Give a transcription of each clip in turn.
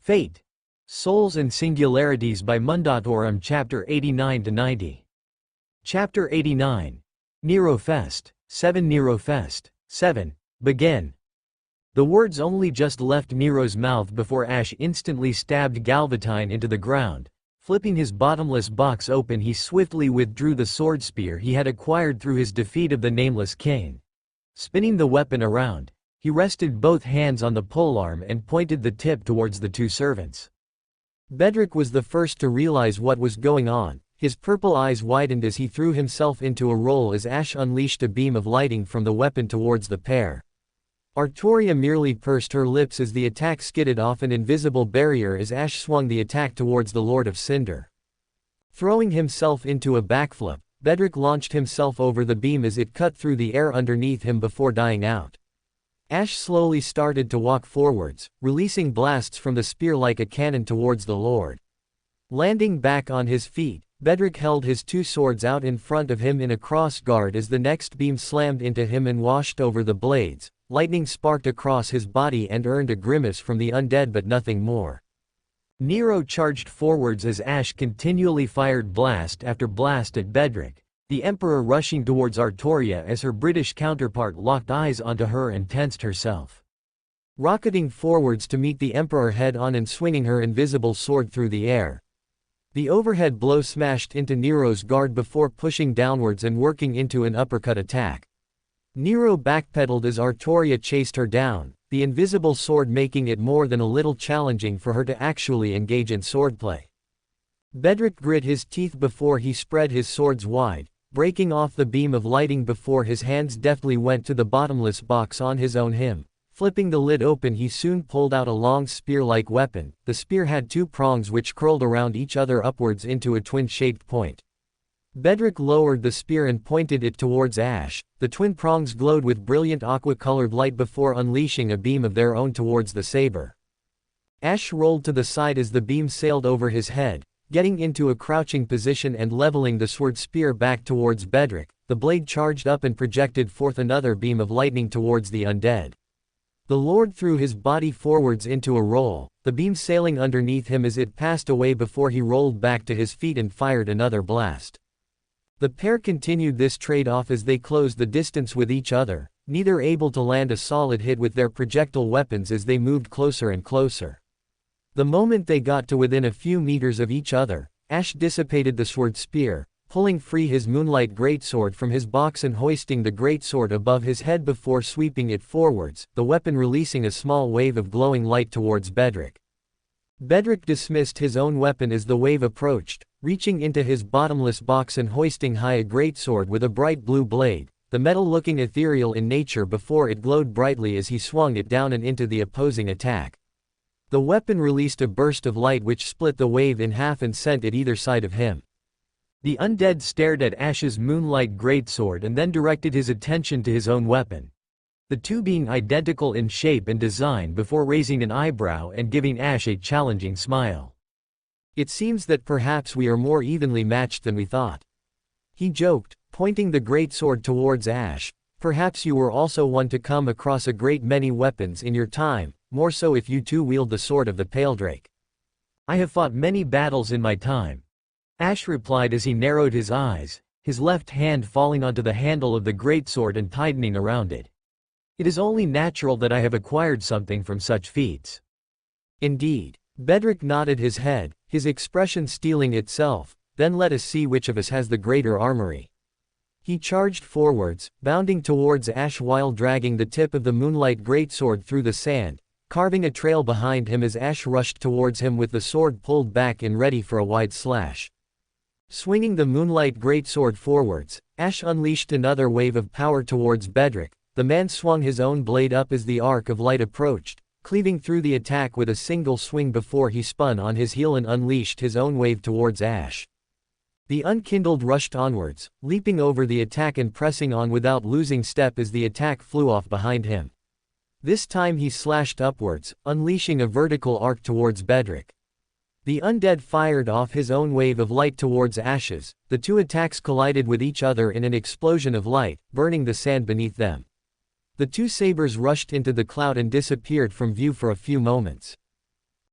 Fate. Souls and Singularities by Mundatorem Chapter 89-90. Chapter 89. Nero Fest. 7 Nero Fest. 7. Begin. The words only just left Nero's mouth before Ash instantly stabbed Galvatine into the ground. Flipping his bottomless box open, he swiftly withdrew the sword spear he had acquired through his defeat of the Nameless King. Spinning the weapon around, he rested both hands on the polearm and pointed the tip towards the two servants. Bedrick was the first to realize what was going on. His purple eyes widened as he threw himself into a roll as Ash unleashed a beam of lighting from the weapon towards the pair. Artoria merely pursed her lips as the attack skidded off an invisible barrier as Ash swung the attack towards the Lord of Cinder. Throwing himself into a backflip, Bedrick launched himself over the beam as it cut through the air underneath him before dying out. Ash slowly started to walk forwards, releasing blasts from the spear like a cannon towards the Lord. Landing back on his feet, Bedrick held his two swords out in front of him in a cross guard as the next beam slammed into him and washed over the blades. Lightning sparked across his body and earned a grimace from the undead, but nothing more. Nero charged forwards as Ash continually fired blast after blast at Bedrick, the Emperor rushing towards Artoria as her British counterpart locked eyes onto her and tensed herself. Rocketing forwards to meet the Emperor head-on and swinging her invisible sword through the air. The overhead blow smashed into Nero's guard before pushing downwards and working into an uppercut attack. Nero backpedaled as Artoria chased her down, the invisible sword making it more than a little challenging for her to actually engage in swordplay. Bedrick grit his teeth before he spread his swords wide, breaking off the beam of lighting before his hands deftly went to the bottomless box on his own him. Flipping the lid open, he soon pulled out a long spear-like weapon. The spear had two prongs which curled around each other upwards into a twin-shaped point. Bedrick lowered the spear and pointed it towards Ash. The twin prongs glowed with brilliant aqua-colored light before unleashing a beam of their own towards the saber. Ash rolled to the side as the beam sailed over his head, getting into a crouching position and leveling the sword spear back towards Bedrick. The blade charged up and projected forth another beam of lightning towards the undead. The Lord threw his body forwards into a roll, the beam sailing underneath him as it passed away before he rolled back to his feet and fired another blast. The pair continued this trade-off as they closed the distance with each other, neither able to land a solid hit with their projectile weapons as they moved closer and closer. The moment they got to within a few meters of each other, Ash dissipated the sword spear, pulling free his moonlight greatsword from his box and hoisting the greatsword above his head before sweeping it forwards, the weapon releasing a small wave of glowing light towards Bedrick. Bedrick dismissed his own weapon as the wave approached, reaching into his bottomless box and hoisting high a greatsword with a bright blue blade, the metal looking ethereal in nature before it glowed brightly as he swung it down and into the opposing attack. The weapon released a burst of light which split the wave in half and sent it either side of him. The undead stared at Ash's moonlight greatsword and then directed his attention to his own weapon, the two being identical in shape and design, before raising an eyebrow and giving Ash a challenging smile. "It seems that perhaps we are more evenly matched than we thought," he joked, pointing the greatsword towards Ash. "Perhaps you were also one to come across a great many weapons in your time, more so if you too wield the sword of the Paledrake." "I have fought many battles in my time," Ash replied as he narrowed his eyes, his left hand falling onto the handle of the greatsword and tightening around it. "It is only natural that I have acquired something from such feats." "Indeed." Bedrick nodded his head, his expression stealing itself. "Then let us see which of us has the greater armory." He charged forwards, bounding towards Ash while dragging the tip of the moonlight greatsword through the sand, carving a trail behind him as Ash rushed towards him with the sword pulled back and ready for a wide slash. Swinging the moonlight greatsword forwards, Ash unleashed another wave of power towards Bedrick. The man swung his own blade up as the arc of light approached, cleaving through the attack with a single swing before he spun on his heel and unleashed his own wave towards Ash. The unkindled rushed onwards, leaping over the attack and pressing on without losing step as the attack flew off behind him. This time he slashed upwards, unleashing a vertical arc towards Bedrick. The undead fired off his own wave of light towards Ash's. The two attacks collided with each other in an explosion of light, burning the sand beneath them. The two sabers rushed into the cloud and disappeared from view for a few moments.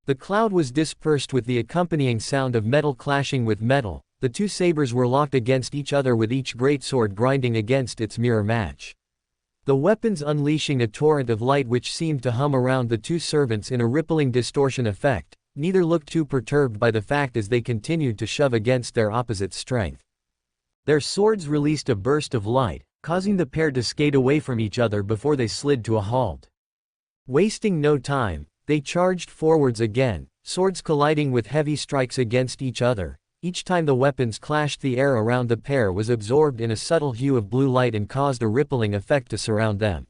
The cloud was dispersed with the accompanying sound of metal clashing with metal. The two sabers were locked against each other with each greatsword grinding against its mirror match. The weapons unleashing a torrent of light which seemed to hum around the two servants in a rippling distortion effect. Neither looked too perturbed by the fact as they continued to shove against their opposite strength. Their swords released a burst of light, causing the pair to skate away from each other before they slid to a halt. Wasting no time, they charged forwards again, swords colliding with heavy strikes against each other. Each time the weapons clashed, the air around the pair was absorbed in a subtle hue of blue light and caused a rippling effect to surround them.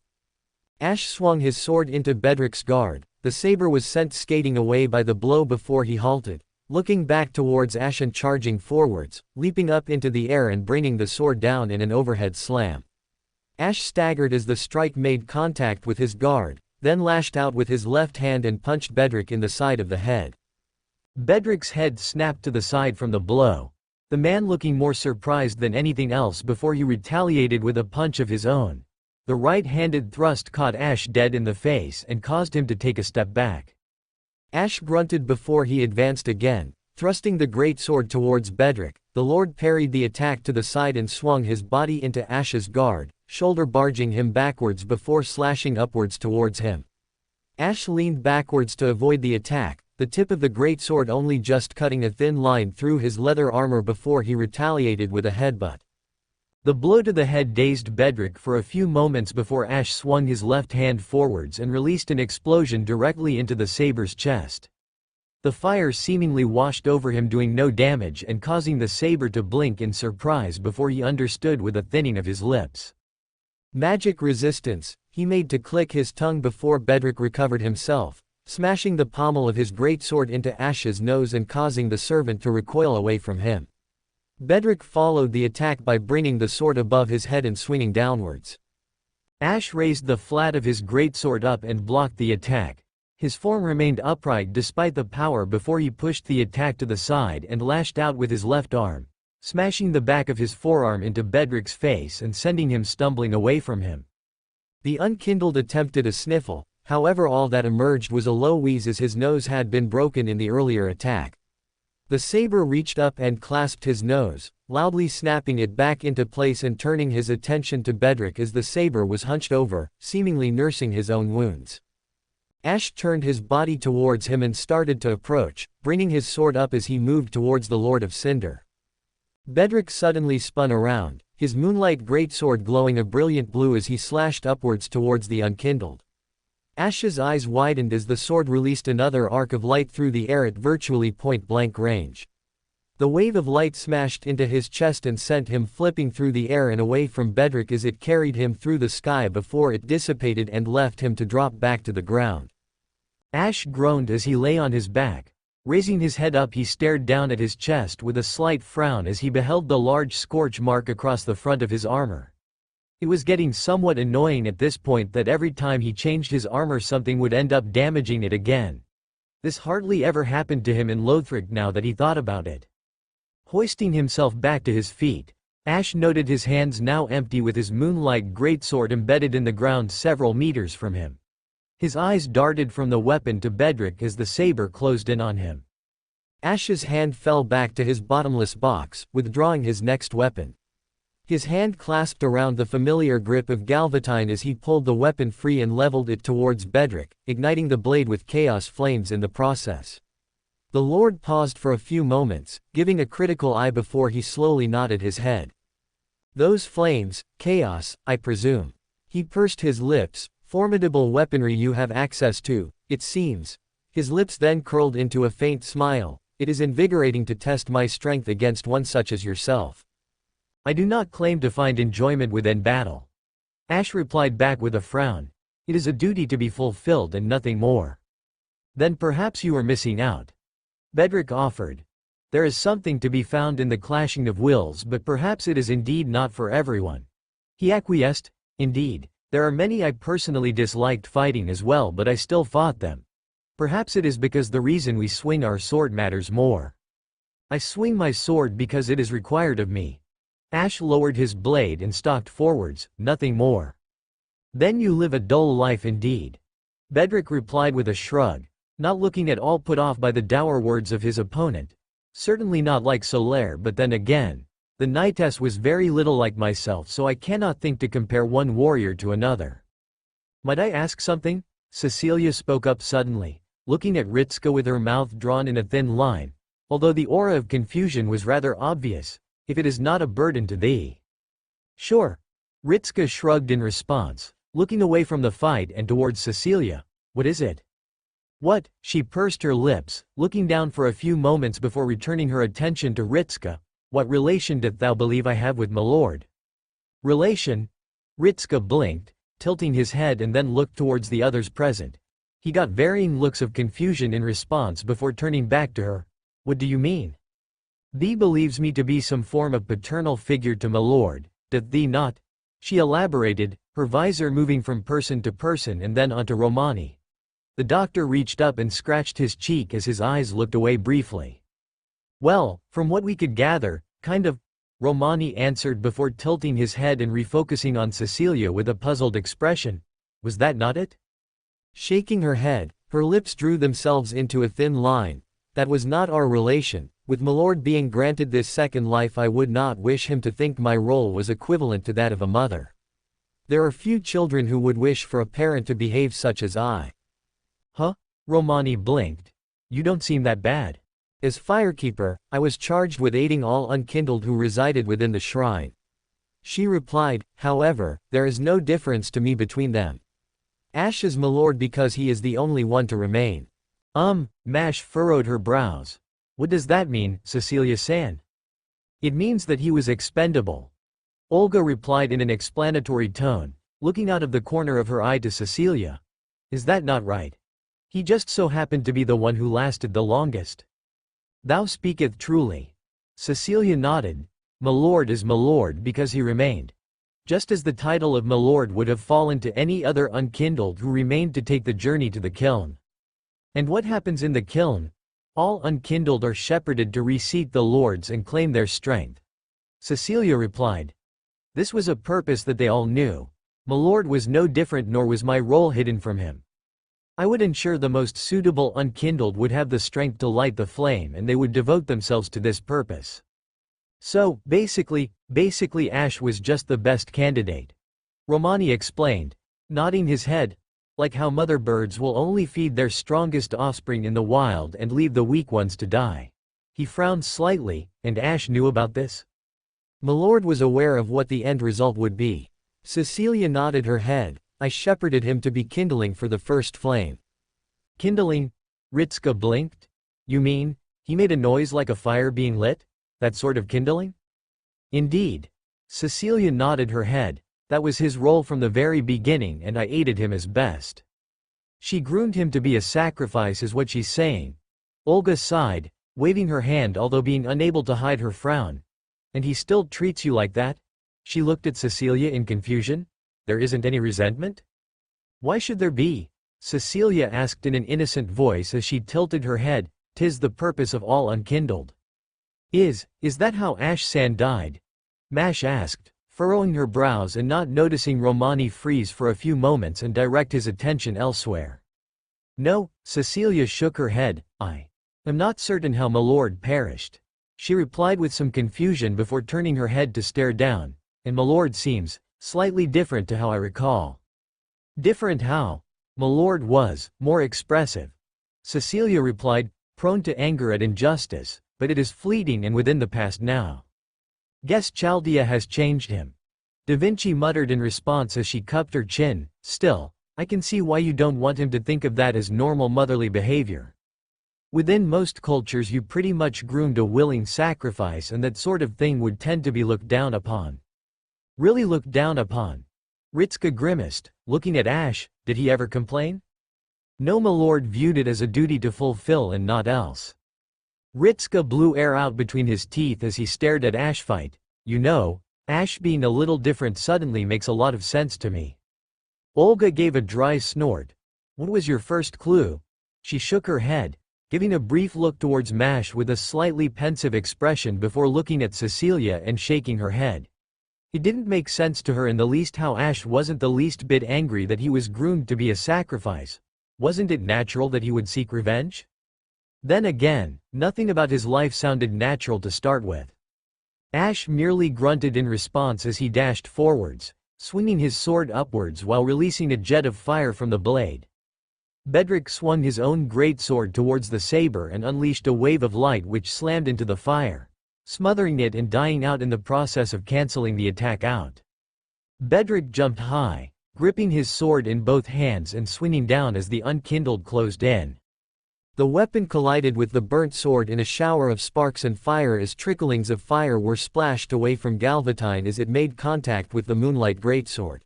Ash swung his sword into Bedrick's guard. The saber was sent skating away by the blow before he halted, looking back towards Ash and charging forwards, leaping up into the air and bringing the sword down in an overhead slam. Ash staggered as the strike made contact with his guard, then lashed out with his left hand and punched Bedrick in the side of the head. Bedrick's head snapped to the side from the blow, the man looking more surprised than anything else before he retaliated with a punch of his own. The right-handed thrust caught Ash dead in the face and caused him to take a step back. Ash grunted before he advanced again, thrusting the greatsword towards Bedrick. The Lord parried the attack to the side and swung his body into Ash's guard, shoulder barging him backwards before slashing upwards towards him. Ash leaned backwards to avoid the attack, the tip of the greatsword only just cutting a thin line through his leather armor before he retaliated with a headbutt. The blow to the head dazed Bedrick for a few moments before Ash swung his left hand forwards and released an explosion directly into the saber's chest. The fire seemingly washed over him, doing no damage and causing the saber to blink in surprise before he understood with a thinning of his lips. Magic resistance, he made to click his tongue before Bedrick recovered himself, smashing the pommel of his greatsword into Ash's nose and causing the servant to recoil away from him. Bedrick followed the attack by bringing the sword above his head and swinging downwards. Ash raised the flat of his greatsword up and blocked the attack. His form remained upright despite the power before he pushed the attack to the side and lashed out with his left arm, smashing the back of his forearm into Bedrick's face and sending him stumbling away from him. The unkindled attempted a sniffle, however all that emerged was a low wheeze as his nose had been broken in the earlier attack. The saber reached up and clasped his nose, loudly snapping it back into place and turning his attention to Bedrick as the saber was hunched over, seemingly nursing his own wounds. Ash turned his body towards him and started to approach, bringing his sword up as he moved towards the Lord of Cinder. Bedrick suddenly spun around, his moonlight greatsword glowing a brilliant blue as he slashed upwards towards the unkindled. Ash's eyes widened as the sword released another arc of light through the air at virtually point-blank range. The wave of light smashed into his chest and sent him flipping through the air and away from Bedrick as it carried him through the sky before it dissipated and left him to drop back to the ground. Ash groaned as he lay on his back. Raising his head up, he stared down at his chest with a slight frown as he beheld the large scorch mark across the front of his armor. It was getting somewhat annoying at this point that every time he changed his armor something would end up damaging it again. This hardly ever happened to him in Lothric now that he thought about it. Hoisting himself back to his feet, Ash noted his hands now empty with his moonlight greatsword embedded in the ground several meters from him. His eyes darted from the weapon to Bedrick as the saber closed in on him. Ash's hand fell back to his bottomless box, withdrawing his next weapon. His hand clasped around the familiar grip of Galvatine as he pulled the weapon free and leveled it towards Bedrick, igniting the blade with chaos flames in the process. The Lord paused for a few moments, giving a critical eye before he slowly nodded his head. "Those flames, chaos, I presume." He pursed his lips. "Formidable weaponry you have access to, it seems." His lips then curled into a faint smile. "It is invigorating to test my strength against one such as yourself." "I do not claim to find enjoyment within battle," Ash replied back with a frown. "It is a duty to be fulfilled and nothing more." "Then perhaps you are missing out," Bedrick offered. "There is something to be found in the clashing of wills, but perhaps it is indeed not for everyone." He acquiesced. "Indeed, there are many I personally disliked fighting as well, but I still fought them. Perhaps it is because the reason we swing our sword matters more. I swing my sword because it is required of me." Ash lowered his blade and stalked forwards, "Nothing more." "Then you live a dull life indeed," Bedrick replied with a shrug. not looking at all put off by the dour words of his opponent. Certainly not like Solaire, but then again, the knightess was very little like myself, so I cannot think to compare one warrior to another. Might I ask something? Cecilia spoke up suddenly, looking at Ritska with her mouth drawn in a thin line, although the aura of confusion was rather obvious. If it is not a burden to thee. Sure. Ritska shrugged in response, looking away from the fight and towards Cecilia. What is it? What? She pursed her lips, looking down for a few moments before returning her attention to Ritska. What relation doth thou believe I have with my lord? Relation? Ritska blinked, tilting his head, and then looked towards the others present. He got varying looks of confusion in response before turning back to her. What do you mean? Thee believes me to be some form of paternal figure to my lord, doth thee not? She elaborated, her visor moving from person to person and then onto Romani. The doctor reached up and scratched his cheek as his eyes looked away briefly. Well, from what we could gather, kind of, Romani answered before tilting his head and refocusing on Cecilia with a puzzled expression. Was that not it? Shaking her head, her lips drew themselves into a thin line. That was not our relation. With my lord being granted this second life, I would not wish him to think my role was equivalent to that of a mother. There are few children who would wish for a parent to behave such as I. Huh? Romani blinked. You don't seem that bad. As firekeeper, I was charged with aiding all unkindled who resided within the shrine. She replied, however, there is no difference to me between them. Ash is my lord because he is the only one to remain. Mash furrowed her brows. What does that mean, Cecilia-san? It means that he was expendable. Olga replied in an explanatory tone, looking out of the corner of her eye to Cecilia. Is that not right? He just so happened to be the one who lasted the longest. Thou speaketh truly. Cecilia nodded. My lord is my lord because he remained. Just as the title of my lord would have fallen to any other unkindled who remained to take the journey to the kiln. And what happens in the kiln? All unkindled are shepherded to reseat the lords and claim their strength. Cecilia replied. This was a purpose that they all knew. My lord was no different, nor was my role hidden from him. I would ensure the most suitable unkindled would have the strength to light the flame, and they would devote themselves to this purpose. So, basically Ash was just the best candidate. Romani explained, nodding his head, like how mother birds will only feed their strongest offspring in the wild and leave the weak ones to die. He frowned slightly, and Ash knew about this? My lord was aware of what the end result would be. Cecilia nodded her head. I shepherded him to be kindling for the first flame. Kindling? Ritska blinked. You mean, he made a noise like a fire being lit? That sort of kindling? Indeed. Cecilia nodded her head. That was his role from the very beginning, and I aided him as best. She groomed him to be a sacrifice is what she's saying. Olga sighed, waving her hand although being unable to hide her frown. And he still treats you like that? She looked at Cecilia in confusion. There isn't any resentment? Why should there be? Cecilia asked in an innocent voice as she tilted her head. 'Tis the purpose of all unkindled. Is that how Ash-san died? Mash asked, furrowing her brows and not noticing Romani freeze for a few moments and direct his attention elsewhere. No, Cecilia shook her head. I am not certain how my lord perished. She replied with some confusion before turning her head to stare down, and my lord seems slightly different to how I recall. Different how? My lord was more expressive. Cecilia replied, prone to anger at injustice, but it is fleeting and within the past now. Guess Chaldea has changed him. Da Vinci muttered in response as she cupped her chin. Still, I can see why you don't want him to think of that as normal motherly behavior. Within most cultures you pretty much groomed a willing sacrifice, and that sort of thing would tend to be looked down upon. Really looked down upon? Ritska grimaced, looking at Ash. Did he ever complain? No, my lord viewed it as a duty to fulfill and not else. Ritska blew air out between his teeth as he stared at Ash fight. You know, Ash being a little different suddenly makes a lot of sense to me. Olga gave a dry snort. What was your first clue? She shook her head, giving a brief look towards Mash with a slightly pensive expression before looking at Cecilia and shaking her head. It didn't make sense to her in the least how Ash wasn't the least bit angry that he was groomed to be a sacrifice. Wasn't it natural that he would seek revenge? Then again, nothing about his life sounded natural to start with. Ash merely grunted in response as he dashed forwards, swinging his sword upwards while releasing a jet of fire from the blade. Bedrick swung his own greatsword towards the saber and unleashed a wave of light which slammed into the fire, smothering it and dying out in the process of cancelling the attack out. Bedrick jumped high, gripping his sword in both hands and swinging down as the unkindled closed in. The weapon collided with the burnt sword in a shower of sparks and fire as tricklings of fire were splashed away from Galvatine as it made contact with the moonlight greatsword.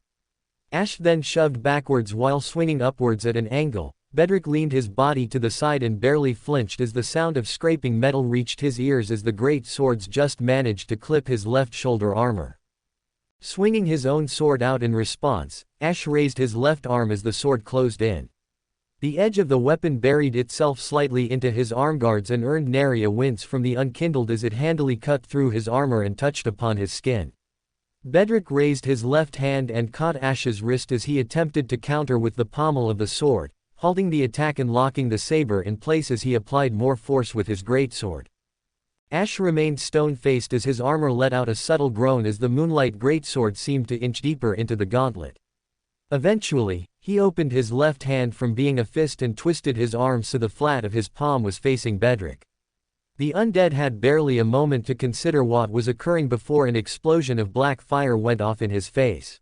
Ash then shoved backwards while swinging upwards at an angle. Bedrick leaned his body to the side and barely flinched as the sound of scraping metal reached his ears as the great swords just managed to clip his left shoulder armor. Swinging his own sword out in response, Ash raised his left arm as the sword closed in. The edge of the weapon buried itself slightly into his armguards and earned nary a wince from the unkindled as it handily cut through his armor and touched upon his skin. Bedrick raised his left hand and caught Ash's wrist as he attempted to counter with the pommel of the sword, halting the attack and locking the saber in place as he applied more force with his greatsword. Ash remained stone-faced as his armor let out a subtle groan as the moonlight greatsword seemed to inch deeper into the gauntlet. Eventually, he opened his left hand from being a fist and twisted his arm so the flat of his palm was facing Bedrick. The undead had barely a moment to consider what was occurring before an explosion of black fire went off in his face.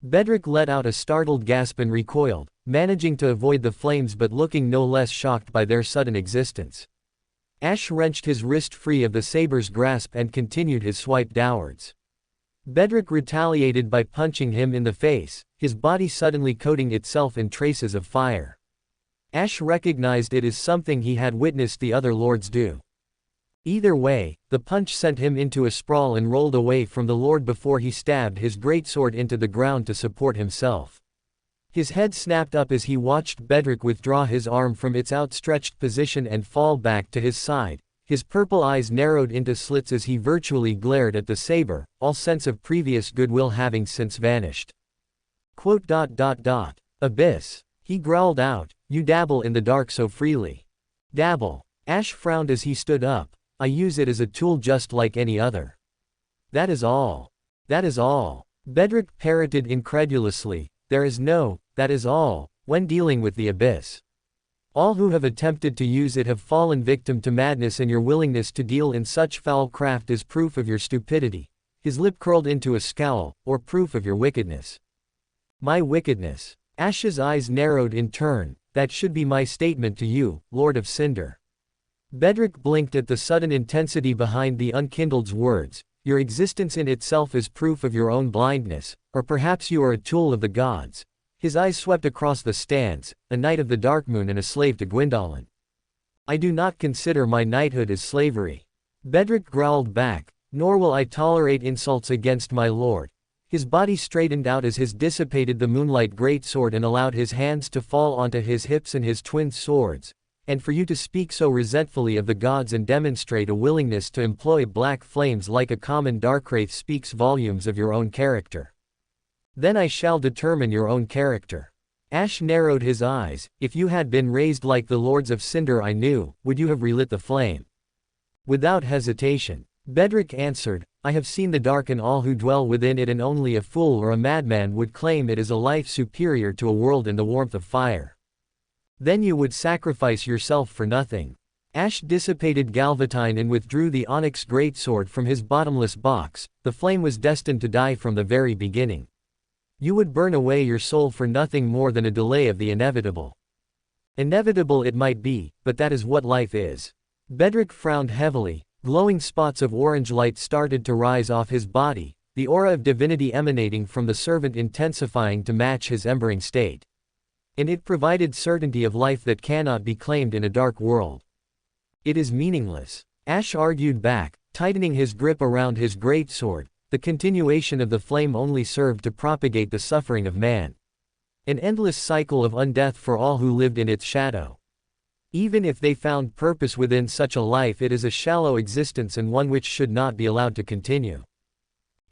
Bedrick let out a startled gasp and recoiled, managing to avoid the flames but looking no less shocked by their sudden existence. Ash wrenched his wrist free of the saber's grasp and continued his swipe downwards. Bedrick retaliated by punching him in the face, his body suddenly coating itself in traces of fire. Ash recognized it as something he had witnessed the other lords do. Either way, the punch sent him into a sprawl and rolled away from the lord before he stabbed his greatsword into the ground to support himself. His head snapped up as he watched Bedrick withdraw his arm from its outstretched position and fall back to his side. His purple eyes narrowed into slits as he virtually glared at the saber, all sense of previous goodwill having since vanished. Abyss. He growled out, "You dabble in the dark so freely." Dabble. Ash frowned as he stood up. "I use it as a tool just like any other." "That is all. That is all." Bedrick parroted incredulously. "There is no, that is all, when dealing with the abyss. All who have attempted to use it have fallen victim to madness, and your willingness to deal in such foul craft is proof of your stupidity." His lip curled into a scowl, "or proof of your wickedness." "My wickedness?" Ash's eyes narrowed in turn. "That should be my statement to you, Lord of Cinder." Bedrick blinked at the sudden intensity behind the unkindled's words. "Your existence in itself is proof of your own blindness, or perhaps you are a tool of the gods." His eyes swept across the stands, a knight of the Darkmoon and a slave to Gwyndolin. "I do not consider my knighthood as slavery." Bedrick growled back, "Nor will I tolerate insults against my lord." His body straightened out as his dissipated the moonlight greatsword and allowed his hands to fall onto his hips and his twin swords. "And for you to speak so resentfully of the gods and demonstrate a willingness to employ black flames like a common darkwraith speaks volumes of your own character." "Then I shall determine your own character." Ash narrowed his eyes. "If you had been raised like the lords of Cinder I knew, would you have relit the flame?" Without hesitation, Bedrick answered, "I have seen the dark and all who dwell within it, and only a fool or a madman would claim it as a life superior to a world in the warmth of fire." "Then you would sacrifice yourself for nothing." Ash dissipated Galvatine and withdrew the onyx greatsword from his bottomless box. The flame was destined to die from the very beginning. "You would burn away your soul for nothing more than a delay of the inevitable." "Inevitable it might be, but that is what life is." Bedrick frowned heavily. Glowing spots of orange light started to rise off his body, the aura of divinity emanating from the servant intensifying to match his embering state. And it provided certainty of life that cannot be claimed in a dark world. "It is meaningless," Ash argued back, tightening his grip around his greatsword. "The continuation of the flame only served to propagate the suffering of man. An endless cycle of undeath for all who lived in its shadow. Even if they found purpose within such a life, it is a shallow existence and one which should not be allowed to continue."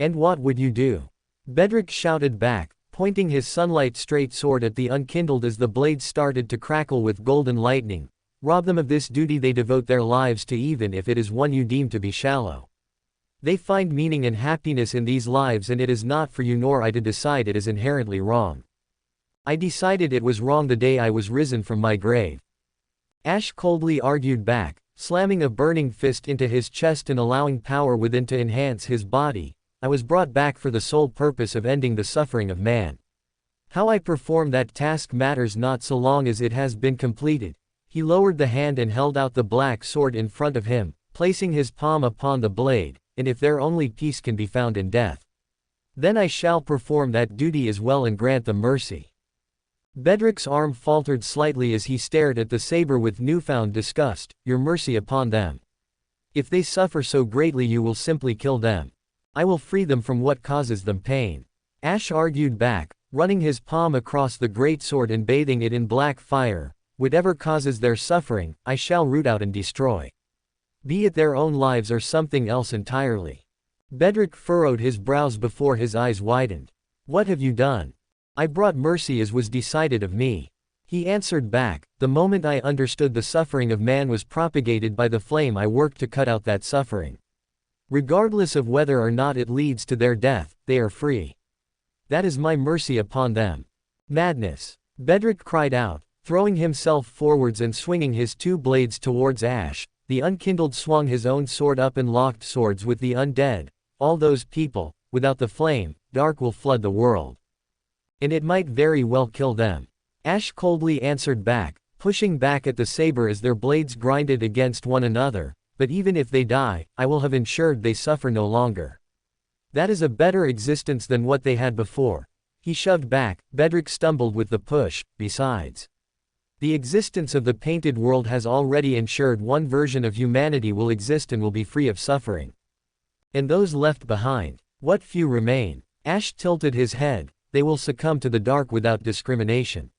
"And what would you do?" Bedrick shouted back, pointing his sunlight straight sword at the unkindled as the blades started to crackle with golden lightning. Rob them of this duty they devote their lives to, even if it is one you deem to be shallow. They find meaning and happiness in these lives, and it is not for you nor I to decide it is inherently wrong. I decided it was wrong the day I was risen from my grave. Ash coldly argued back, slamming a burning fist into his chest and allowing power within to enhance his body. I was brought back for the sole purpose of ending the suffering of man. How I perform that task matters not so long as it has been completed. He lowered the hand and held out the black sword in front of him, placing his palm upon the blade, and if there only peace can be found in death, then I shall perform that duty as well and grant them mercy. Bedrick's arm faltered slightly as he stared at the saber with newfound disgust. Your mercy upon them. If they suffer so greatly, you will simply kill them. I will free them from what causes them pain. Ash argued back, running his palm across the great sword and bathing it in black fire. Whatever causes their suffering, I shall root out and destroy. Be it their own lives or something else entirely. Bedrick furrowed his brows before his eyes widened. What have you done? I brought mercy as was decided of me. He answered back, the moment I understood the suffering of man was propagated by the flame, I worked to cut out that suffering. Regardless of whether or not it leads to their death, they are free. That is my mercy upon them. Madness! Bedrick cried out, throwing himself forwards and swinging his two blades towards Ash. The unkindled swung his own sword up and locked swords with the undead. All those people, without the flame, dark will flood the world. And it might very well kill them. Ash coldly answered back, pushing back at the saber as their blades grinded against one another. But even if they die, I will have ensured they suffer no longer. That is a better existence than what they had before. He shoved back. Bedrick stumbled with the push. Besides, the existence of the painted world has already ensured one version of humanity will exist and will be free of suffering. And those left behind, what few remain. Ash tilted his head. They will succumb to the dark without discrimination.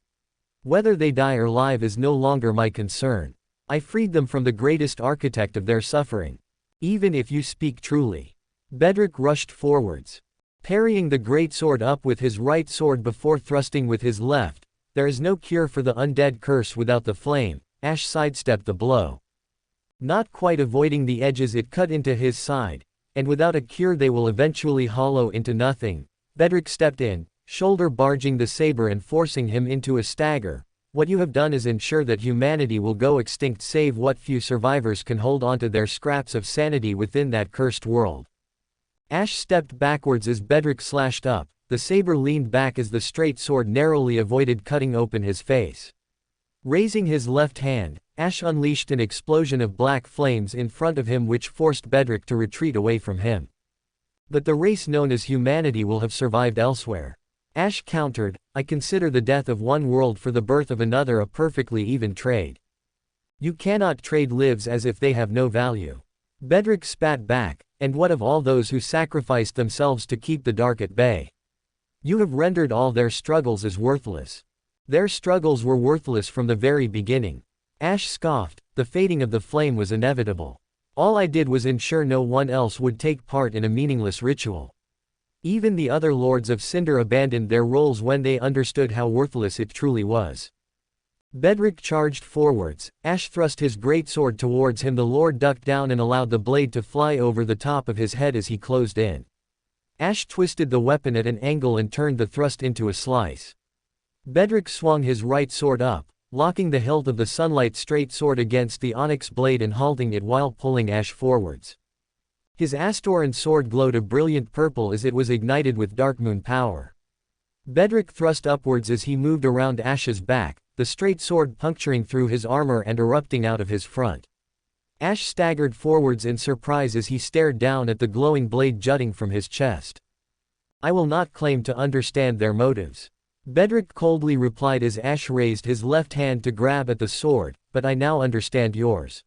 Whether they die or live is no longer my concern. I freed them from the greatest architect of their suffering. Even if you speak truly. Bedrick rushed forwards, parrying the great sword up with his right sword before thrusting with his left. There is no cure for the undead curse without the flame. Ash sidestepped the blow, not quite avoiding the edges it cut into his side, and without a cure they will eventually hollow into nothing. Bedrick stepped in, shoulder barging the saber and forcing him into a stagger. What you have done is ensure that humanity will go extinct save what few survivors can hold onto their scraps of sanity within that cursed world. Ash stepped backwards as Bedrick slashed up. The saber leaned back as the straight sword narrowly avoided cutting open his face. Raising his left hand, Ash unleashed an explosion of black flames in front of him which forced Bedrick to retreat away from him. But the race known as humanity will have survived elsewhere. Ash countered, I consider the death of one world for the birth of another a perfectly even trade. You cannot trade lives as if they have no value. Bedrick spat back, and what of all those who sacrificed themselves to keep the dark at bay? You have rendered all their struggles as worthless. Their struggles were worthless from the very beginning. Ash scoffed, the fading of the flame was inevitable. All I did was ensure no one else would take part in a meaningless ritual. Even the other Lords of Cinder abandoned their roles when they understood how worthless it truly was. Bedrick charged forwards. Ash thrust his great sword towards him. The Lord ducked down and allowed the blade to fly over the top of his head as he closed in. Ash twisted the weapon at an angle and turned the thrust into a slice. Bedrick swung his right sword up, locking the hilt of the sunlight straight sword against the onyx blade and halting it while pulling Ash forwards. His Astoran sword glowed a brilliant purple as it was ignited with dark moon power. Bedrick thrust upwards as he moved around Ash's back, the straight sword puncturing through his armor and erupting out of his front. Ash staggered forwards in surprise as he stared down at the glowing blade jutting from his chest. I will not claim to understand their motives. Bedrick coldly replied as Ash raised his left hand to grab at the sword, but I now understand yours.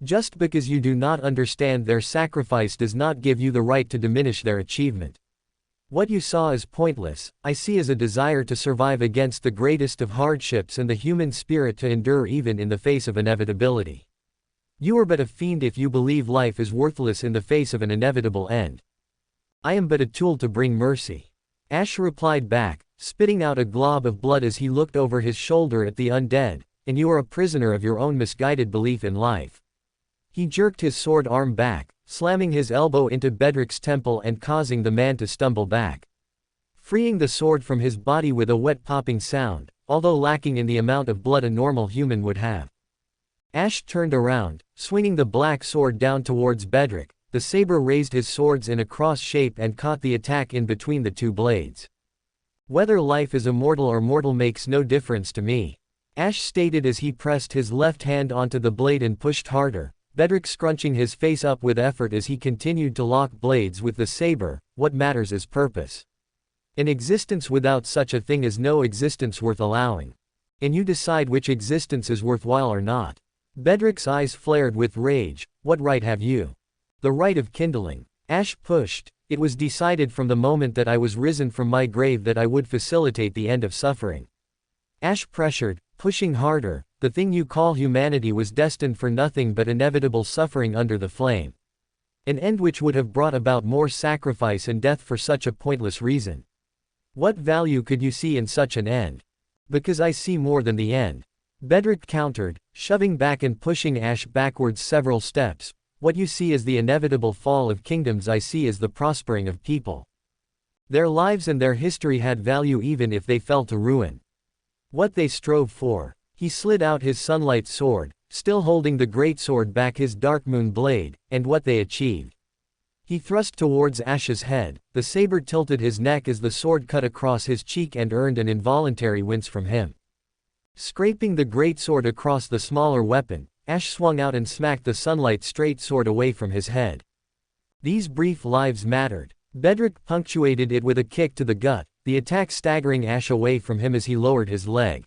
Just because you do not understand their sacrifice does not give you the right to diminish their achievement. What you saw as pointless, I see as a desire to survive against the greatest of hardships and the human spirit to endure even in the face of inevitability. You are but a fiend if you believe life is worthless in the face of an inevitable end. I am but a tool to bring mercy. Ash replied back, spitting out a glob of blood as he looked over his shoulder at the undead, and you are a prisoner of your own misguided belief in life. He jerked his sword arm back, slamming his elbow into Bedrick's temple and causing the man to stumble back. Freeing the sword from his body with a wet popping sound, although lacking in the amount of blood a normal human would have. Ash turned around, swinging the black sword down towards Bedrick. The saber raised his swords in a cross shape and caught the attack in between the two blades. Whether life is immortal or mortal makes no difference to me, Ash stated as he pressed his left hand onto the blade and pushed harder, Bedrick scrunching his face up with effort as he continued to lock blades with the saber. What matters is purpose. An existence without such a thing is no existence worth allowing. And you decide which existence is worthwhile or not. Bedrick's eyes flared with rage. What right have you? The right of kindling. Ash pushed. It was decided from the moment that I was risen from my grave that I would facilitate the end of suffering. Ash pressured, pushing harder. The thing you call humanity was destined for nothing but inevitable suffering under the flame. An end which would have brought about more sacrifice and death for such a pointless reason. What value could you see in such an end? Because I see more than the end. Bedrick countered, shoving back and pushing Ash backwards several steps. What you see is the inevitable fall of kingdoms, I see as the prospering of people. Their lives and their history had value even if they fell to ruin. What they strove for. He slid out his sunlight sword, still holding the greatsword back his darkmoon blade, and what they achieved. He thrust towards Ash's head, the saber tilted his neck as the sword cut across his cheek and earned an involuntary wince from him. Scraping the greatsword across the smaller weapon, Ash swung out and smacked the sunlight straight sword away from his head. These brief lives mattered. Bedrick punctuated it with a kick to the gut, the attack staggering Ash away from him as he lowered his leg.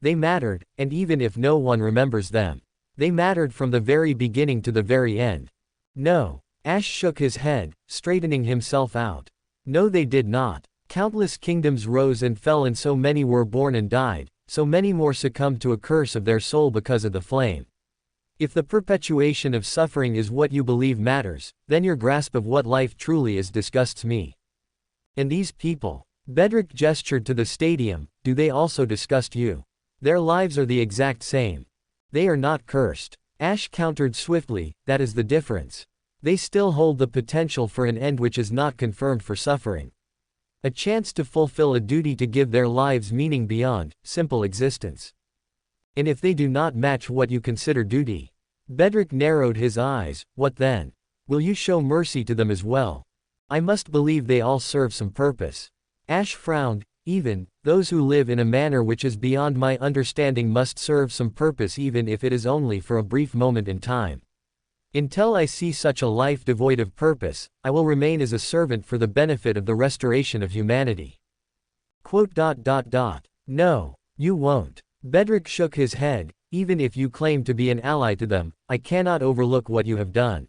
They mattered, and even if no one remembers them, they mattered from the very beginning to the very end. No. Ash shook his head, straightening himself out. No, they did not. Countless kingdoms rose and fell, and so many were born and died, so many more succumbed to a curse of their soul because of the flame. If the perpetuation of suffering is what you believe matters, then your grasp of what life truly is disgusts me. And these people, Bedrick gestured to the stadium, do they also disgust you? Their lives are the exact same. They are not cursed. Ash countered swiftly, that is the difference. They still hold the potential for an end which is not confirmed for suffering. A chance to fulfill a duty to give their lives meaning beyond simple existence. And if they do not match what you consider duty, Bedrick narrowed his eyes, what then? Will you show mercy to them as well? I must believe they all serve some purpose. Ash frowned, even those who live in a manner which is beyond my understanding must serve some purpose, even if it is only for a brief moment in time. Until I see such a life devoid of purpose, I will remain as a servant for the benefit of the restoration of humanity. No, you won't. Bedrick shook his head. Even if you claim to be an ally to them, I cannot overlook what you have done.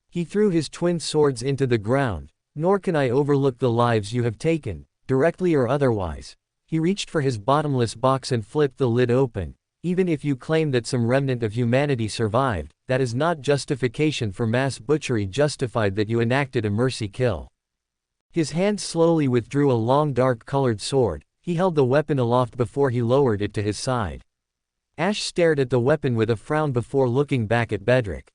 He threw his twin swords into the ground. Nor can I overlook the lives you have taken, directly or otherwise. He reached for his bottomless box and flipped the lid open. Even if you claim that some remnant of humanity survived, that is not justification for mass butchery justified that you enacted a mercy kill. His hand slowly withdrew a long dark-colored sword. He held the weapon aloft before he lowered it to his side. Ash stared at the weapon with a frown before looking back at Bedrick.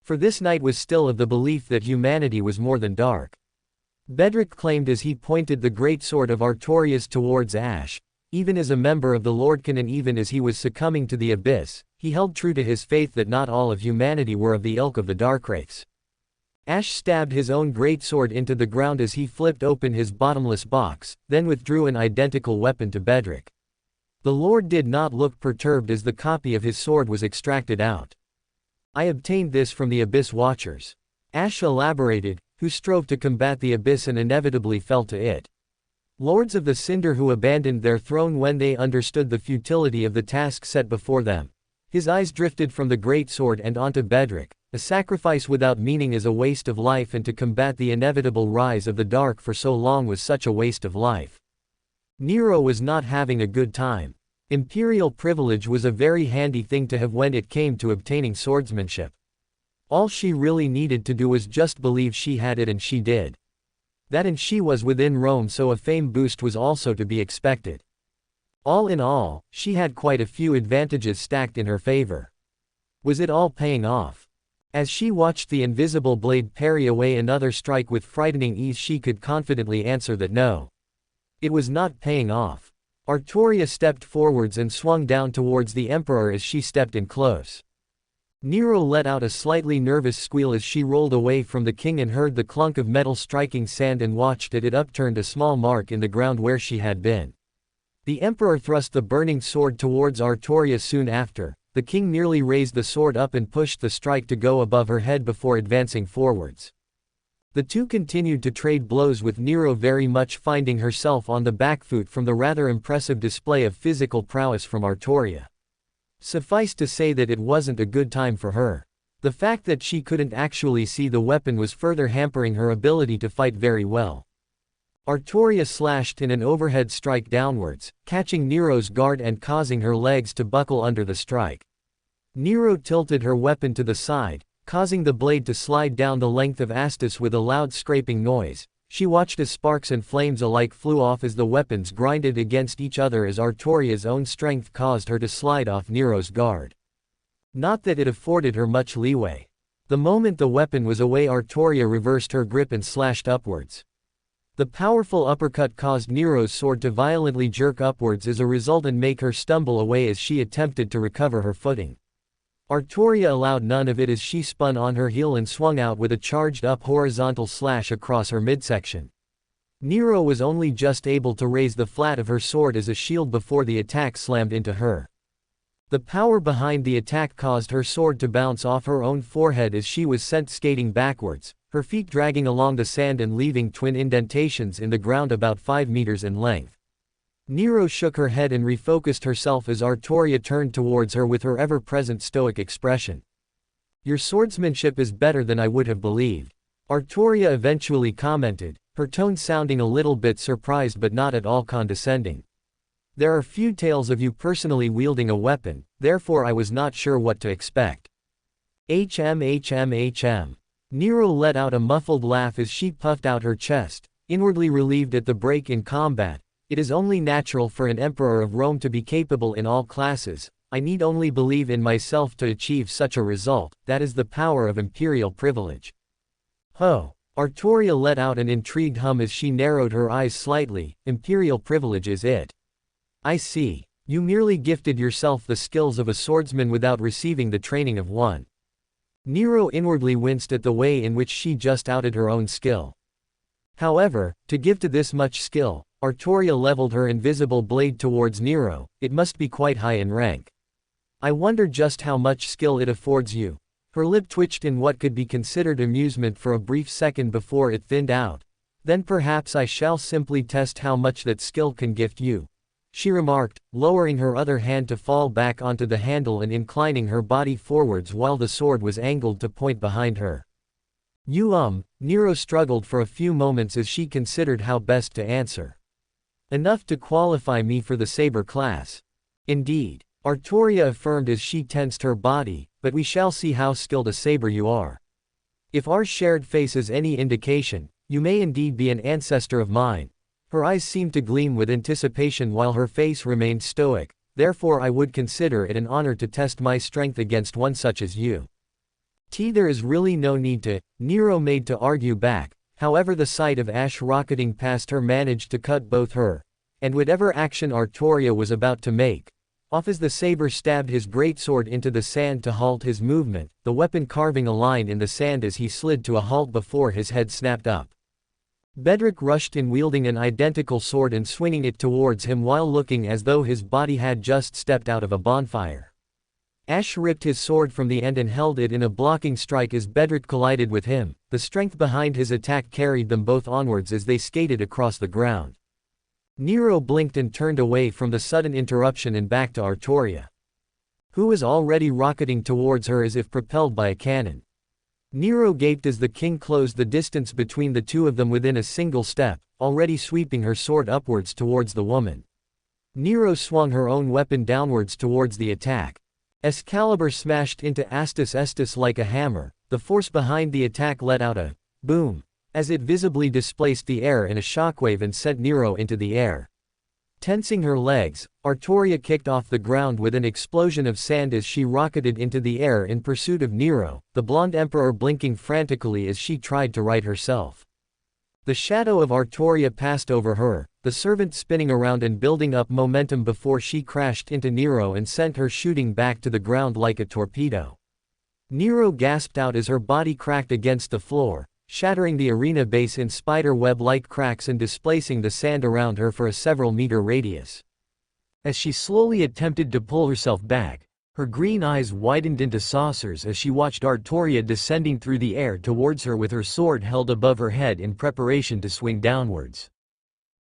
For this knight was still of the belief that humanity was more than dark. Bedrick claimed as he pointed the great sword of Artorias towards Ash. Even as a member of the Lordkin and even as he was succumbing to the abyss, he held true to his faith that not all of humanity were of the ilk of the Darkwraiths. Ash stabbed his own greatsword into the ground as he flipped open his bottomless box, then withdrew an identical weapon to Bedrick. The Lord did not look perturbed as the copy of his sword was extracted out. I obtained this from the Abyss Watchers. Ash elaborated, who strove to combat the abyss and inevitably fell to it. Lords of the Cinder who abandoned their throne when they understood the futility of the task set before them. His eyes drifted from the great sword and onto Bedrick. A sacrifice without meaning is a waste of life, and to combat the inevitable rise of the dark for so long was such a waste of life. Nero was not having a good time. Imperial privilege was a very handy thing to have when it came to obtaining swordsmanship. All she really needed to do was just believe she had it, and she did. That and she was within Rome, so a fame boost was also to be expected. All in all, she had quite a few advantages stacked in her favor. Was it all paying off? As she watched the invisible blade parry away another strike with frightening ease, she could confidently answer that no. It was not paying off. Artoria stepped forwards and swung down towards the Emperor as she stepped in close. Nero let out a slightly nervous squeal as she rolled away from the king and heard the clunk of metal striking sand and watched it upturned a small mark in the ground where she had been. The Emperor thrust the burning sword towards Artoria soon after. The king nearly raised the sword up and pushed the strike to go above her head before advancing forwards. The two continued to trade blows, with Nero very much finding herself on the back foot from the rather impressive display of physical prowess from Artoria. Suffice to say that it wasn't a good time for her. The fact that she couldn't actually see the weapon was further hampering her ability to fight very well. Artoria slashed in an overhead strike downwards, catching Nero's guard and causing her legs to buckle under the strike. Nero tilted her weapon to the side, causing the blade to slide down the length of Astus with a loud scraping noise. She watched as sparks and flames alike flew off as the weapons grinded against each other as Artoria's own strength caused her to slide off Nero's guard. Not that it afforded her much leeway. The moment the weapon was away, Artoria reversed her grip and slashed upwards. The powerful uppercut caused Nero's sword to violently jerk upwards as a result and make her stumble away as she attempted to recover her footing. Artoria allowed none of it as she spun on her heel and swung out with a charged-up horizontal slash across her midsection. Nero was only just able to raise the flat of her sword as a shield before the attack slammed into her. The power behind the attack caused her sword to bounce off her own forehead as she was sent skating backwards, her feet dragging along the sand and leaving twin indentations in the ground about 5 meters in length. Nero shook her head and refocused herself as Artoria turned towards her with her ever-present stoic expression. "Your swordsmanship is better than I would have believed," Artoria eventually commented, her tone sounding a little bit surprised but not at all condescending. "There are few tales of you personally wielding a weapon, therefore I was not sure what to expect." HM. Nero let out a muffled laugh as she puffed out her chest, inwardly relieved at the break in combat. "It is only natural for an emperor of Rome to be capable in all classes. I need only believe in myself to achieve such a result. That is the power of imperial privilege." "Ho." Artoria let out an intrigued hum as she narrowed her eyes slightly. "Imperial privilege is it? I see. You merely gifted yourself the skills of a swordsman without receiving the training of one." Nero inwardly winced at the way in which she just outed her own skill. However, to give to this much skill, Artoria leveled her invisible blade towards Nero. "It must be quite high in rank. I wonder just how much skill it affords you." Her lip twitched in what could be considered amusement for a brief second before it thinned out. "Then perhaps I shall simply test how much that skill can gift you," she remarked, lowering her other hand to fall back onto the handle and inclining her body forwards while the sword was angled to point behind her. Nero struggled for a few moments as she considered how best to answer. "Enough to qualify me for the saber class." "Indeed," Artoria affirmed as she tensed her body, "but we shall see how skilled a saber you are. If our shared face is any indication, you may indeed be an ancestor of mine." Her eyes seemed to gleam with anticipation while her face remained stoic. "Therefore I would consider it an honor to test my strength against one such as you." There is really no need to," Nero made to argue back. However, the sight of ash rocketing past her managed to cut both her and whatever action Artoria was about to make off as the saber stabbed his greatsword into the sand to halt his movement, the weapon carving a line in the sand as he slid to a halt before his head snapped up. Bedrick rushed in wielding an identical sword and swinging it towards him while looking as though his body had just stepped out of a bonfire. Ash ripped his sword from the end and held it in a blocking strike as Bedrick collided with him. The strength behind his attack carried them both onwards as they skated across the ground. Nero blinked and turned away from the sudden interruption and back to Artoria, who was already rocketing towards her as if propelled by a cannon. Nero gaped as the king closed the distance between the two of them within a single step, already sweeping her sword upwards towards the woman. Nero swung her own weapon downwards towards the attack. Excalibur smashed into Astus Estus like a hammer. The force behind the attack let out a boom as it visibly displaced the air in a shockwave and sent Nero into the air. Tensing her legs, Artoria kicked off the ground with an explosion of sand as she rocketed into the air in pursuit of Nero, the blonde emperor blinking frantically as she tried to right herself. The shadow of Artoria passed over her, the servant spinning around and building up momentum before she crashed into Nero and sent her shooting back to the ground like a torpedo. Nero gasped out as her body cracked against the floor, shattering the arena base in spider web-like cracks and displacing the sand around her for a several-meter radius. As she slowly attempted to pull herself back, her green eyes widened into saucers as she watched Artoria descending through the air towards her with her sword held above her head in preparation to swing downwards.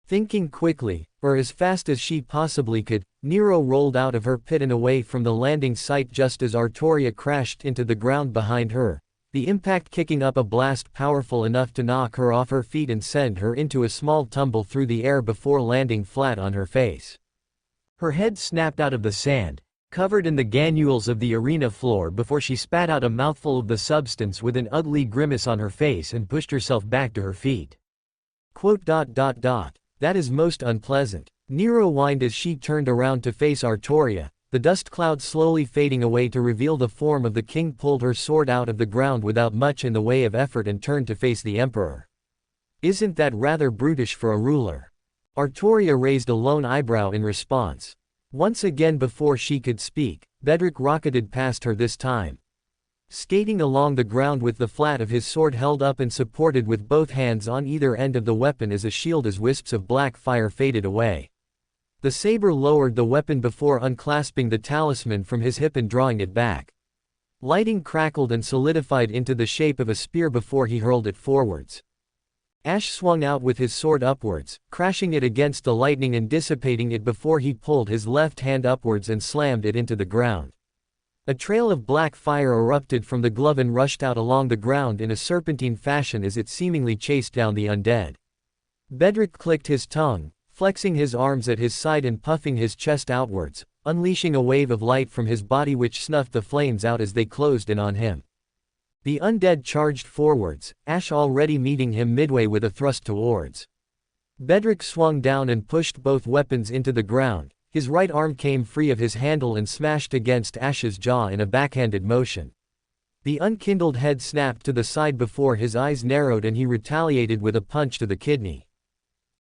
Thinking quickly, or as fast as she possibly could, Nero rolled out of her pit and away from the landing site just as Artoria crashed into the ground behind her, the impact kicking up a blast powerful enough to knock her off her feet and send her into a small tumble through the air before landing flat on her face. Her head snapped out of the sand, covered in the granules of the arena floor before she spat out a mouthful of the substance with an ugly grimace on her face and pushed herself back to her feet. That is most unpleasant. Nero whined as she turned around to face Artoria, the dust cloud slowly fading away to reveal the form of the king. Pulled her sword out of the ground without much in the way of effort and turned to face the emperor. Isn't that rather brutish for a ruler? Artoria raised a lone eyebrow in response. Once again before she could speak, Bedrick rocketed past her this time. Skating along the ground with the flat of his sword held up and supported with both hands on either end of the weapon as a shield as wisps of black fire faded away. The saber lowered the weapon before unclasping the talisman from his hip and drawing it back. Lighting crackled and solidified into the shape of a spear before he hurled it forwards. Ash swung out with his sword upwards, crashing it against the lightning and dissipating it before he pulled his left hand upwards and slammed it into the ground. A trail of black fire erupted from the glove and rushed out along the ground in a serpentine fashion as it seemingly chased down the undead. Bedrick clicked his tongue, flexing his arms at his side and puffing his chest outwards, unleashing a wave of light from his body which snuffed the flames out as they closed in on him. The undead charged forwards, Ash already meeting him midway with a thrust towards. Bedrick swung down and pushed both weapons into the ground. His right arm came free of his handle and smashed against Ash's jaw in a backhanded motion. The unkindled head snapped to the side before his eyes narrowed and he retaliated with a punch to the kidney.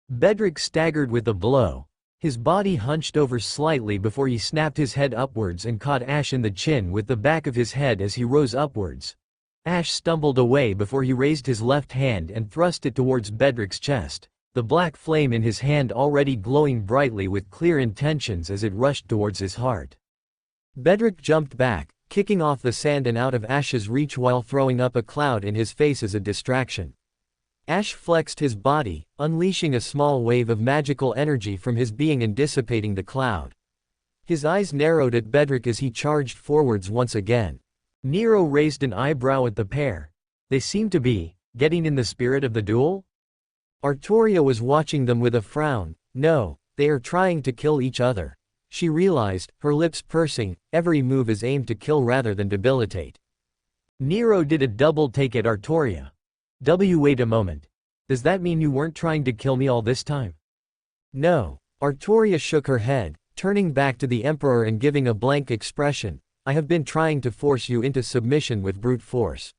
Bedrick staggered with the blow. His body hunched over slightly before he snapped his head upwards and caught Ash in the chin with the back of his head as he rose upwards. Ash stumbled away before he raised his left hand and thrust it towards Bedrick's chest, the black flame in his hand already glowing brightly with clear intentions as it rushed towards his heart. Bedrick jumped back, kicking off the sand and out of Ash's reach while throwing up a cloud in his face as a distraction. Ash flexed his body, unleashing a small wave of magical energy from his being and dissipating the cloud. His eyes narrowed at Bedrick as he charged forwards once again. Nero raised an eyebrow at the pair. They seemed to be getting in the spirit of the duel? Artoria was watching them with a frown. No, they are trying to kill each other. She realized, her lips pursing, every move is aimed to kill rather than debilitate. Nero did a double take at Artoria. Wait a moment. Does that mean you weren't trying to kill me all this time? No. Artoria shook her head, turning back to the Emperor and giving a blank expression. I have been trying to force you into submission with brute force.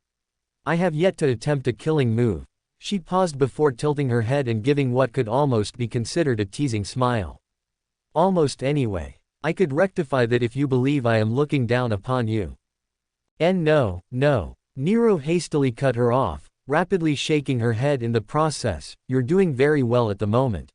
I have yet to attempt a killing move. She paused before tilting her head and giving what could almost be considered a teasing smile. Almost anyway. I could rectify that if you believe I am looking down upon you. And no. Nero hastily cut her off, rapidly shaking her head in the process. You're doing very well at the moment.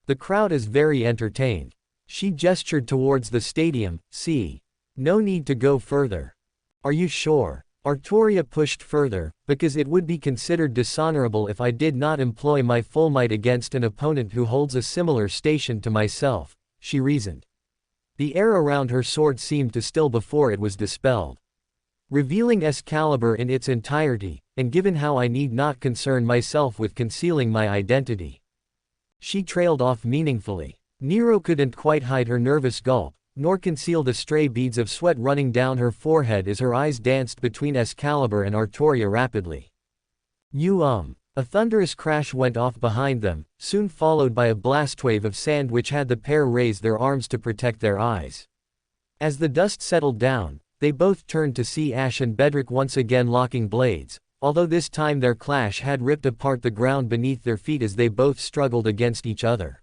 The crowd is very entertained. She gestured towards the stadium. See. No need to go further. Are you sure? Artoria pushed further, because it would be considered dishonorable if I did not employ my full might against an opponent who holds a similar station to myself, she reasoned. The air around her sword seemed to still before it was dispelled, revealing Excalibur in its entirety, and given how I need not concern myself with concealing my identity. She trailed off meaningfully. Nero couldn't quite hide her nervous gulp, nor conceal the stray beads of sweat running down her forehead as her eyes danced between Excalibur and Artoria rapidly. You A thunderous crash went off behind them, soon followed by a blastwave of sand which had the pair raise their arms to protect their eyes. As the dust settled down, they both turned to see Ash and Bedrick once again locking blades, although this time their clash had ripped apart the ground beneath their feet as they both struggled against each other.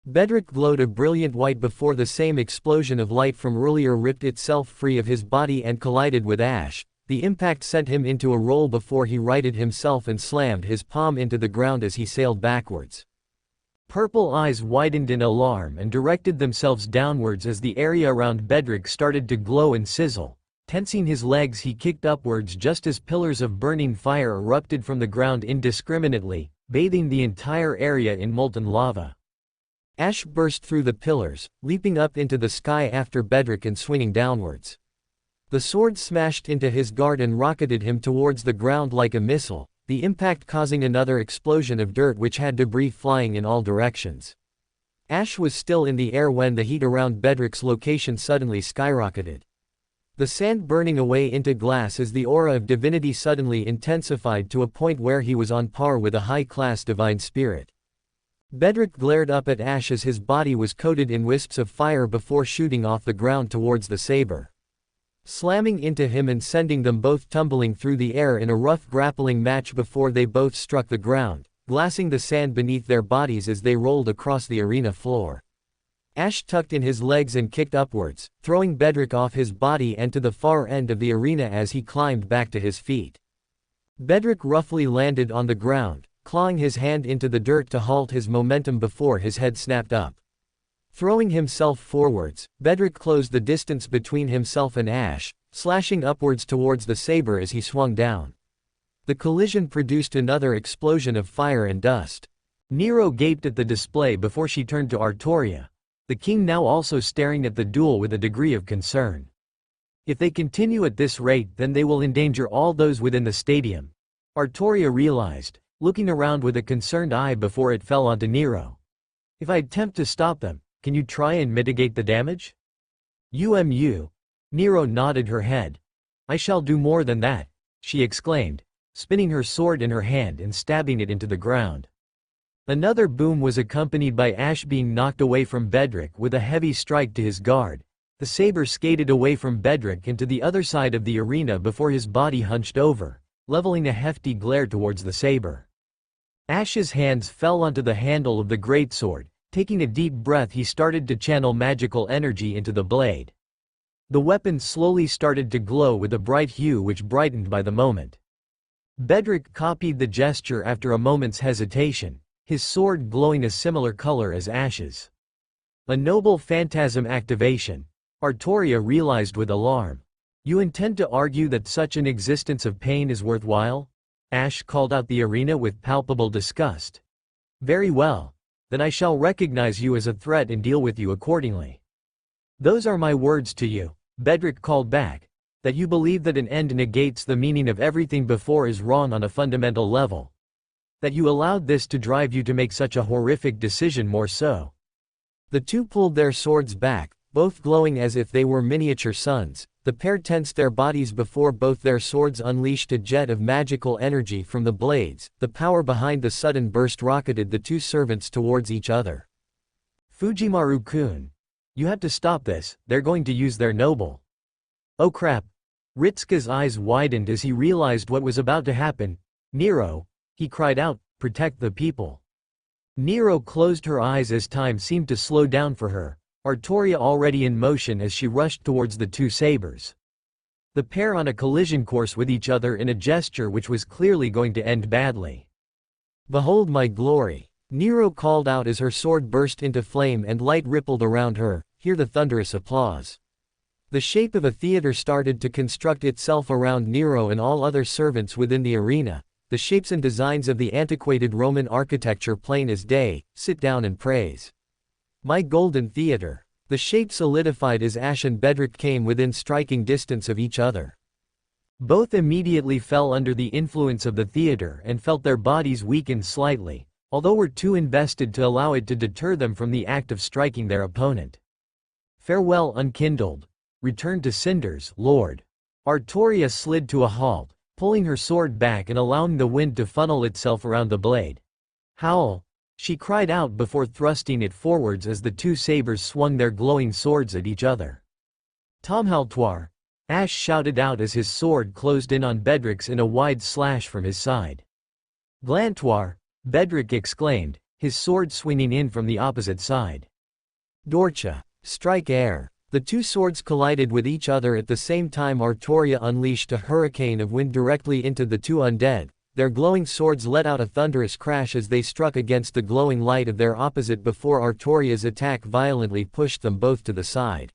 Bedrick glowed a brilliant white before the same explosion of light from earlier ripped itself free of his body and collided with Ash. The impact sent him into a roll before he righted himself and slammed his palm into the ground as he sailed backwards. Purple eyes widened in alarm and directed themselves downwards as the area around Bedrick started to glow and sizzle. Tensing his legs, he kicked upwards just as pillars of burning fire erupted from the ground indiscriminately, bathing the entire area in molten lava. Ash burst through the pillars, leaping up into the sky after Bedrick and swinging downwards. The sword smashed into his guard and rocketed him towards the ground like a missile, the impact causing another explosion of dirt which had debris flying in all directions. Ash was still in the air when the heat around Bedrick's location suddenly skyrocketed. The sand burning away into glass as the aura of divinity suddenly intensified to a point where he was on par with a high-class divine spirit. Bedrick glared up at Ash as his body was coated in wisps of fire before shooting off the ground towards the saber, slamming into him and sending them both tumbling through the air in a rough grappling match before they both struck the ground, glassing the sand beneath their bodies as they rolled across the arena floor. Ash tucked in his legs and kicked upwards, throwing Bedrick off his body and to the far end of the arena as he climbed back to his feet. Bedrick roughly landed on the ground, clawing his hand into the dirt to halt his momentum before his head snapped up. Throwing himself forwards, Bedrick closed the distance between himself and Ash, slashing upwards towards the saber as he swung down. The collision produced another explosion of fire and dust. Nero gaped at the display before she turned to Artoria, the king now also staring at the duel with a degree of concern. If they continue at this rate, then they will endanger all those within the stadium, Artoria realized, looking around with a concerned eye before it fell onto Nero. If I attempt to stop them, can you try and mitigate the damage? Nero nodded her head. I shall do more than that, she exclaimed, spinning her sword in her hand and stabbing it into the ground. Another boom was accompanied by Ash being knocked away from Bedrick with a heavy strike to his guard. The saber skated away from Bedrick and to the other side of the arena before his body hunched over, leveling a hefty glare towards the saber. Ash's hands fell onto the handle of the greatsword. Taking a deep breath, he started to channel magical energy into the blade. The weapon slowly started to glow with a bright hue which brightened by the moment. Bedrick copied the gesture after a moment's hesitation, his sword glowing a similar color as Ash's. A noble phantasm activation, Artoria realized with alarm. You intend to argue that such an existence of pain is worthwhile? Ash called out the arena with palpable disgust. Very well. Then I shall recognize you as a threat and deal with you accordingly. Those are my words to you, Bedrick called back. That you believe that an end negates the meaning of everything before is wrong on a fundamental level. That you allowed this to drive you to make such a horrific decision more so. The two pulled their swords back, both glowing as if they were miniature suns. The pair tensed their bodies before both their swords unleashed a jet of magical energy from the blades. The power behind the sudden burst rocketed the two servants towards each other. Fujimaru-kun. You have to stop this, they're going to use their noble. Oh crap. Ritsuka's eyes widened as he realized what was about to happen. Nero, he cried out, protect the people. Nero closed her eyes as time seemed to slow down for her. Artoria already in motion as she rushed towards the two sabers. The pair on a collision course with each other in a gesture which was clearly going to end badly. Behold my glory, Nero called out as her sword burst into flame and light rippled around her. Hear the thunderous applause. The shape of a theater started to construct itself around Nero and all other servants within the arena. The shapes and designs of the antiquated Roman architecture plain as day. Sit down and praise my golden theater. The shape solidified as Ash and Bedrick came within striking distance of each other. Both immediately fell under the influence of the theater and felt their bodies weaken slightly, although were too invested to allow it to deter them from the act of striking their opponent. Farewell unkindled. Return to cinders, Lord. Artoria slid to a halt, pulling her sword back and allowing the wind to funnel itself around the blade. "Howl!" she cried out before thrusting it forwards as the two sabers swung their glowing swords at each other. "Tomhaltoir!" Ash shouted out as his sword closed in on Bedrick's in a wide slash from his side. "Glantoir!" Bedrick exclaimed, his sword swinging in from the opposite side. "Dorcha! Strike air!" The two swords collided with each other at the same time. Artoria unleashed a hurricane of wind directly into the two undead. Their glowing swords let out a thunderous crash as they struck against the glowing light of their opposite before Artoria's attack violently pushed them both to the side.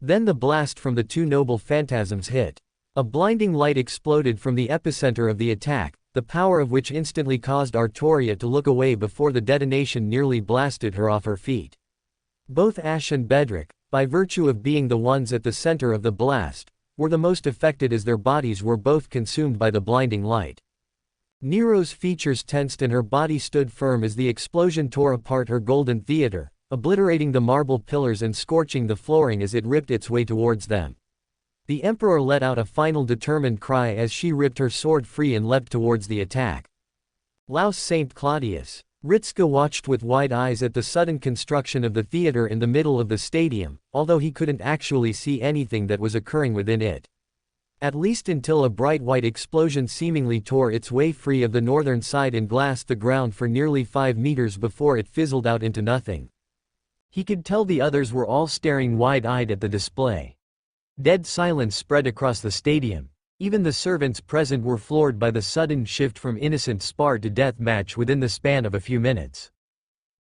Then the blast from the two noble phantasms hit. A blinding light exploded from the epicenter of the attack, the power of which instantly caused Artoria to look away before the detonation nearly blasted her off her feet. Both Ash and Bedrick, by virtue of being the ones at the center of the blast, were the most affected as their bodies were both consumed by the blinding light. Nero's features tensed and her body stood firm as the explosion tore apart her golden theater, obliterating the marble pillars and scorching the flooring as it ripped its way towards them. The Emperor let out a final determined cry as she ripped her sword free and leapt towards the attack. Laus Saint Claudius! Ritska watched with wide eyes at the sudden construction of the theater in the middle of the stadium, although he couldn't actually see anything that was occurring within it. At least until a bright white explosion seemingly tore its way free of the northern side and glassed the ground for nearly 5 meters before it fizzled out into nothing. He could tell the others were all staring wide-eyed at the display. Dead silence spread across the stadium. Even the servants present were floored by the sudden shift from innocent spar to death match within the span of a few minutes.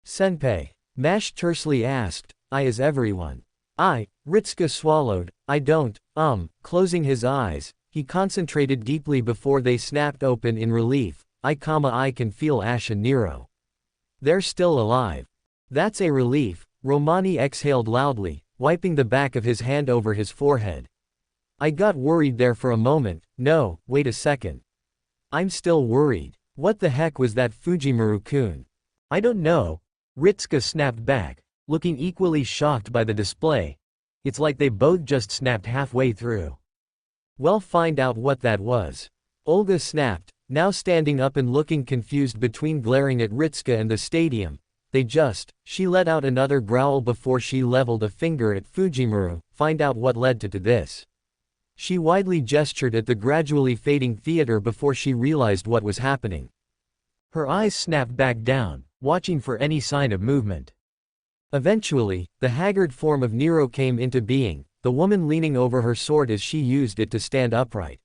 "Senpai?" Mash tersely asked. "Is everyone?" Ritska swallowed. "I don't, Closing his eyes, he concentrated deeply before they snapped open in relief. I can feel Ash and Nero. They're still alive." "That's a relief," Romani exhaled loudly, wiping the back of his hand over his forehead. "I got worried there for a moment. No, wait a second. I'm still worried. What the heck was that Fujimaru-kun?" "I don't know," Ritska snapped back, looking equally shocked by the display. "It's like they both just snapped halfway through." "Well, find out what that was." Olga snapped, now standing up and looking confused between glaring at Ritska and the stadium. She let out another growl before she leveled a finger at Fujimaru. "Find out what led to this." She widely gestured at the gradually fading theater before she realized what was happening. Her eyes snapped back down, watching for any sign of movement. Eventually, the haggard form of Nero came into being, the woman leaning over her sword as she used it to stand upright.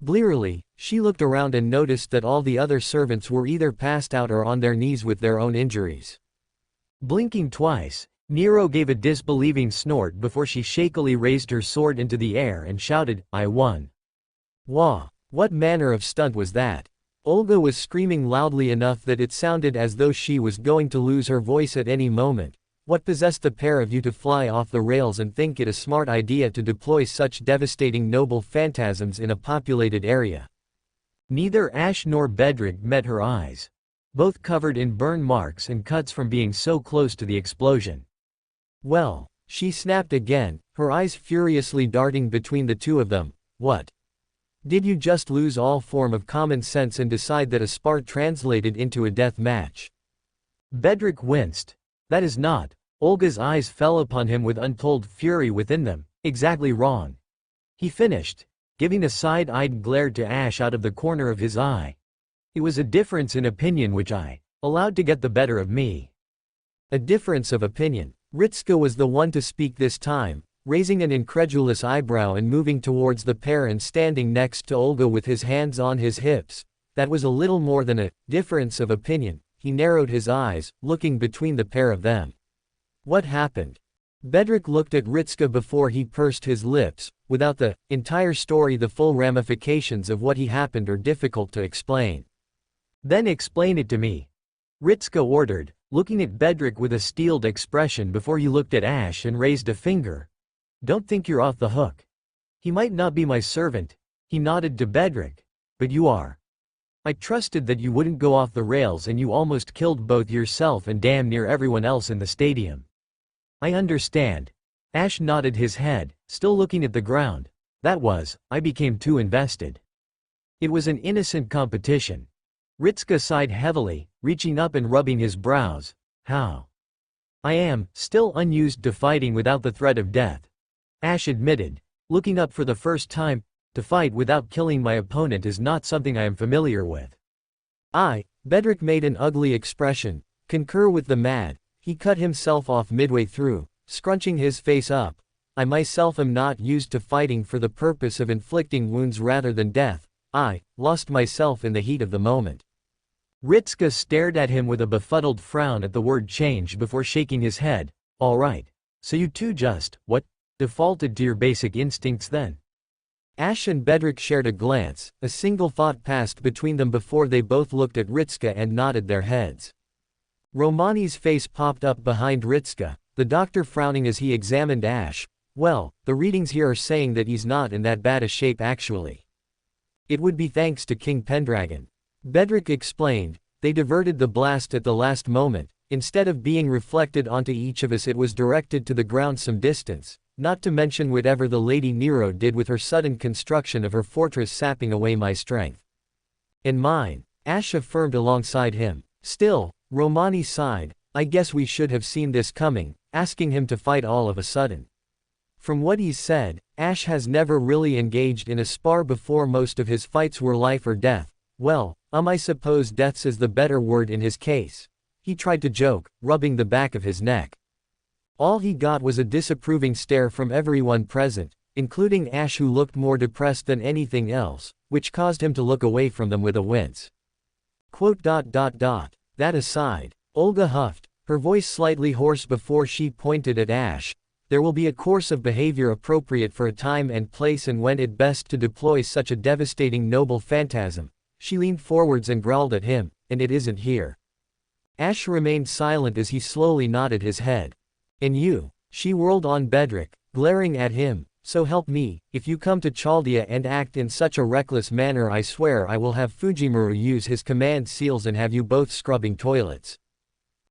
Blearily, she looked around and noticed that all the other servants were either passed out or on their knees with their own injuries. Blinking twice, Nero gave a disbelieving snort before she shakily raised her sword into the air and shouted, "I won." "Wah! What manner of stunt was that?" Olga was screaming loudly enough that it sounded as though she was going to lose her voice at any moment. "What possessed the pair of you to fly off the rails and think it a smart idea to deploy such devastating noble phantasms in a populated area?" Neither Ash nor Bedrick met her eyes, both covered in burn marks and cuts from being so close to the explosion. "Well," she snapped again, her eyes furiously darting between the two of them, "what? Did you just lose all form of common sense and decide that a spar translated into a death match?" Bedrick winced. "That is not." Olga's eyes fell upon him with untold fury within them. "Exactly wrong," he finished, giving a side-eyed glare to Ash out of the corner of his eye. "It was a difference in opinion which I allowed to get the better of me." A difference of opinion. Ritska was the one to speak this time, raising an incredulous eyebrow and moving towards the pair and standing next to Olga with his hands on his hips. "That was a little more than a difference of opinion." He narrowed his eyes, looking between the pair of them. "What happened?" Bedrick looked at Ritska before he pursed his lips. Without the entire story, the full ramifications of what happened are difficult to explain. "Then explain it to me," Ritska ordered, looking at Bedrick with a steeled expression before he looked at Ash and raised a finger. "Don't think you're off the hook. He might not be my servant," he nodded to Bedrick, "but you are. I trusted that you wouldn't go off the rails and you almost killed both yourself and damn near everyone else in the stadium." "I understand." Ash nodded his head, still looking at the ground. I became too invested." It was an innocent competition. Ritska sighed heavily, reaching up and rubbing his brows. How? I am still unused to fighting without the threat of death. Ash admitted, looking up for the first time. To fight without killing my opponent is not something I am familiar with. Bedrick made an ugly expression, concur with the mad. He cut himself off midway through, scrunching his face up. I myself am not used to fighting for the purpose of inflicting wounds rather than death. I lost myself in the heat of the moment. Ritska stared at him with a befuddled frown at the word change before shaking his head. All right. So you two just, defaulted to your basic instincts then? Ash and Bedrick shared a glance. A single thought passed between them before they both looked at Ritska and nodded their heads. Romani's face popped up behind Ritska, the doctor frowning as he examined Ash. Well, the readings here are saying that he's not in that bad a shape actually. It would be thanks to King Pendragon. Bedrick explained, they diverted the blast at the last moment. Instead of being reflected onto each of us, it was directed to the ground some distance, not to mention whatever the Lady Nero did with her sudden construction of her fortress, sapping away my strength. And mine, Ash affirmed alongside him. Still, Romani sighed, I guess we should have seen this coming, asking him to fight all of a sudden. From what he's said, Ash has never really engaged in a spar before. Most of his fights were life or death. Well, I suppose death's is the better word in his case. He tried to joke, rubbing the back of his neck. All he got was a disapproving stare from everyone present, including Ash, who looked more depressed than anything else, which caused him to look away from them with a wince. That aside, Olga huffed, her voice slightly hoarse before she pointed at Ash. There will be a course of behavior appropriate for a time and place and when it best to deploy such a devastating noble phantasm. She leaned forwards and growled at him, and it isn't here. Ash remained silent as he slowly nodded his head. And you, she whirled on Bedrick, glaring at him, so help me, if you come to Chaldea and act in such a reckless manner, I swear I will have Fujimaru use his command seals and have you both scrubbing toilets.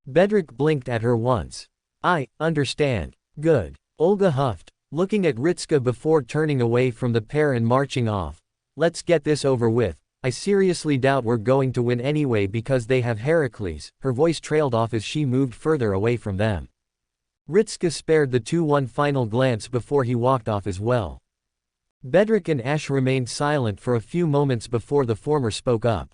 Bedrick blinked at her once. I understand. Good. Olga huffed, looking at Ritska before turning away from the pair and marching off. Let's get this over with. I seriously doubt we're going to win anyway because they have Heracles. Her voice trailed off as she moved further away from them. Ritska spared the two one final glance before he walked off as well. Bedrick and Ash remained silent for a few moments before the former spoke up.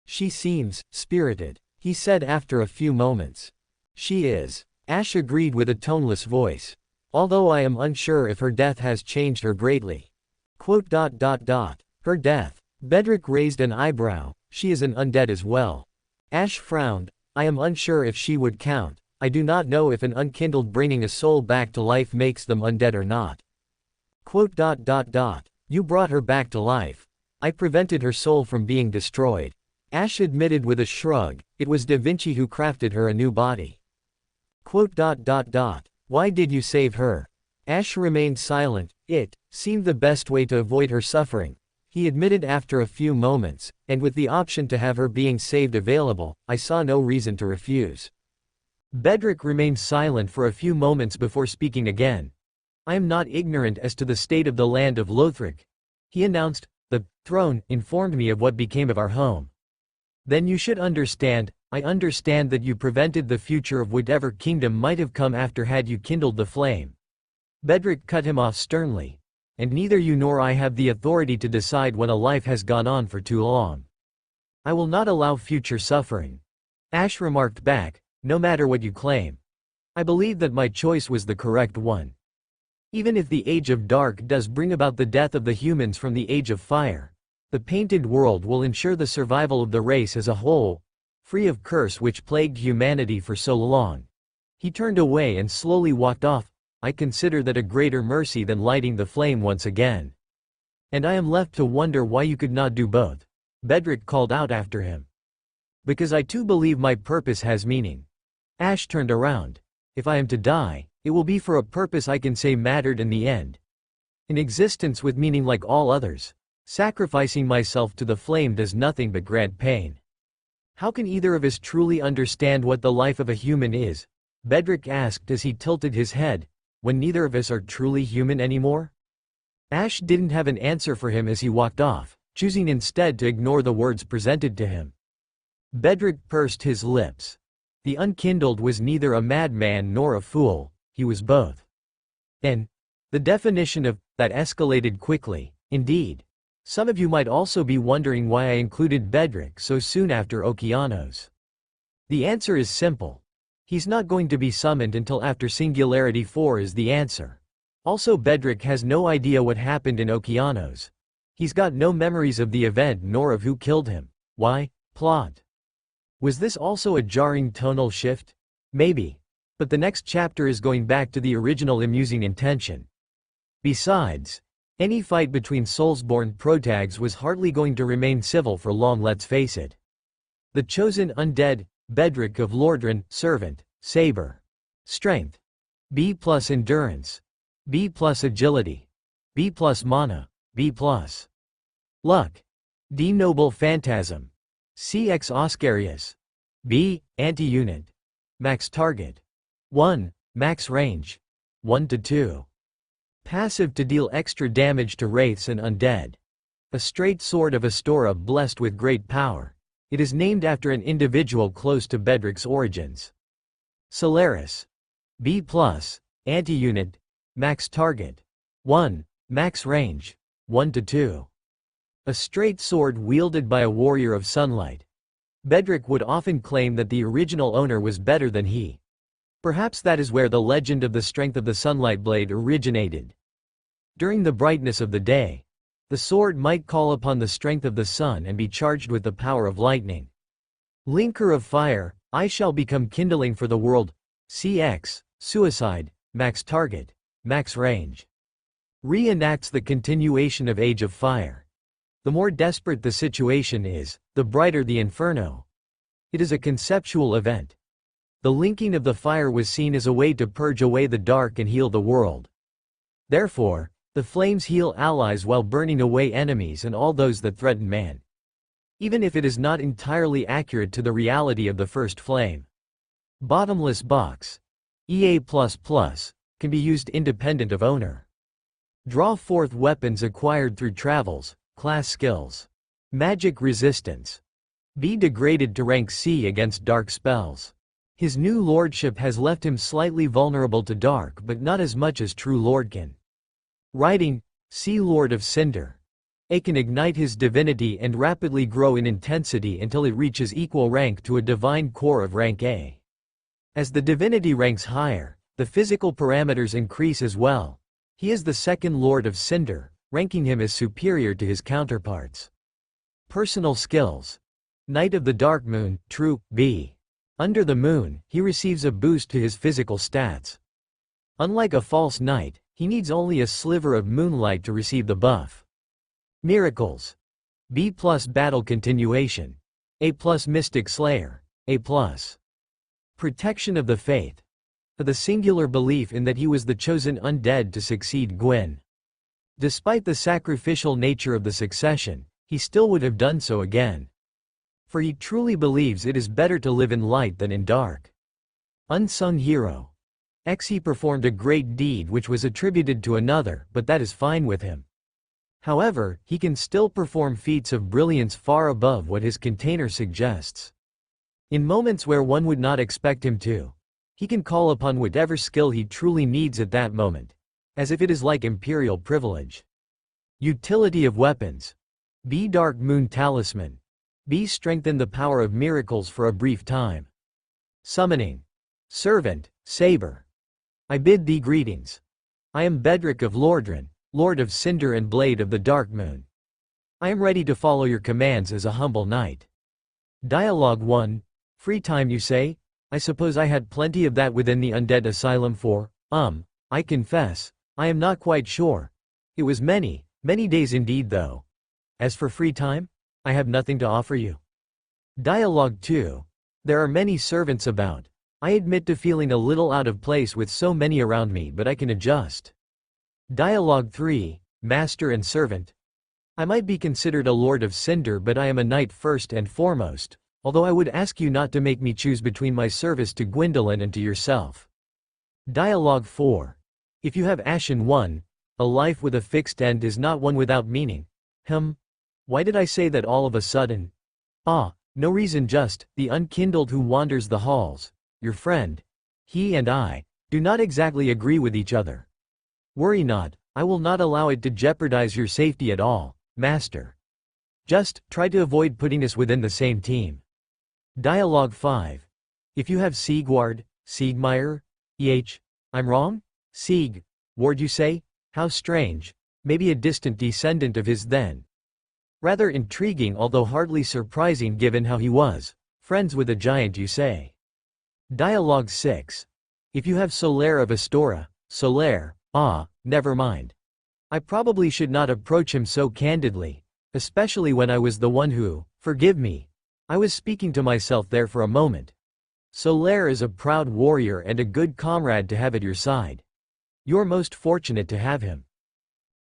She seems spirited, he said after a few moments. She is. Ash agreed with a toneless voice. Although I am unsure if her death has changed her greatly. Her death. Bedrick raised an eyebrow. She is an undead as well. Ash frowned. I am unsure if she would count. I do not know if an unkindled bringing a soul back to life makes them undead or not. You brought her back to life. I prevented her soul from being destroyed. Ash admitted with a shrug. It was Da Vinci who crafted her a new body. Why did you save her? Ash remained silent. It seemed the best way to avoid her suffering. He admitted after a few moments, and with the option to have her being saved available, I saw no reason to refuse. Bedrick remained silent for a few moments before speaking again. I am not ignorant as to the state of the land of Lothric. He announced, the throne informed me of what became of our home. Then you should understand, I understand that you prevented the future of whatever kingdom might have come after had you kindled the flame. Bedrick cut him off sternly. And neither you nor I have the authority to decide when a life has gone on for too long. I will not allow future suffering. Ash remarked back, no matter what you claim. I believe that my choice was the correct one. Even if the Age of Dark does bring about the death of the humans from the Age of Fire, the painted world will ensure the survival of the race as a whole, free of curse which plagued humanity for so long. He turned away and slowly walked off. I consider that a greater mercy than lighting the flame once again. And I am left to wonder why you could not do both. Bedrick called out after him. Because I too believe my purpose has meaning. Ash turned around. If I am to die, it will be for a purpose I can say mattered in the end. An existence with meaning like all others. Sacrificing myself to the flame does nothing but grant pain. How can either of us truly understand what the life of a human is? Bedrick asked as he tilted his head. When neither of us are truly human anymore? Ash didn't have an answer for him as he walked off. choosing instead to ignore the words presented to him. Bedrick pursed his lips. The unkindled was neither a madman nor a fool, he was both. And the definition of that escalated quickly, indeed. Some of you might also be wondering why I included Bedrick so soon after Okeanos. The answer is simple. He's not going to be summoned until after Singularity 4 is the answer. Also, Bedrick has no idea what happened in Okeanos. He's got no memories of the event nor of who killed him. Why? Plot. Was this also a jarring tonal shift? Maybe. But the next chapter is going back to the original amusing intention. Besides, any fight between Soulsborne protags was hardly going to remain civil for long, let's face it. The chosen undead, Bedrick of Lordran, servant, saber. Strength. B+ endurance. B+ agility. B+ mana. B+. Luck. D noble phantasm. CX Oscarius. B, anti-unit. Max target. 1, max range. 1 to 2. Passive to deal extra damage to wraiths and undead. A straight sword of Astora blessed with great power. It is named after an individual close to Bedrick's origins. Solaris. B+, anti-unit. Max target. 1, max range. 1 to 2. A straight sword wielded by a warrior of sunlight. Bedrick would often claim that the original owner was better than he. Perhaps that is where the legend of the strength of the sunlight blade originated. During the brightness of the day, the sword might call upon the strength of the sun and be charged with the power of lightning. Linker of fire, I shall become kindling for the world. CX, suicide, max target, max range. Reenacts the continuation of Age of Fire. The more desperate the situation is, the brighter the inferno. It is a conceptual event. The linking of the fire was seen as a way to purge away the dark and heal the world. Therefore, the flames heal allies while burning away enemies and all those that threaten man. Even if it is not entirely accurate to the reality of the first flame. Bottomless box. EA++ can be used independent of owner. Draw forth weapons acquired through travels, class skills. Magic resistance. Be degraded to rank C against dark spells. His new lordship has left him slightly vulnerable to dark but not as much as true lordkin. Writing, C Lord of Cinder. A can ignite his divinity and rapidly grow in intensity until it reaches equal rank to a divine core of rank A. As the divinity ranks higher, the physical parameters increase as well. He is the second Lord of Cinder, ranking him as superior to his counterparts. Personal skills. Knight of the Dark Moon, True, B. Under the moon, he receives a boost to his physical stats. Unlike a false knight, he needs only a sliver of moonlight to receive the buff. Miracles. B+ battle continuation. A+ mystic slayer. A+. Protection of the faith. The singular belief in that he was the chosen undead to succeed Gwyn. Despite the sacrificial nature of the succession, he still would have done so again. For he truly believes it is better to live in light than in dark. Unsung hero. He performed a great deed which was attributed to another, but that is fine with him. However, he can still perform feats of brilliance far above what his container suggests. In moments where one would not expect him to, he can call upon whatever skill he truly needs at that moment, as if it is like imperial privilege. Utility of weapons. B. Dark Moon Talisman. B. Strengthen the power of miracles for a brief time. Summoning. Servant, Saber. I bid thee greetings. I am Bedrick of Lordran, Lord of Cinder and Blade of the Dark Moon. I am ready to follow your commands as a humble knight. Dialogue 1. Free time you say? I suppose I had plenty of that within the undead asylum for, I confess, I am not quite sure. It was many, many days indeed though. As for free time? I have nothing to offer you. Dialogue 2. There are many servants about. I admit to feeling a little out of place with so many around me, but I can adjust. Dialogue 3. Master and servant. I might be considered a Lord of Cinder, but I am a knight first and foremost, although I would ask you not to make me choose between my service to Gwendolyn and to yourself. Dialogue 4. If you have Ashen 1, a life with a fixed end is not one without meaning. Why did I say that all of a sudden? Ah, no reason, just the unkindled who wanders the halls. Your friend. He and I do not exactly agree with each other. Worry not, I will not allow it to jeopardize your safety at all, master. Just try to avoid putting us within the same team. Dialogue 5. If you have Siegward, Siegmeyer, I'm wrong? Sieg, Ward you say? How strange. Maybe a distant descendant of his then. Rather intriguing, although hardly surprising given how he was. Friends with a giant you say. Dialogue 6. If you have Solaire of Astora, Solaire, never mind. I probably should not approach him so candidly, especially when I was the one who, forgive me. I was speaking to myself there for a moment. Solaire is a proud warrior and a good comrade to have at your side. You're most fortunate to have him.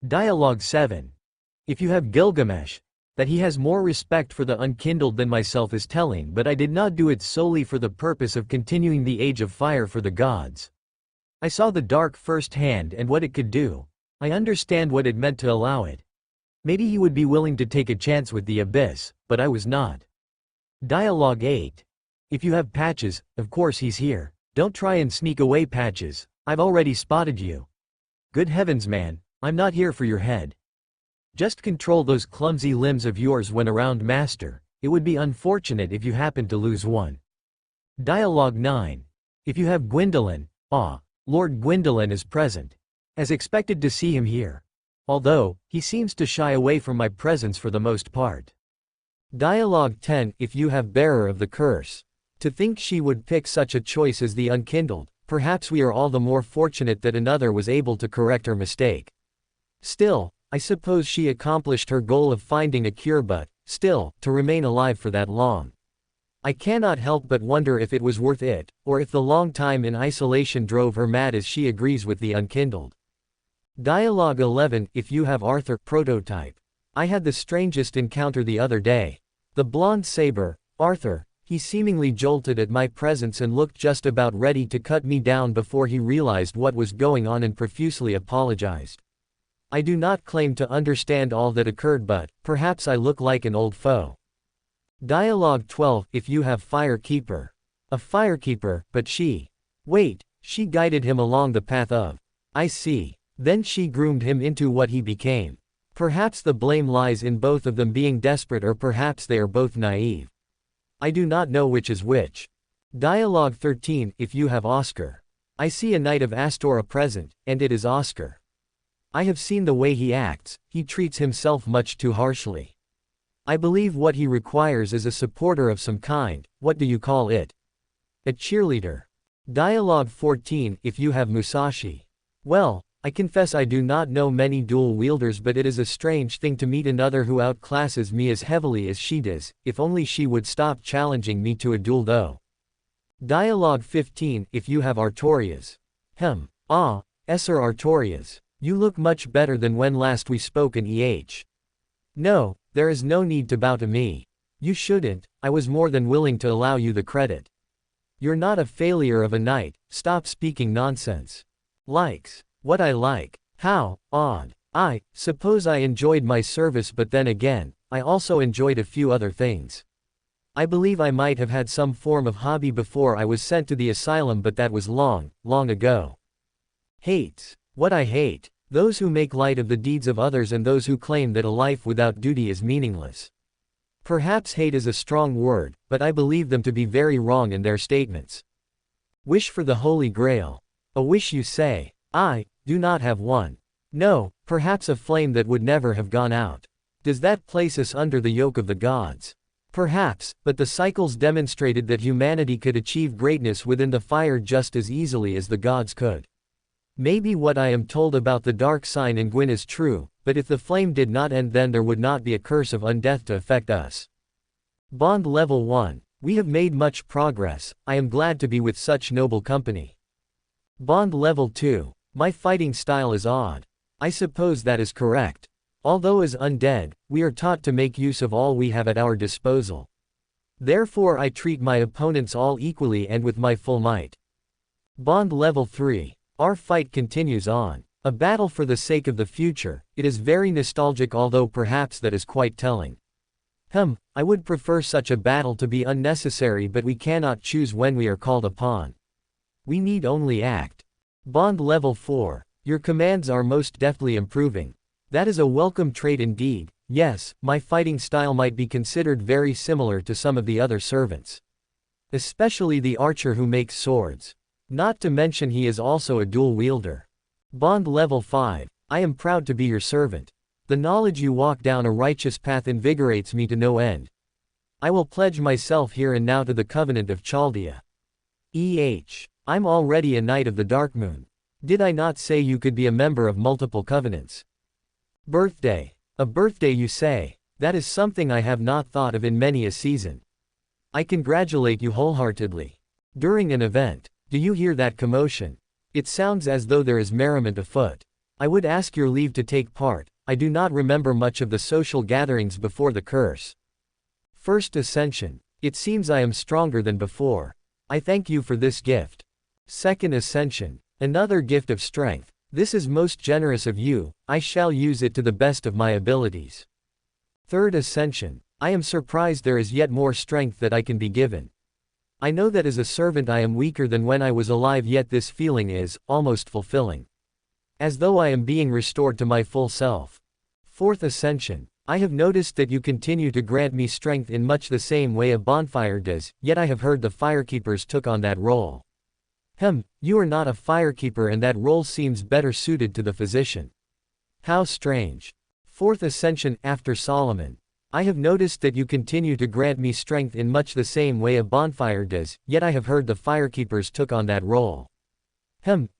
Dialogue 7. If you have Gilgamesh, that he has more respect for the unkindled than myself is telling, but I did not do it solely for the purpose of continuing the age of fire for the gods. I saw the dark firsthand and what it could do. I understand what it meant to allow it. Maybe he would be willing to take a chance with the abyss, but I was not. Dialogue 8. If you have Patches, of course he's here. Don't try and sneak away, Patches. I've already spotted you. Good heavens, man, I'm not here for your head. Just control those clumsy limbs of yours when around, master. It would be unfortunate if you happened to lose one. Dialogue 9. If you have Gwendolyn, Lord Gwendolyn is present. As expected to see him here. Although, he seems to shy away from my presence for the most part. Dialogue 10. If you have Bearer of the Curse. To think she would pick such a choice as the unkindled, perhaps we are all the more fortunate that another was able to correct her mistake. Still, I suppose she accomplished her goal of finding a cure, but, still, to remain alive for that long. I cannot help but wonder if it was worth it, or if the long time in isolation drove her mad as she agrees with the unkindled. Dialogue 11. If you have Arthur, prototype. I had the strangest encounter the other day. The blonde saber, Arthur, he seemingly jolted at my presence and looked just about ready to cut me down before he realized what was going on and profusely apologized. I do not claim to understand all that occurred, but perhaps I look like an old foe. Dialogue 12. If you have Firekeeper. A firekeeper, but she. Wait, she guided him along the path of. I see. Then she groomed him into what he became. Perhaps the blame lies in both of them being desperate, or perhaps they are both naive. I do not know which is which. Dialogue 13. If you have Oscar. I see a knight of Astora present, and it is Oscar. I have seen the way he acts, he treats himself much too harshly. I believe what he requires is a supporter of some kind. What do you call it? A cheerleader. Dialogue 14. If you have Musashi. Well, I confess I do not know many dual wielders, but it is a strange thing to meet another who outclasses me as heavily as she does. If only she would stop challenging me to a duel though. Dialogue 15. If you have Artorias. Esser Artorias. You look much better than when last we spoke in No, there is no need to bow to me. You shouldn't, I was more than willing to allow you the credit. You're not a failure of a knight, stop speaking nonsense. Likes. What I like. How odd. I suppose I enjoyed my service, but then again, I also enjoyed a few other things. I believe I might have had some form of hobby before I was sent to the asylum, but that was long, long ago. Hates. What I hate. Those who make light of the deeds of others and those who claim that a life without duty is meaningless. Perhaps hate is a strong word, but I believe them to be very wrong in their statements. Wish for the Holy Grail. A wish, you say? I do not have one. No, perhaps a flame that would never have gone out. Does that place us under the yoke of the gods? Perhaps, but the cycles demonstrated that humanity could achieve greatness within the fire just as easily as the gods could. Maybe what I am told about the dark sign in Gwyn is true, but if the flame did not end, then there would not be a curse of undeath to affect us. Bond level 1. We have made much progress, I am glad to be with such noble company. Bond level 2. My fighting style is odd. I suppose that is correct. Although as undead, we are taught to make use of all we have at our disposal. Therefore I treat my opponents all equally and with my full might. Bond level 3. Our fight continues on. A battle for the sake of the future, it is very nostalgic, although perhaps that is quite telling. I would prefer such a battle to be unnecessary, but we cannot choose when we are called upon. We need only act. Bond level 4. Your commands are most deftly improving. That is a welcome trait indeed. Yes, my fighting style might be considered very similar to some of the other servants. Especially the archer who makes swords. Not to mention he is also a dual wielder. Bond level 5. I am proud to be your servant. The knowledge you walk down a righteous path invigorates me to no end. I will pledge myself here and now to the Covenant of Chaldea. I'm already a Knight of the Darkmoon. Did I not say you could be a member of multiple covenants? Birthday. A birthday, you say? That is something I have not thought of in many a season. I congratulate you wholeheartedly. During an event. Do you hear that commotion? It sounds as though there is merriment afoot. I would ask your leave to take part. I do not remember much of the social gatherings before the curse. First Ascension. It seems I am stronger than before. I thank you for this gift. Second Ascension. Another gift of strength. This is most generous of you. I shall use it to the best of my abilities. Third Ascension. I am surprised there is yet more strength that I can be given. I know that as a servant I am weaker than when I was alive, yet this feeling is almost fulfilling. As though I am being restored to my full self. Fourth Ascension. I have noticed that you continue to grant me strength in much the same way a bonfire does, yet I have heard the firekeepers took on that role. You are not a firekeeper, and that role seems better suited to the physician. How strange. Fourth Ascension. After Solomon. I have noticed that you continue to grant me strength in much the same way a bonfire does, yet I have heard the firekeepers took on that role.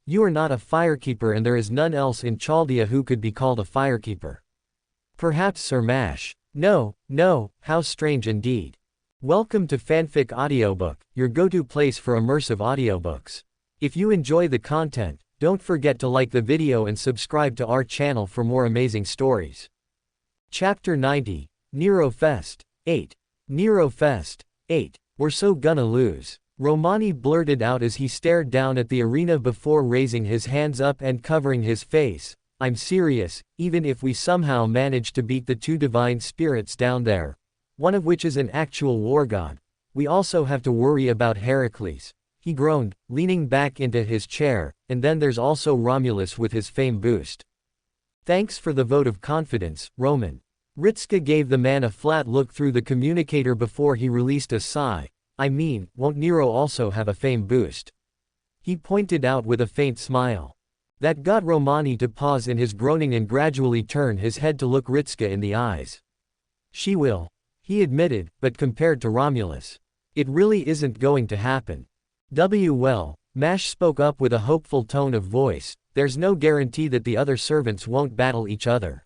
You are not a firekeeper, and there is none else in Chaldea who could be called a firekeeper. Perhaps Sir Mash. No, how strange indeed. Welcome to Fanfic Audiobook, your go-to place for immersive audiobooks. If you enjoy the content, don't forget to like the video and subscribe to our channel for more amazing stories. Chapter 90, Nero Fest, 8. Nero Fest, 8. We're so gonna lose. Romani blurted out as he stared down at the arena before raising his hands up and covering his face. I'm serious, even if we somehow manage to beat the two divine spirits down there, one of which is an actual war god, we also have to worry about Heracles. He groaned, leaning back into his chair, and then there's also Romulus with his fame boost. Thanks for the vote of confidence, Roman. Ritska gave the man a flat look through the communicator before he released a sigh. I mean, won't Nero also have a fame boost? He pointed out with a faint smile. That got Romani to pause in his groaning and gradually turn his head to look Ritska in the eyes. She will, he admitted, but compared to Romulus, it really isn't going to happen. Well, Mash spoke up with a hopeful tone of voice, there's no guarantee that the other servants won't battle each other.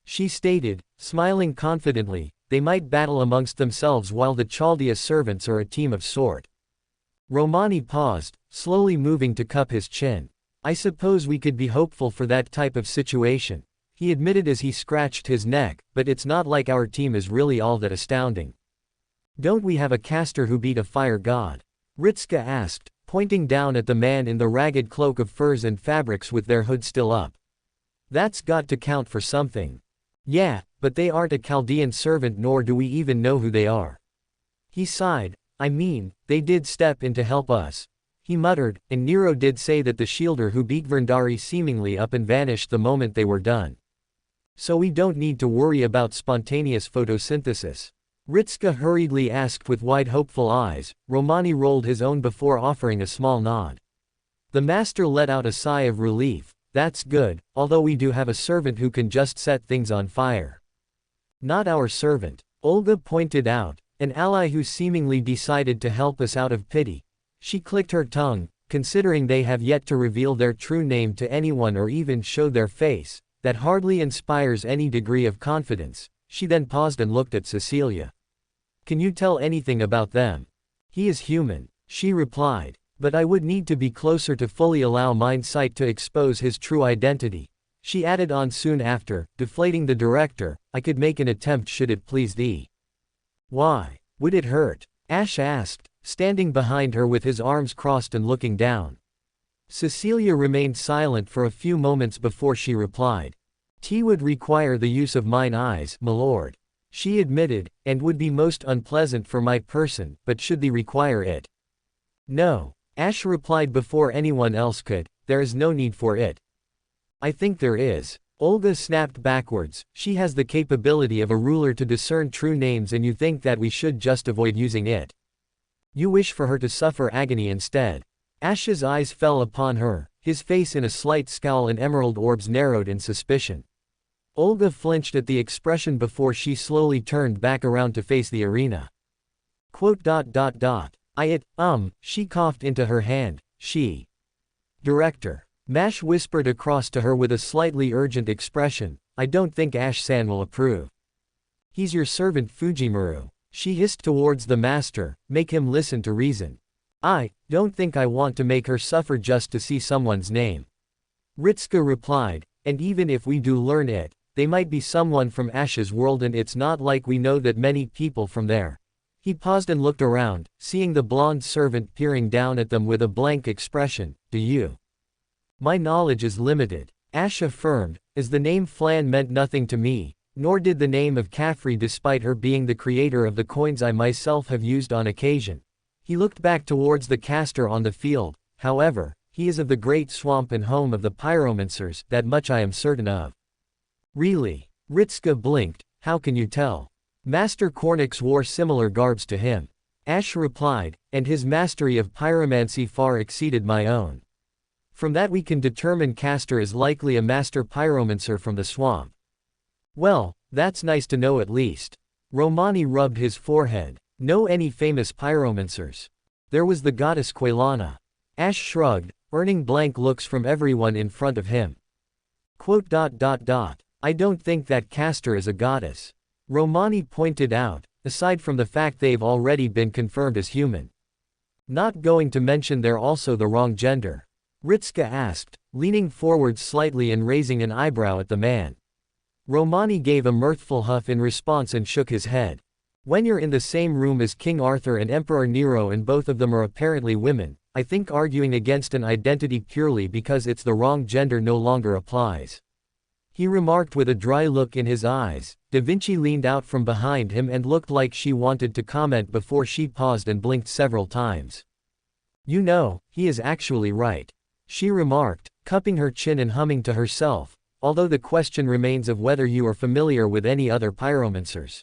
She stated, smiling confidently, they might battle amongst themselves while the Chaldea servants are a team of sort. Romani paused, slowly moving to cup his chin. I suppose we could be hopeful for that type of situation, he admitted as he scratched his neck, but it's not like our team is really all that astounding. Don't we have a caster who beat a fire god? Ritska asked, pointing down at the man in the ragged cloak of furs and fabrics with their hood still up. That's got to count for something. Yeah, but they aren't a Chaldean servant, nor do we even know who they are. He sighed. I mean, they did step in to help us. He muttered, and Nero did say that the shielder who beat Verndari seemingly up and vanished the moment they were done. So we don't need to worry about spontaneous photosynthesis. Ritska hurriedly asked with wide hopeful eyes. Romani rolled his own before offering a small nod. The master let out a sigh of relief. That's good, although we do have a servant who can just set things on fire. Not our servant, Olga pointed out, an ally who seemingly decided to help us out of pity. She clicked her tongue, considering they have yet to reveal their true name to anyone or even show their face, that hardly inspires any degree of confidence. She then paused and looked at Cecilia. Can you tell anything about them? He is human, she replied, but I would need to be closer to fully allow mind sight to expose his true identity. She added on soon after, deflating the director, I could make an attempt should it please thee. Why? Would it hurt? Ash asked, standing behind her with his arms crossed and looking down. Cecilia remained silent for a few moments before she replied. "Tea would require the use of mine eyes, my lord," she admitted, "and would be most unpleasant for my person, but should thee require it?" "No," Ash replied before anyone else could, "there is no need for it." "I think there is." Olga snapped backwards. "She has the capability of a ruler to discern true names, and you think that we should just avoid using it? You wish for her to suffer agony instead." Ash's eyes fell upon her, his face in a slight scowl and emerald orbs narrowed in suspicion. Olga flinched at the expression before she slowly turned back around to face the arena. She coughed into her hand, she. "Director." Mash whispered across to her with a slightly urgent expression, "I don't think Ash-san will approve." "He's your servant Fujimaru," she hissed towards the master, "make him listen to reason. I don't think I want to make her suffer just to see someone's name." Ritsuka replied, "And even if we do learn it, they might be someone from Ash's world, and it's not like we know that many people from there." He paused and looked around, seeing the blonde servant peering down at them with a blank expression. "Do you?" "My knowledge is limited," Ash affirmed, as the name Flan meant nothing to me, nor did the name of Caffrey, despite her being the creator of the coins I myself have used on occasion. He looked back towards the caster on the field. "However, he is of the Great Swamp and home of the Pyromancers, that much I am certain of." "Really?" Ritsuka blinked. "How can you tell?" "Master Cornix wore similar garbs to him," Ash replied, "and his mastery of pyromancy far exceeded my own. From that we can determine Caster is likely a master pyromancer from the swamp." "Well, that's nice to know at least." Romani rubbed his forehead. "Know any famous pyromancers?" "There was the goddess Quelana." Ash shrugged, earning blank looks from everyone in front of him. "I don't think that Caster is a goddess," Romani pointed out, "aside from the fact they've already been confirmed as human." "Not going to mention they're also the wrong gender?" Ritsuka asked, leaning forward slightly and raising an eyebrow at the man. Romani gave a mirthful huff in response and shook his head. "When you're in the same room as King Arthur and Emperor Nero and both of them are apparently women, I think arguing against an identity purely because it's the wrong gender no longer applies," he remarked with a dry look in his eyes. Da Vinci leaned out from behind him and looked like she wanted to comment before she paused and blinked several times. "You know, he is actually right," she remarked, cupping her chin and humming to herself, "although the question remains of whether you are familiar with any other pyromancers."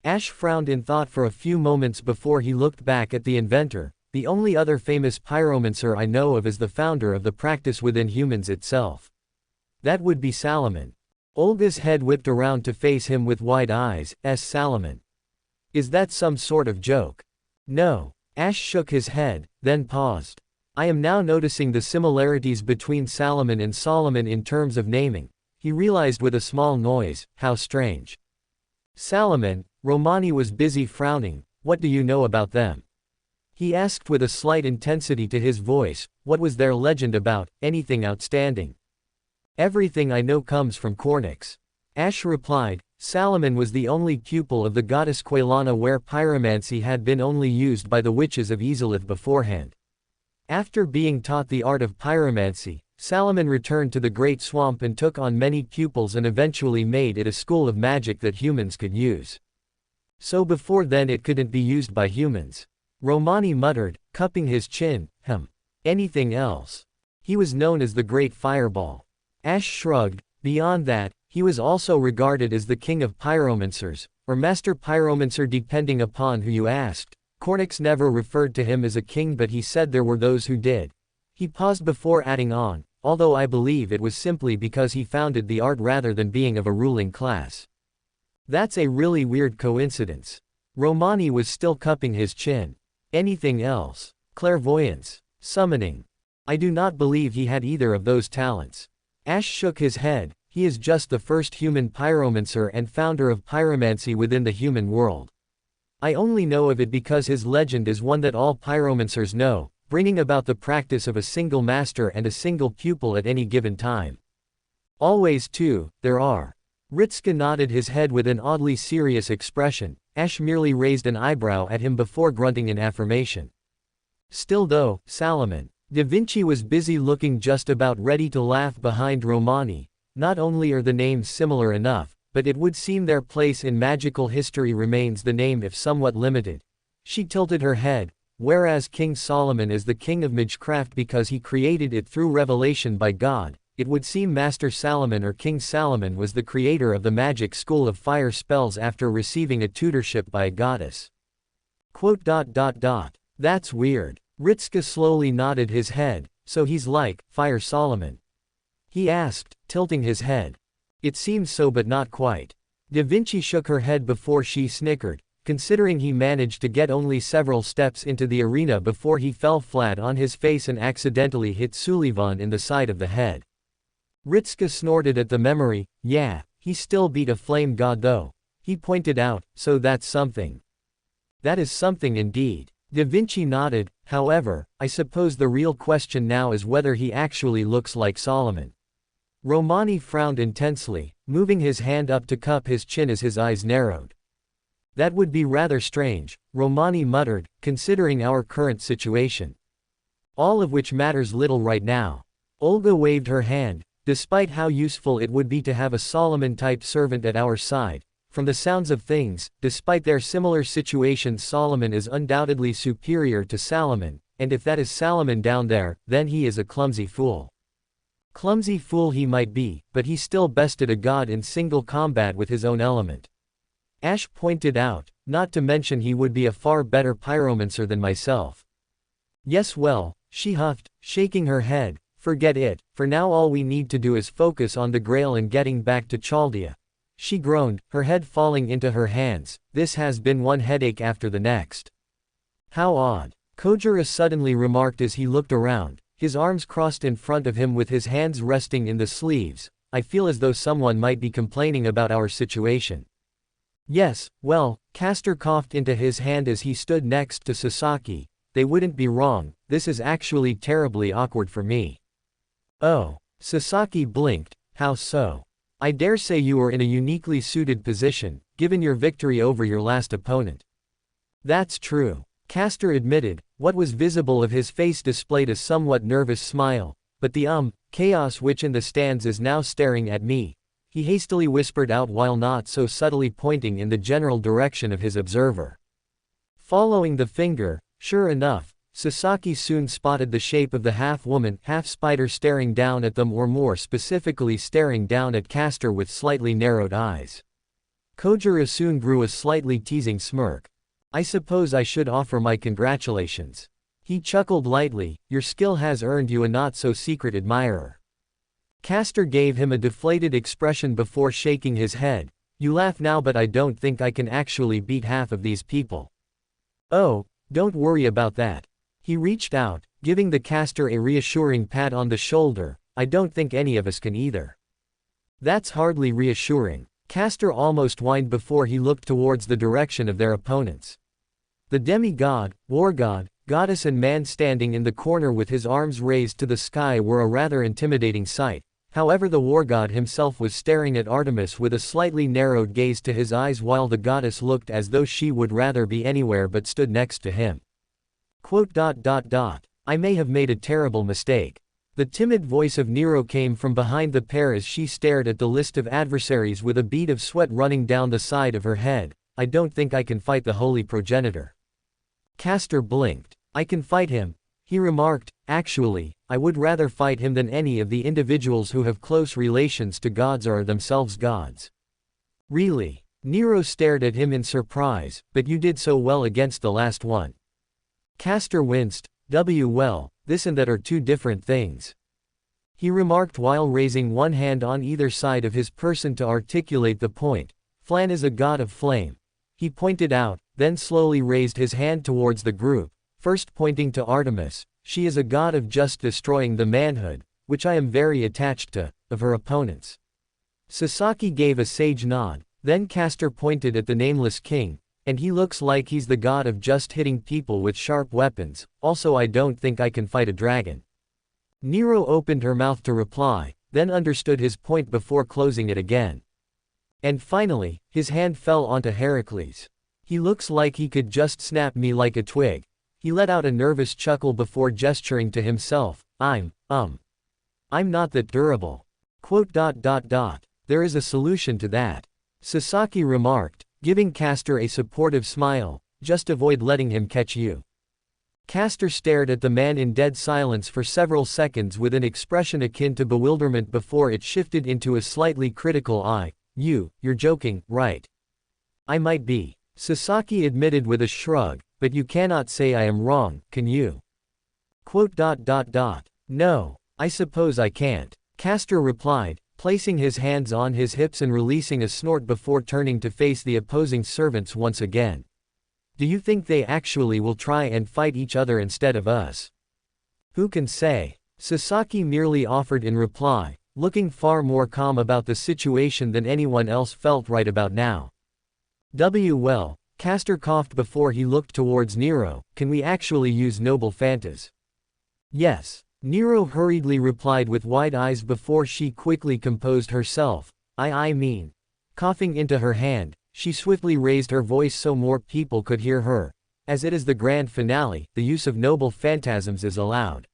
Ash frowned in thought for a few moments before he looked back at the inventor. "The only other famous pyromancer I know of is the founder of the practice within humans itself. That would be Salomon." Olga's head whipped around to face him with wide eyes. Salomon. "Is that some sort of joke?" "No." Ash shook his head, then paused. "I am now noticing the similarities between Salomon and Solomon in terms of naming," he realized with a small noise. "How strange." "Salomon," Romani was busy frowning, "what do you know about them?" he asked with a slight intensity to his voice. "What was their legend about? Anything outstanding?" "Everything I know comes from Cornix," Ash replied. "Salomon was the only pupil of the goddess Quelana, where pyromancy had been only used by the witches of Izalith beforehand. After being taught the art of pyromancy, Salomon returned to the Great Swamp and took on many pupils and eventually made it a school of magic that humans could use. So before then it couldn't be used by humans." Romani muttered, cupping his chin. Anything else?" "He was known as the Great Fireball." Ash shrugged. "Beyond that, he was also regarded as the king of pyromancers, or master pyromancer depending upon who you asked. Cornix never referred to him as a king, but he said there were those who did." He paused before adding on, "although I believe it was simply because he founded the art rather than being of a ruling class." "That's a really weird coincidence." Romani was still cupping his chin. "Anything else?" "Clairvoyance. Summoning." "I do not believe he had either of those talents." Ash shook his head. "He is just the first human pyromancer and founder of pyromancy within the human world. I only know of it because his legend is one that all pyromancers know, bringing about the practice of a single master and a single pupil at any given time. Always too, there are." Ritsuka nodded his head with an oddly serious expression. Ash merely raised an eyebrow at him before grunting in affirmation. "Still though, Salomon," Da Vinci was busy looking just about ready to laugh behind Romani. Not only are the names similar enough, but it would seem their place in magical history remains the name if somewhat limited. She tilted her head, whereas King Solomon is the king of magecraft because he created it through revelation by God, it would seem Master Salomon or King Salomon was the creator of the magic school of fire spells after receiving a tutorship by a goddess. That's weird. Ritska slowly nodded his head, so he's like, Fire Solomon? He asked, tilting his head. It seems so but not quite. Da Vinci shook her head before she snickered, considering he managed to get only several steps into the arena before he fell flat on his face and accidentally hit Sullivan in the side of the head. Ritska snorted at the memory. Yeah, he still beat a flame god though. He pointed out, so that's something. That is something indeed. Da Vinci nodded. However, I suppose the real question now is whether he actually looks like Solomon. Romani frowned intensely, moving his hand up to cup his chin as his eyes narrowed. That would be rather strange, Romani muttered, considering our current situation. All of which matters little right now. Olga waved her hand. Despite how useful it would be to have a Solomon-type servant at our side, from the sounds of things, despite their similar situations, Solomon is undoubtedly superior to Salomon, and if that is Salomon down there, then he is a clumsy fool. Clumsy fool he might be, but he still bested a god in single combat with his own element. Ash pointed out, not to mention he would be a far better pyromancer than myself. Yes, well, she huffed, shaking her head, forget it, for now all we need to do is focus on the Grail and getting back to Chaldea. She groaned, her head falling into her hands. This has been one headache after the next. How odd. Kojira suddenly remarked as he looked around, his arms crossed in front of him with his hands resting in the sleeves. I feel as though someone might be complaining about our situation. Yes, well, Castor coughed into his hand as he stood next to Sasaki. They wouldn't be wrong, this is actually terribly awkward for me. Oh. Sasaki blinked. How so? I dare say you are in a uniquely suited position, given your victory over your last opponent. That's true. Castor admitted. What was visible of his face displayed a somewhat nervous smile, but the chaos which in the stands is now staring at me, he hastily whispered out while not so subtly pointing in the general direction of his observer. Following the finger, sure enough, Sasaki soon spotted the shape of the half-woman, half-spider staring down at them, or more specifically staring down at Castor with slightly narrowed eyes. Kojira soon grew a slightly teasing smirk. I suppose I should offer my congratulations. He chuckled lightly, your skill has earned you a not-so-secret admirer. Castor gave him a deflated expression before shaking his head. You laugh now, but I don't think I can actually beat half of these people. Oh, don't worry about that. He reached out, giving the caster a reassuring pat on the shoulder. I don't think any of us can either. That's hardly reassuring. Castor almost whined before he looked towards the direction of their opponents. The demigod, war god, goddess and man standing in the corner with his arms raised to the sky were a rather intimidating sight. However, the war god himself was staring at Artemis with a slightly narrowed gaze to his eyes, while the goddess looked as though she would rather be anywhere but stood next to him. I may have made a terrible mistake. The timid voice of Nero came from behind the pair as she stared at the list of adversaries with a bead of sweat running down the side of her head. I don't think I can fight the holy progenitor. Castor blinked. I can fight him, he remarked. Actually, I would rather fight him than any of the individuals who have close relations to gods or are themselves gods. Really? Nero stared at him in surprise, but you did so well against the last one. Castor winced. Well, this and that are two different things. He remarked while raising one hand on either side of his person to articulate the point. Flan is a god of flame. He pointed out, then slowly raised his hand towards the group, first pointing to Artemis. She is a god of just destroying the manhood, which I am very attached to, of her opponents. Sasaki gave a sage nod, then Castor pointed at the nameless king. And he looks like he's the god of just hitting people with sharp weapons. Also, I don't think I can fight a dragon. Nero opened her mouth to reply, then understood his point before closing it again. And finally, his hand fell onto Heracles. He looks like he could just snap me like a twig. He let out a nervous chuckle before gesturing to himself. I'm not that durable. There is a solution to that. Sasaki remarked, giving Castor a supportive smile, just avoid letting him catch you. Castor stared at the man in dead silence for several seconds with an expression akin to bewilderment before it shifted into a slightly critical eye. You're joking, right? I might be. Sasaki admitted with a shrug, but you cannot say I am wrong, can you? No, I suppose I can't. Castor replied, placing his hands on his hips and releasing a snort before turning to face the opposing servants once again. Do you think they actually will try and fight each other instead of us? Who can say? Sasaki merely offered in reply, looking far more calm about the situation than anyone else felt right about now. Well, Castor coughed before he looked towards Nero, can we actually use noble fantas? Yes. Nero hurriedly replied with wide eyes before she quickly composed herself. I mean. Coughing into her hand, she swiftly raised her voice so more people could hear her. As it is the grand finale, the use of noble phantasms is allowed.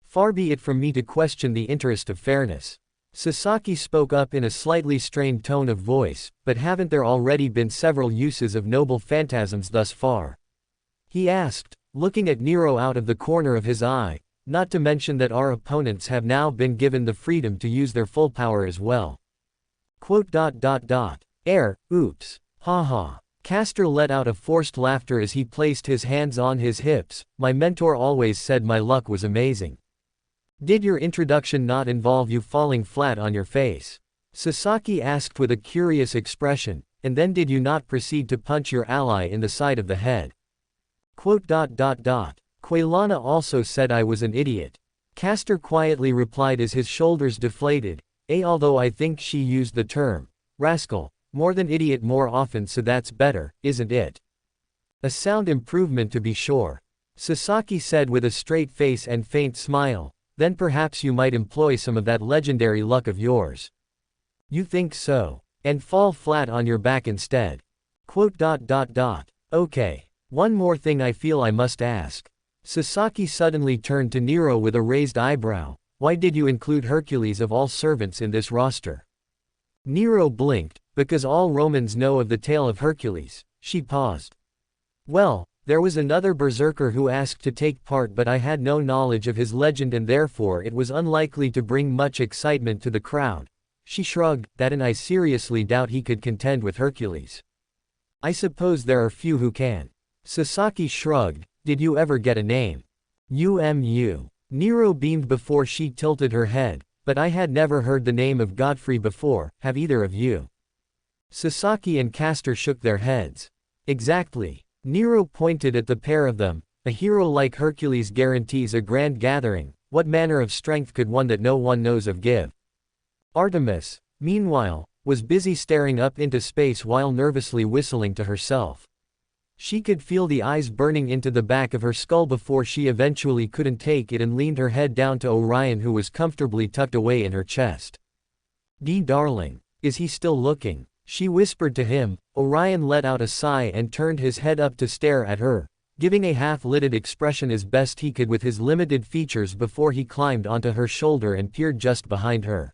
Far be it from me to question the interest of fairness. Sasaki spoke up in a slightly strained tone of voice, but haven't there already been several uses of noble phantasms thus far? He asked, looking at Nero out of the corner of his eye, not to mention that our opponents have now been given the freedom to use their full power as well. Oops. Haha. Castor let out a forced laughter as he placed his hands on his hips. My mentor always said my luck was amazing. Did your introduction not involve you falling flat on your face? Sasaki asked with a curious expression, and then did you not proceed to punch your ally in the side of the head? Quaylana also said I was an idiot. Castor quietly replied as his shoulders deflated, although I think she used the term, rascal, more than idiot more often, so that's better, isn't it? A sound improvement to be sure. Sasaki said with a straight face and faint smile, then perhaps you might employ some of that legendary luck of yours. You think so? And fall flat on your back instead. Okay. One more thing I feel I must ask. Sasaki suddenly turned to Nero with a raised eyebrow. Why did you include Hercules of all servants in this roster? Nero blinked, because all Romans know of the tale of Hercules. She paused. Well, there was another berserker who asked to take part, but I had no knowledge of his legend and therefore it was unlikely to bring much excitement to the crowd. She shrugged, that and I seriously doubt he could contend with Hercules. I suppose there are few who can. Sasaki shrugged. Did you ever get a name? Nero beamed before she tilted her head, but I had never heard the name of Godfrey before, have either of you? Sasaki and Castor shook their heads. Exactly. Nero pointed at the pair of them. A hero like Hercules guarantees a grand gathering. What manner of strength could one that no one knows of give? Artemis, meanwhile, was busy staring up into space while nervously whistling to herself. She could feel the eyes burning into the back of her skull before she eventually couldn't take it and leaned her head down to Orion, who was comfortably tucked away in her chest. Darling, is he still looking? She whispered to him. Orion let out a sigh and turned his head up to stare at her, giving a half-lidded expression as best he could with his limited features before he climbed onto her shoulder and peered just behind her.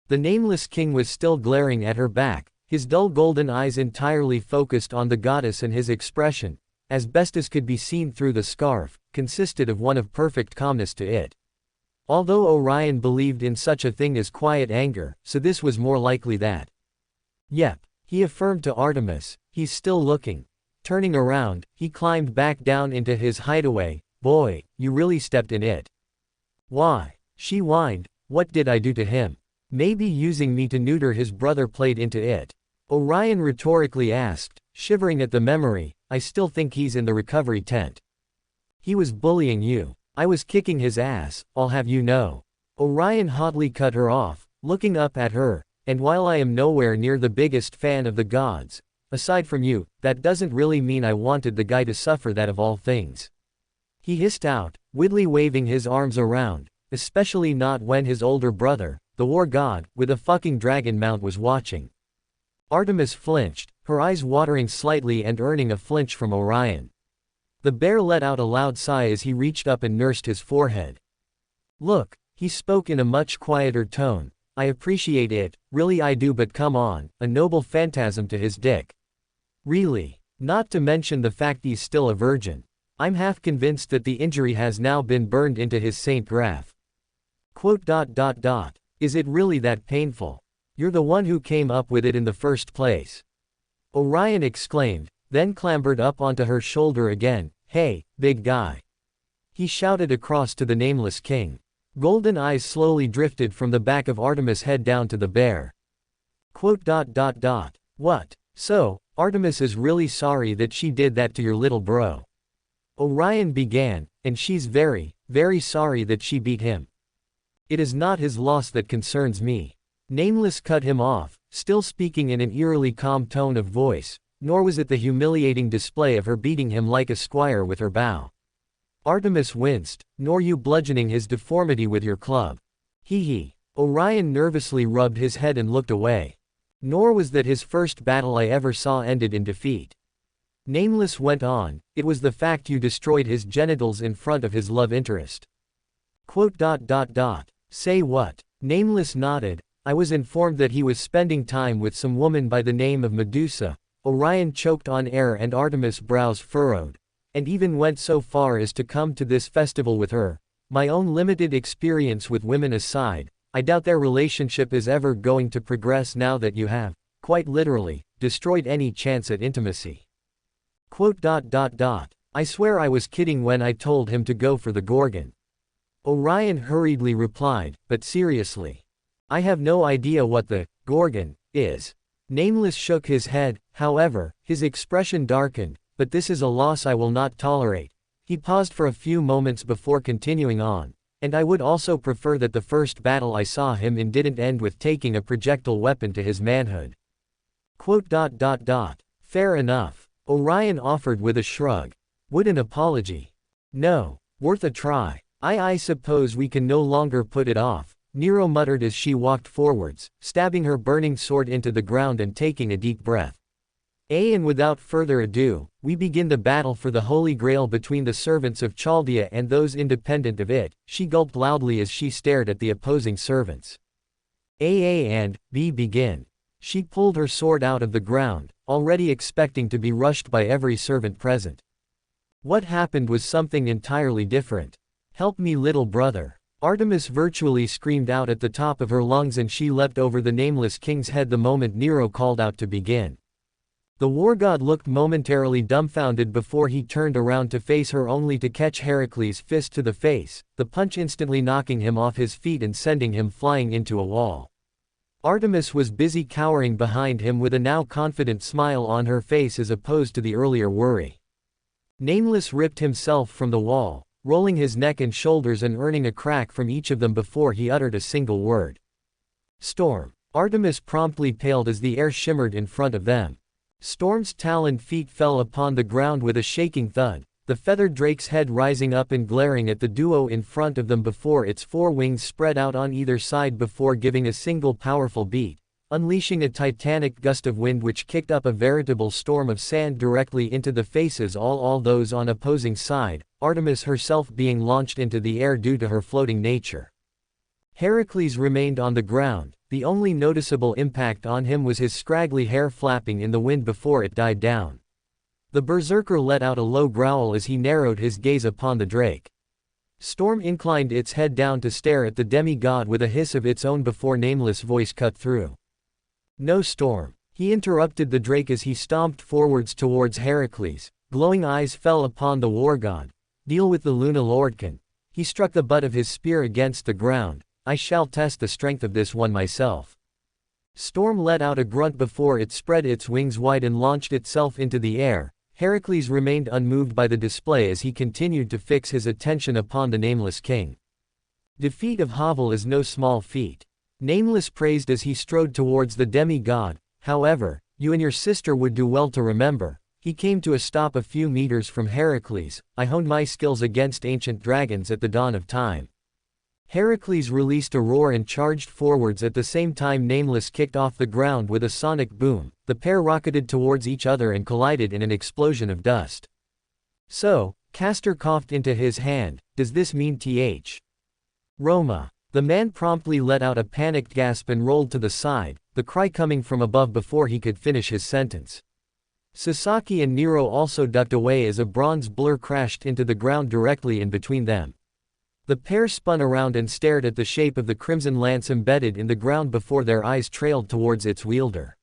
The nameless king was still glaring at her back, his dull golden eyes entirely focused on the goddess, and his expression, as best as could be seen through the scarf, consisted of one of perfect calmness to it. Although Orion believed in such a thing as quiet anger, so this was more likely that. Yep, he affirmed to Artemis, he's still looking. Turning around, he climbed back down into his hideaway. Boy, you really stepped in it. Why? She whined, what did I do to him? Maybe using me to neuter his brother played into it. Orion rhetorically asked, shivering at the memory. I still think he's in the recovery tent. He was bullying you. I was kicking his ass, I'll have you know. Orion hotly cut her off, looking up at her, and while I am nowhere near the biggest fan of the gods, aside from you, that doesn't really mean I wanted the guy to suffer that of all things. He hissed out, widdly waving his arms around, especially not when his older brother, the war god, with a fucking dragon mount, was watching. Artemis flinched, her eyes watering slightly and earning a flinch from Orion. The bear let out a loud sigh as he reached up and nursed his forehead. Look, he spoke in a much quieter tone, I appreciate it, really I do, but come on, a noble phantasm to his dick. Really. Not to mention the fact he's still a virgin. I'm half convinced that the injury has now been burned into his Saint Graph. Is it really that painful? You're the one who came up with it in the first place. Orion exclaimed, then clambered up onto her shoulder again. Hey, big guy. He shouted across to the nameless king. Golden eyes slowly drifted from the back of Artemis' head down to the bear. What? So, Artemis is really sorry that she did that to your little bro. Orion began, and she's very, very sorry that she beat him. It is not his loss that concerns me. Nameless cut him off, still speaking in an eerily calm tone of voice, nor was it the humiliating display of her beating him like a squire with her bow. Artemis winced, nor you bludgeoning his deformity with your club. Hee. Orion nervously rubbed his head and looked away. Nor was that his first battle I ever saw ended in defeat. Nameless went on, it was the fact you destroyed his genitals in front of his love interest. Say what? Nameless nodded, I was informed that he was spending time with some woman by the name of Medusa. Orion choked on air and Artemis' brows furrowed, and even went so far as to come to this festival with her. My own limited experience with women aside, I doubt their relationship is ever going to progress now that you have, quite literally, destroyed any chance at intimacy. I swear I was kidding when I told him to go for the Gorgon. Orion hurriedly replied, but seriously. I have no idea what the Gorgon is. Nameless shook his head, however, his expression darkened, but this is a loss I will not tolerate. He paused for a few moments before continuing on, and I would also prefer that the first battle I saw him in didn't end with taking a projectile weapon to his manhood. Fair enough. Orion offered with a shrug. Would an apology? No. Worth a try. I suppose we can no longer put it off, Nero muttered as she walked forwards, stabbing her burning sword into the ground and taking a deep breath. And without further ado, we begin the battle for the Holy Grail between the servants of Chaldea and those independent of it, she gulped loudly as she stared at the opposing servants. And begin. She pulled her sword out of the ground, already expecting to be rushed by every servant present. What happened was something entirely different. Help me, little brother. Artemis virtually screamed out at the top of her lungs, and she leapt over the nameless king's head the moment Nero called out to begin. The war god looked momentarily dumbfounded before he turned around to face her, only to catch Heracles' fist to the face, the punch instantly knocking him off his feet and sending him flying into a wall. Artemis was busy cowering behind him with a now confident smile on her face as opposed to the earlier worry. Nameless ripped himself from the wall, rolling his neck and shoulders and earning a crack from each of them before he uttered a single word. Storm. Artemis promptly paled as the air shimmered in front of them. Storm's taloned feet fell upon the ground with a shaking thud, the feathered drake's head rising up and glaring at the duo in front of them before its four wings spread out on either side before giving a single powerful beat, unleashing a titanic gust of wind which kicked up a veritable storm of sand directly into the faces all those on opposing side, Artemis herself being launched into the air due to her floating nature. Heracles remained on the ground, the only noticeable impact on him was his scraggly hair flapping in the wind before it died down. The berserker let out a low growl as he narrowed his gaze upon the drake. Storm inclined its head down to stare at the demigod with a hiss of its own before Nameless' voice cut through. No, Storm. He interrupted the drake as he stomped forwards towards Heracles. Glowing eyes fell upon the war god. Deal with the Luna Lordkin. He struck the butt of his spear against the ground. I shall test the strength of this one myself. Storm let out a grunt before it spread its wings wide and launched itself into the air. Heracles remained unmoved by the display as he continued to fix his attention upon the Nameless king. Defeat of Havel is no small feat. Nameless praised as he strode towards the demigod. However, you and your sister would do well to remember. He came to a stop a few meters from Heracles. I honed my skills against ancient dragons at the dawn of time. Heracles released a roar and charged forwards at the same time Nameless kicked off the ground with a sonic boom. The pair rocketed towards each other and collided in an explosion of dust. So, Castor coughed into his hand, does this mean th? Roma. The man promptly let out a panicked gasp and rolled to the side, the cry coming from above before he could finish his sentence. Sasaki and Nero also ducked away as a bronze blur crashed into the ground directly in between them. The pair spun around and stared at the shape of the crimson lance embedded in the ground before their eyes trailed towards its wielder.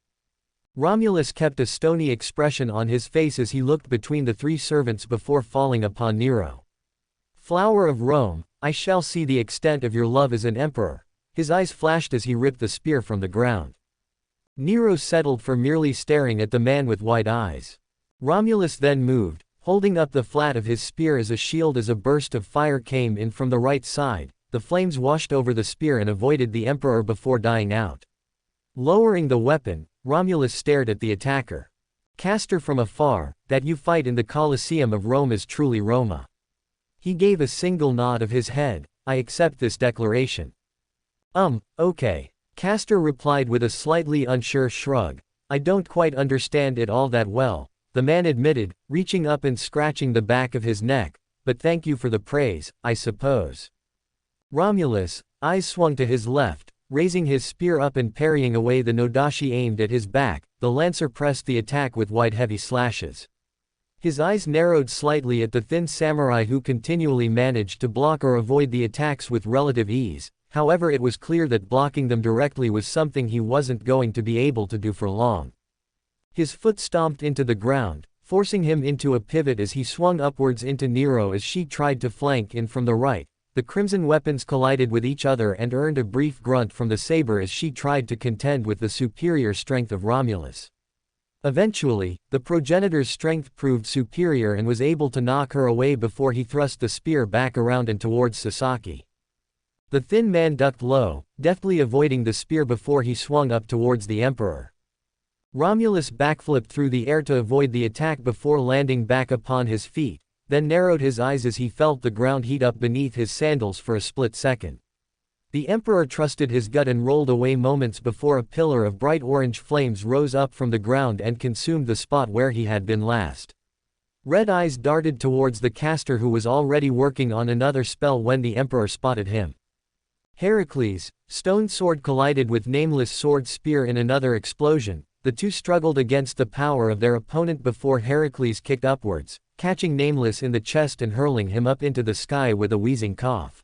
Romulus kept a stony expression on his face as he looked between the three servants before falling upon Nero. Flower of Rome, I shall see the extent of your love as an emperor. His eyes flashed as he ripped the spear from the ground. Nero settled for merely staring at the man with wide eyes. Romulus then moved, holding up the flat of his spear as a shield as a burst of fire came in from the right side. The flames washed over the spear and avoided the emperor before dying out. Lowering the weapon, Romulus stared at the attacker. Castor from afar, that you fight in the Colosseum of Rome is truly Roma. He gave a single nod of his head, I accept this declaration. Okay. Castor replied with a slightly unsure shrug, I don't quite understand it all that well, the man admitted, reaching up and scratching the back of his neck, but thank you for the praise, I suppose. Romulus, eyes swung to his left, raising his spear up and parrying away the nodashi aimed at his back, the lancer pressed the attack with wide heavy slashes. His eyes narrowed slightly at the thin samurai who continually managed to block or avoid the attacks with relative ease, however it was clear that blocking them directly was something he wasn't going to be able to do for long. His foot stomped into the ground, forcing him into a pivot as he swung upwards into Nero as she tried to flank in from the right. The crimson weapons collided with each other and earned a brief grunt from the saber as she tried to contend with the superior strength of Romulus. Eventually, the progenitor's strength proved superior and was able to knock her away before he thrust the spear back around and towards Sasaki. The thin man ducked low, deftly avoiding the spear before he swung up towards the emperor. Romulus backflipped through the air to avoid the attack before landing back upon his feet, then narrowed his eyes as he felt the ground heat up beneath his sandals for a split second. The emperor trusted his gut and rolled away moments before a pillar of bright orange flames rose up from the ground and consumed the spot where he had been last. Red eyes darted towards the caster who was already working on another spell when the emperor spotted him. Heracles, stone sword collided with Nameless sword spear in another explosion. The two struggled against the power of their opponent before Heracles kicked upwards, catching Nameless in the chest and hurling him up into the sky with a wheezing cough.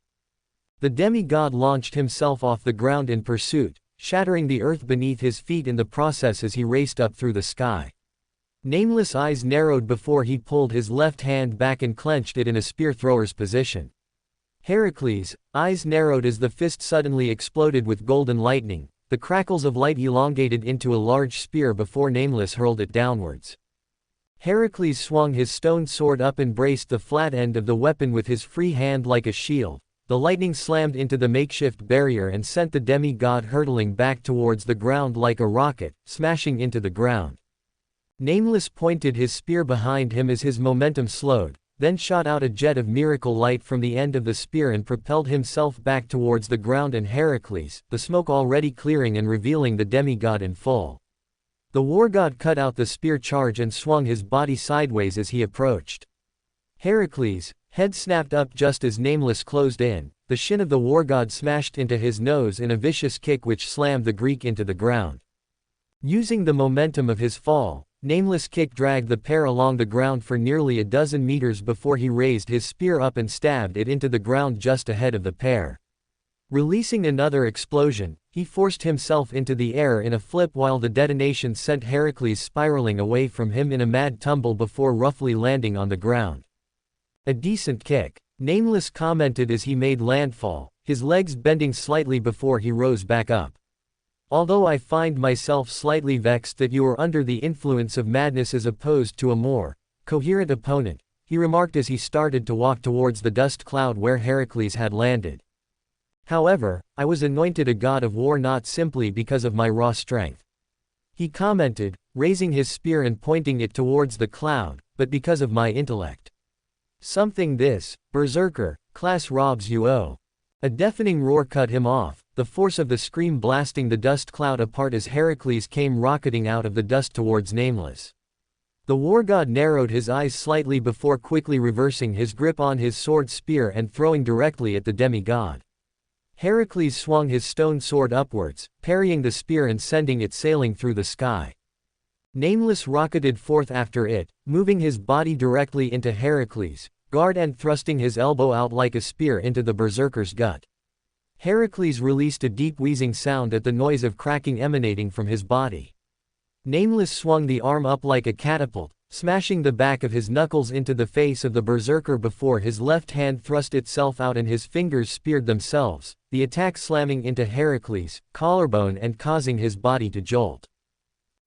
The demigod launched himself off the ground in pursuit, shattering the earth beneath his feet in the process as he raced up through the sky. Nameless eyes narrowed before he pulled his left hand back and clenched it in a spear thrower's position. Heracles, eyes narrowed as the fist suddenly exploded with golden lightning. The crackles of light elongated into a large spear before Nameless hurled it downwards. Heracles swung his stone sword up and braced the flat end of the weapon with his free hand like a shield. The lightning slammed into the makeshift barrier and sent the demigod hurtling back towards the ground like a rocket, smashing into the ground. Nameless pointed his spear behind him as his momentum slowed, then shot out a jet of miracle light from the end of the spear and propelled himself back towards the ground and Heracles, the smoke already clearing and revealing the demigod in full. The war god cut out the spear charge and swung his body sideways as he approached. Heracles, head snapped up just as Nameless closed in, the shin of the war god smashed into his nose in a vicious kick which slammed the Greek into the ground. Using the momentum of his fall, Nameless kick dragged the pair along the ground for nearly a dozen meters before he raised his spear up and stabbed it into the ground just ahead of the pair. Releasing another explosion, he forced himself into the air in a flip while the detonation sent Heracles spiraling away from him in a mad tumble before roughly landing on the ground. A decent kick, Nameless commented as he made landfall, his legs bending slightly before he rose back up. Although I find myself slightly vexed that you are under the influence of madness as opposed to a more coherent opponent, he remarked as he started to walk towards the dust cloud where Heracles had landed. However, I was anointed a god of war not simply because of my raw strength. He commented, raising his spear and pointing it towards the cloud, but because of my intellect. Something this, berserker, class robs you owe. A deafening roar cut him off, the force of the scream blasting the dust cloud apart as Heracles came rocketing out of the dust towards Nameless. The war god narrowed his eyes slightly before quickly reversing his grip on his sword spear and throwing directly at the demigod. Heracles swung his stone sword upwards, parrying the spear and sending it sailing through the sky. Nameless rocketed forth after it, moving his body directly into Heracles' guard and thrusting his elbow out like a spear into the berserker's gut. Heracles released a deep wheezing sound at the noise of cracking emanating from his body. Nameless swung the arm up like a catapult, smashing the back of his knuckles into the face of the berserker before his left hand thrust itself out and his fingers speared themselves, the attack slamming into Heracles' collarbone and causing his body to jolt.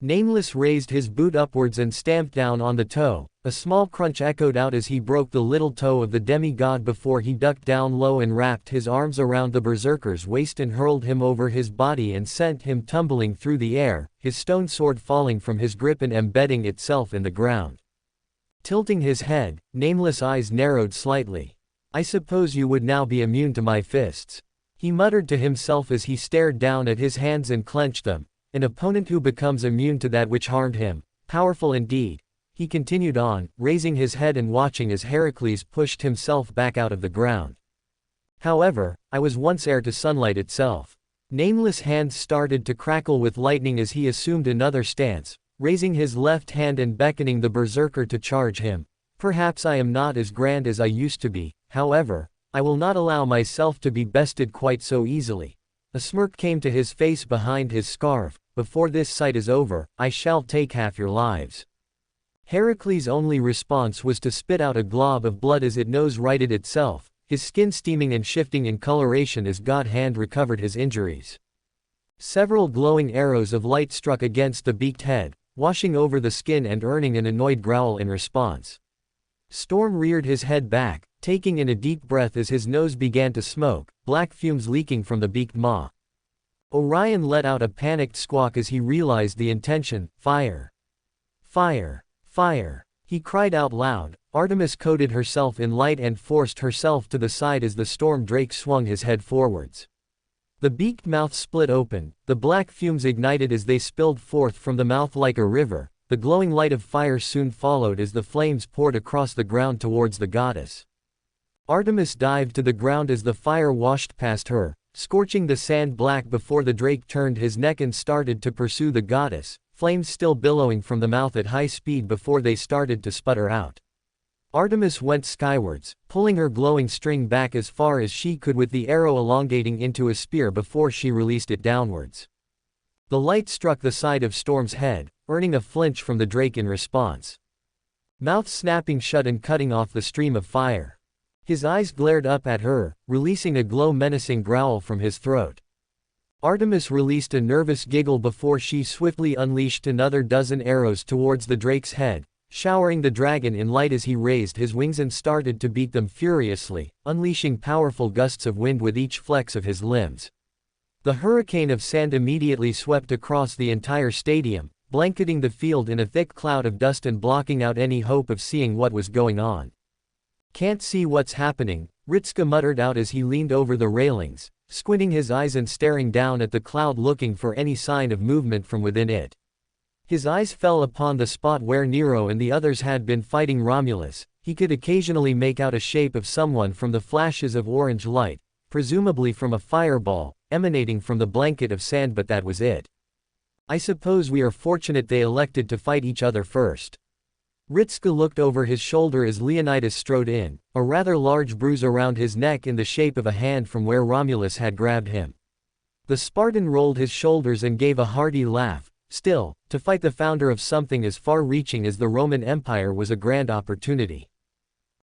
Nameless raised his boot upwards and stamped down on the toe. A small crunch echoed out as he broke the little toe of the demigod before he ducked down low and wrapped his arms around the berserker's waist and hurled him over his body and sent him tumbling through the air, his stone sword falling from his grip and embedding itself in the ground. Tilting his head, Nameless' eyes narrowed slightly. "I suppose you would now be immune to my fists," he muttered to himself as he stared down at his hands and clenched them. "An opponent who becomes immune to that which harmed him. Powerful indeed." He continued on, raising his head and watching as Heracles pushed himself back out of the ground. "However, I was once heir to sunlight itself." Nameless' hands started to crackle with lightning as he assumed another stance, raising his left hand and beckoning the berserker to charge him. "Perhaps I am not as grand as I used to be, however, I will not allow myself to be bested quite so easily." A smirk came to his face behind his scarf. "Before this fight is over, I shall take half your lives." Heracles' only response was to spit out a glob of blood as it nose-righted itself, his skin steaming and shifting in coloration as God Hand recovered his injuries. Several glowing arrows of light struck against the beaked head, washing over the skin and earning an annoyed growl in response. Storm reared his head back, taking in a deep breath as his nose began to smoke, black fumes leaking from the beaked maw. Orion let out a panicked squawk as he realized the intention. "Fire! Fire! Fire!" he cried out loud. Artemis coated herself in light and forced herself to the side as the storm drake swung his head forwards. The beaked mouth split open, the black fumes ignited as they spilled forth from the mouth like a river. The glowing light of fire soon followed as the flames poured across the ground towards the goddess. Artemis dived to the ground as the fire washed past her, scorching the sand black before the drake turned his neck and started to pursue the goddess, flames still billowing from the mouth at high speed before they started to sputter out. Artemis went skywards, pulling her glowing string back as far as she could with the arrow elongating into a spear before she released it downwards. The light struck the side of Storm's head, earning a flinch from the drake in response. Mouth snapping shut and cutting off the stream of fire. His eyes glared up at her, releasing a glow menacing growl from his throat. Artemis released a nervous giggle before she swiftly unleashed another dozen arrows towards the drake's head, showering the dragon in light as he raised his wings and started to beat them furiously, unleashing powerful gusts of wind with each flex of his limbs. The hurricane of sand immediately swept across the entire stadium, blanketing the field in a thick cloud of dust and blocking out any hope of seeing what was going on. "Can't see what's happening," Ritska muttered out as he leaned over the railings, squinting his eyes and staring down at the cloud looking for any sign of movement from within it. His eyes fell upon the spot where Nero and the others had been fighting Romulus. He could occasionally make out a shape of someone from the flashes of orange light, presumably from a fireball, emanating from the blanket of sand, but that was it. "I suppose we are fortunate they elected to fight each other first." Ritska looked over his shoulder as Leonidas strode in, a rather large bruise around his neck in the shape of a hand from where Romulus had grabbed him. The Spartan rolled his shoulders and gave a hearty laugh. Still, to fight the founder of something as far-reaching as the Roman Empire was a grand opportunity.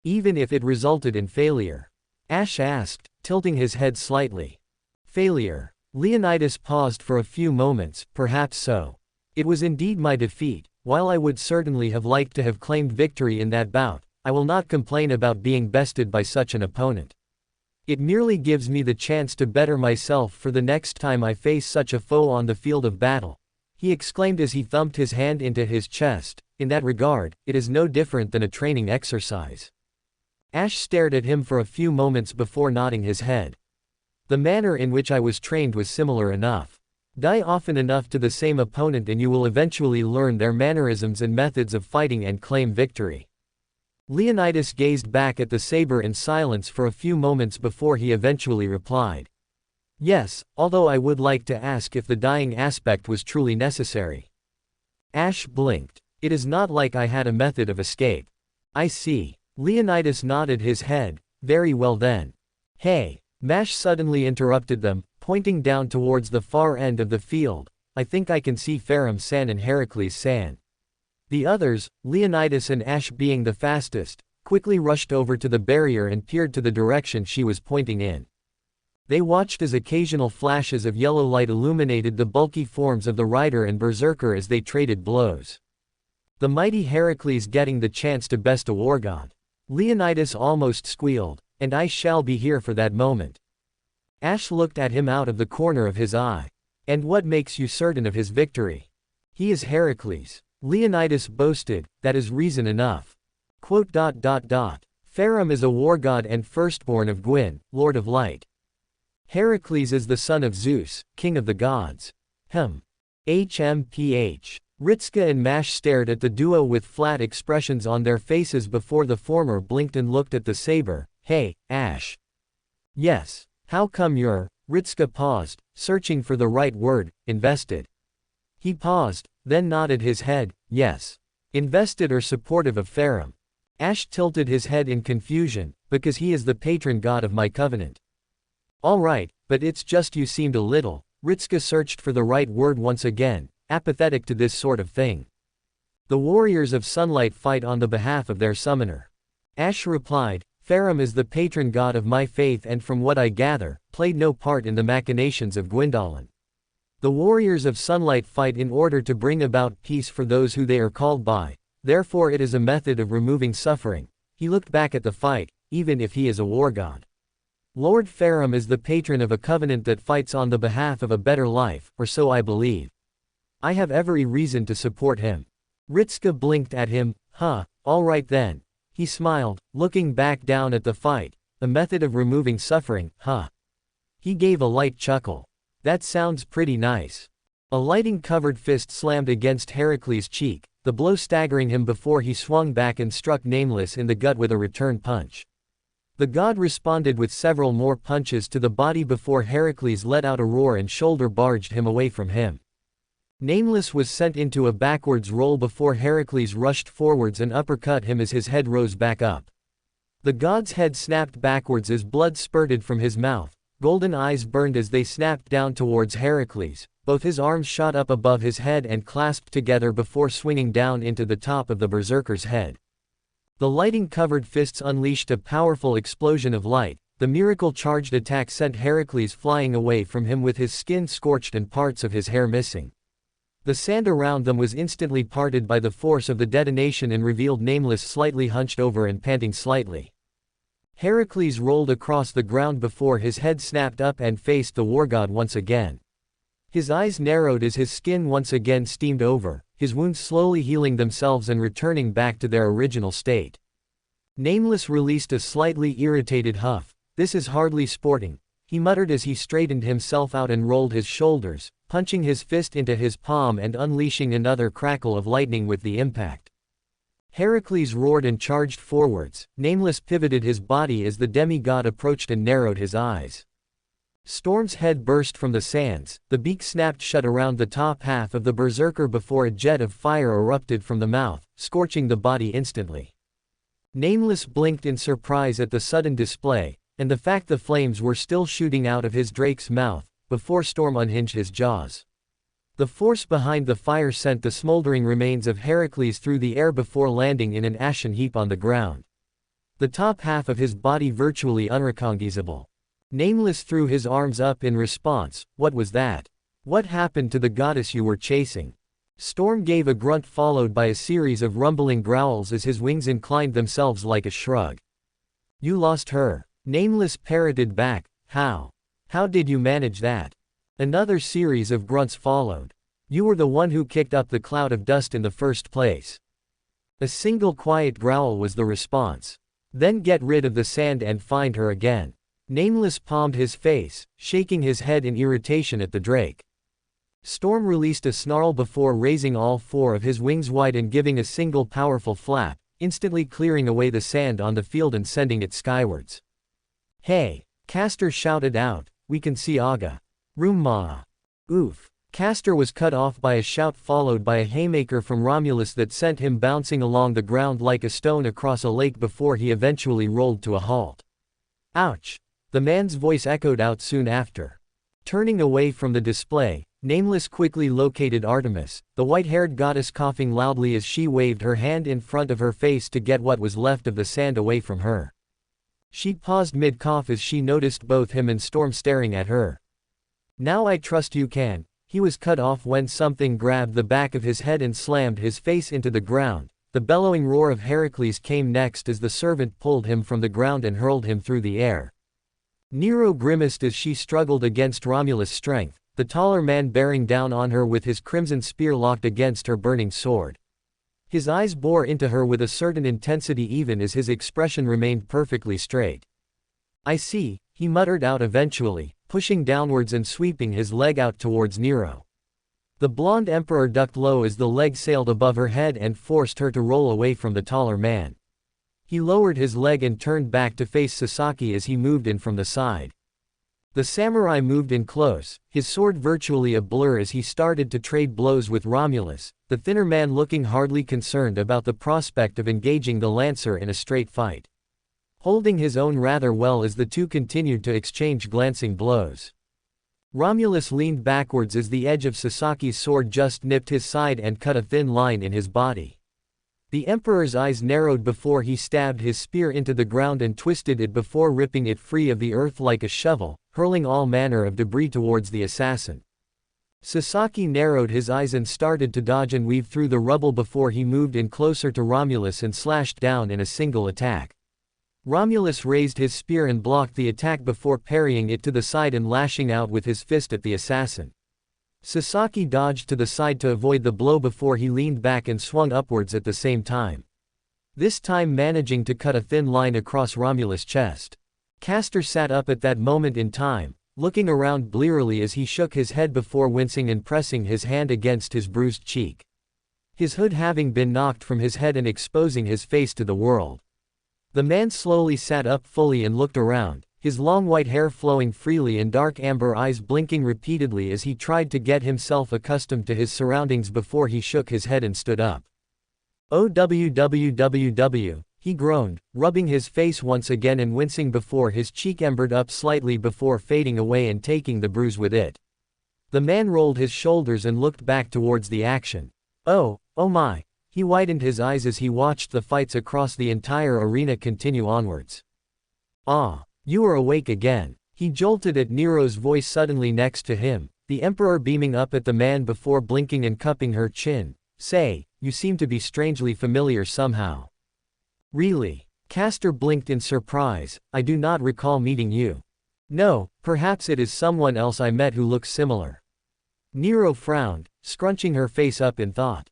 Even if it resulted in failure. Ash asked, tilting his head slightly. "Failure?" Leonidas paused for a few moments. "Perhaps so. It was indeed my defeat. While I would certainly have liked to have claimed victory in that bout, I will not complain about being bested by such an opponent. It merely gives me the chance to better myself for the next time I face such a foe on the field of battle," he exclaimed as he thumped his hand into his chest. "In that regard, it is no different than a training exercise." Ash stared at him for a few moments before nodding his head. "The manner in which I was trained was similar enough. Die often enough to the same opponent and you will eventually learn their mannerisms and methods of fighting and claim victory. Leonidas gazed back at the saber in silence for a few moments before he eventually replied. Yes, although I would like to ask if the dying aspect was truly necessary. Ash blinked. It is not like I had a method of escape. I see. Leonidas nodded his head. Very well then. Hey. Mash suddenly interrupted them, pointing down towards the far end of the field. I think I can see Pharum-san and Heracles-san. The others, Leonidas and Ash being the fastest, quickly rushed over to the barrier and peered to the direction she was pointing in. They watched as occasional flashes of yellow light illuminated the bulky forms of the rider and berserker as they traded blows. The mighty Heracles getting the chance to best a war god. Leonidas almost squealed, and I shall be here for that moment. Ash looked at him out of the corner of his eye. And what makes you certain of his victory? He is Heracles. Leonidas boasted, that is reason enough. Pharum is a war god and firstborn of Gwyn, lord of light. Heracles is the son of Zeus, king of the gods. HMPH. Ritska and Mash stared at the duo with flat expressions on their faces before the former blinked and looked at the saber. Hey, Ash. Yes. How come you're, Ritska paused, searching for the right word, invested. He paused, then nodded his head, yes. Invested or supportive of Pharum. Ash tilted his head in confusion, because he is the patron god of my covenant. All right, but it's just you seemed a little. Ritska searched for the right word once again, apathetic to this sort of thing. The warriors of sunlight fight on the behalf of their summoner. Ash replied, Pharum is the patron god of my faith and from what I gather, played no part in the machinations of Gwyndolin. The warriors of sunlight fight in order to bring about peace for those who they are called by, therefore it is a method of removing suffering. He looked back at the fight, even if he is a war god. Lord Pharum is the patron of a covenant that fights on the behalf of a better life, or so I believe. I have every reason to support him. Ritska blinked at him, all right then. He smiled, looking back down at the fight. A method of removing suffering, He gave a light chuckle. That sounds pretty nice. A lightning-covered fist slammed against Heracles' cheek, the blow staggering him before he swung back and struck Nameless in the gut with a return punch. The god responded with several more punches to the body before Heracles let out a roar and shoulder-barged him away from him. Nameless was sent into a backwards roll before Heracles rushed forwards and uppercut him as his head rose back up. The god's head snapped backwards as blood spurted from his mouth, golden eyes burned as they snapped down towards Heracles, both his arms shot up above his head and clasped together before swinging down into the top of the berserker's head. The lightning-covered fists unleashed a powerful explosion of light. The miracle-charged attack sent Heracles flying away from him with his skin scorched and parts of his hair missing. The sand around them was instantly parted by the force of the detonation and revealed Nameless slightly hunched over and panting slightly. Heracles rolled across the ground before his head snapped up and faced the war god once again. His eyes narrowed as his skin once again steamed over, his wounds slowly healing themselves and returning back to their original state. Nameless released a slightly irritated huff. This is hardly sporting, he muttered as he straightened himself out and rolled his shoulders, punching his fist into his palm and unleashing another crackle of lightning with the impact. Heracles roared and charged forwards. Nameless pivoted his body as the demigod approached and narrowed his eyes. Storm's head burst from the sands, the beak snapped shut around the top half of the berserker before a jet of fire erupted from the mouth, scorching the body instantly. Nameless blinked in surprise at the sudden display, and the fact the flames were still shooting out of his drake's mouth, before Storm unhinged his jaws. The force behind the fire sent the smoldering remains of Heracles through the air before landing in an ashen heap on the ground. The top half of his body virtually unrecognizable. Nameless threw his arms up in response. What was that? What happened to the goddess you were chasing? Storm gave a grunt followed by a series of rumbling growls as his wings inclined themselves like a shrug. You lost her. Nameless parroted back. How? How did you manage that? Another series of grunts followed. You were the one who kicked up the cloud of dust in the first place. A single quiet growl was the response. Then get rid of the sand and find her again. Nameless palmed his face, shaking his head in irritation at the drake. Storm released a snarl before raising all four of his wings wide and giving a single powerful flap, instantly clearing away the sand on the field and sending it skywards. "Hey!" Castor shouted out, "we can see Aga. Roomma." Oof. Castor was cut off by a shout followed by a haymaker from Romulus that sent him bouncing along the ground like a stone across a lake before he eventually rolled to a halt. "Ouch!" The man's voice echoed out soon after. Turning away from the display, Nameless quickly located Artemis, the white-haired goddess, coughing loudly as she waved her hand in front of her face to get what was left of the sand away from her. She paused mid-cough as she noticed both him and Storm staring at her. "Now I trust you can." He was cut off when something grabbed the back of his head and slammed his face into the ground. The bellowing roar of Heracles came next as the servant pulled him from the ground and hurled him through the air. Nero grimaced as she struggled against Romulus' strength, the taller man bearing down on her with his crimson spear locked against her burning sword. His eyes bore into her with a certain intensity even as his expression remained perfectly straight. "I see," he muttered out eventually, pushing downwards and sweeping his leg out towards Nero. The blonde emperor ducked low as the leg sailed above her head and forced her to roll away from the taller man. He lowered his leg and turned back to face Sasaki as he moved in from the side. The samurai moved in close, his sword virtually a blur as he started to trade blows with Romulus, the thinner man looking hardly concerned about the prospect of engaging the lancer in a straight fight. Holding his own rather well as the two continued to exchange glancing blows. Romulus leaned backwards as the edge of Sasaki's sword just nipped his side and cut a thin line in his body. The Emperor's eyes narrowed before he stabbed his spear into the ground and twisted it before ripping it free of the earth like a shovel, hurling all manner of debris towards the assassin. Sasaki narrowed his eyes and started to dodge and weave through the rubble before he moved in closer to Romulus and slashed down in a single attack. Romulus raised his spear and blocked the attack before parrying it to the side and lashing out with his fist at the assassin. Sasaki dodged to the side to avoid the blow before he leaned back and swung upwards at the same time. This time managing to cut a thin line across Romulus' chest. Castor sat up at that moment in time, looking around blearily as he shook his head before wincing and pressing his hand against his bruised cheek. His hood having been knocked from his head and exposing his face to the world. The man slowly sat up fully and looked around, his long white hair flowing freely and dark amber eyes blinking repeatedly as he tried to get himself accustomed to his surroundings before he shook his head and stood up. "OWWWW, he groaned, rubbing his face once again and wincing before his cheek embered up slightly before fading away and taking the bruise with it. The man rolled his shoulders and looked back towards the action. Oh my. He widened his eyes as he watched the fights across the entire arena continue onwards. "Ah, you are awake again." He jolted at Nero's voice suddenly next to him, the Emperor beaming up at the man before blinking and cupping her chin. "Say, you seem to be strangely familiar somehow." "Really?" Castor blinked in surprise. "I do not recall meeting you." "No, perhaps it is someone else I met who looks similar." Nero frowned, scrunching her face up in thought.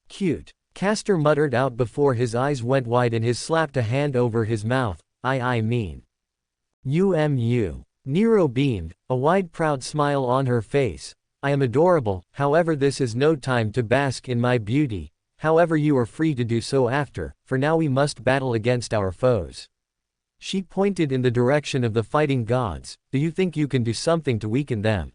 "Cute." Castor muttered out before his eyes went wide and his slapped a hand over his mouth. I mean. You. Nero beamed, a wide proud smile on her face. "I am adorable, however this is no time to bask in my beauty, however you are free to do so after, for now we must battle against our foes." She pointed in the direction of the fighting gods. "Do you think you can do something to weaken them?"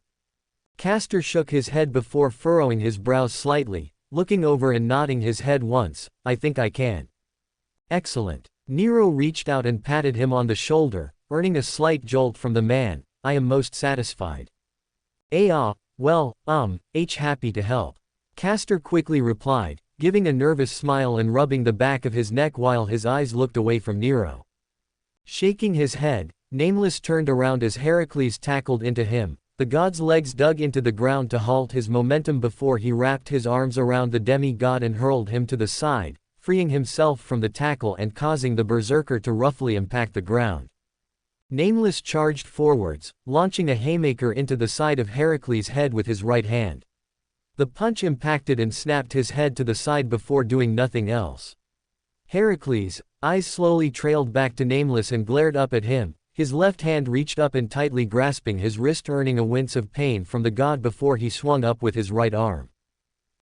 Castor shook his head before furrowing his brows slightly, looking over and nodding his head once. "I think I can." "Excellent." Nero reached out and patted him on the shoulder, earning a slight jolt from the man. "I am most satisfied." Well, happy to help." Castor quickly replied, giving a nervous smile and rubbing the back of his neck while his eyes looked away from Nero. Shaking his head, Nameless turned around as Heracles tackled into him. The god's legs dug into the ground to halt his momentum before he wrapped his arms around the demigod and hurled him to the side, freeing himself from the tackle and causing the berserker to roughly impact the ground. Nameless charged forwards, launching a haymaker into the side of Heracles' head with his right hand. The punch impacted and snapped his head to the side before doing nothing else. Heracles' eyes slowly trailed back to Nameless and glared up at him, His left hand reached up and tightly grasping his wrist, earning a wince of pain from the god before he swung up with his right arm.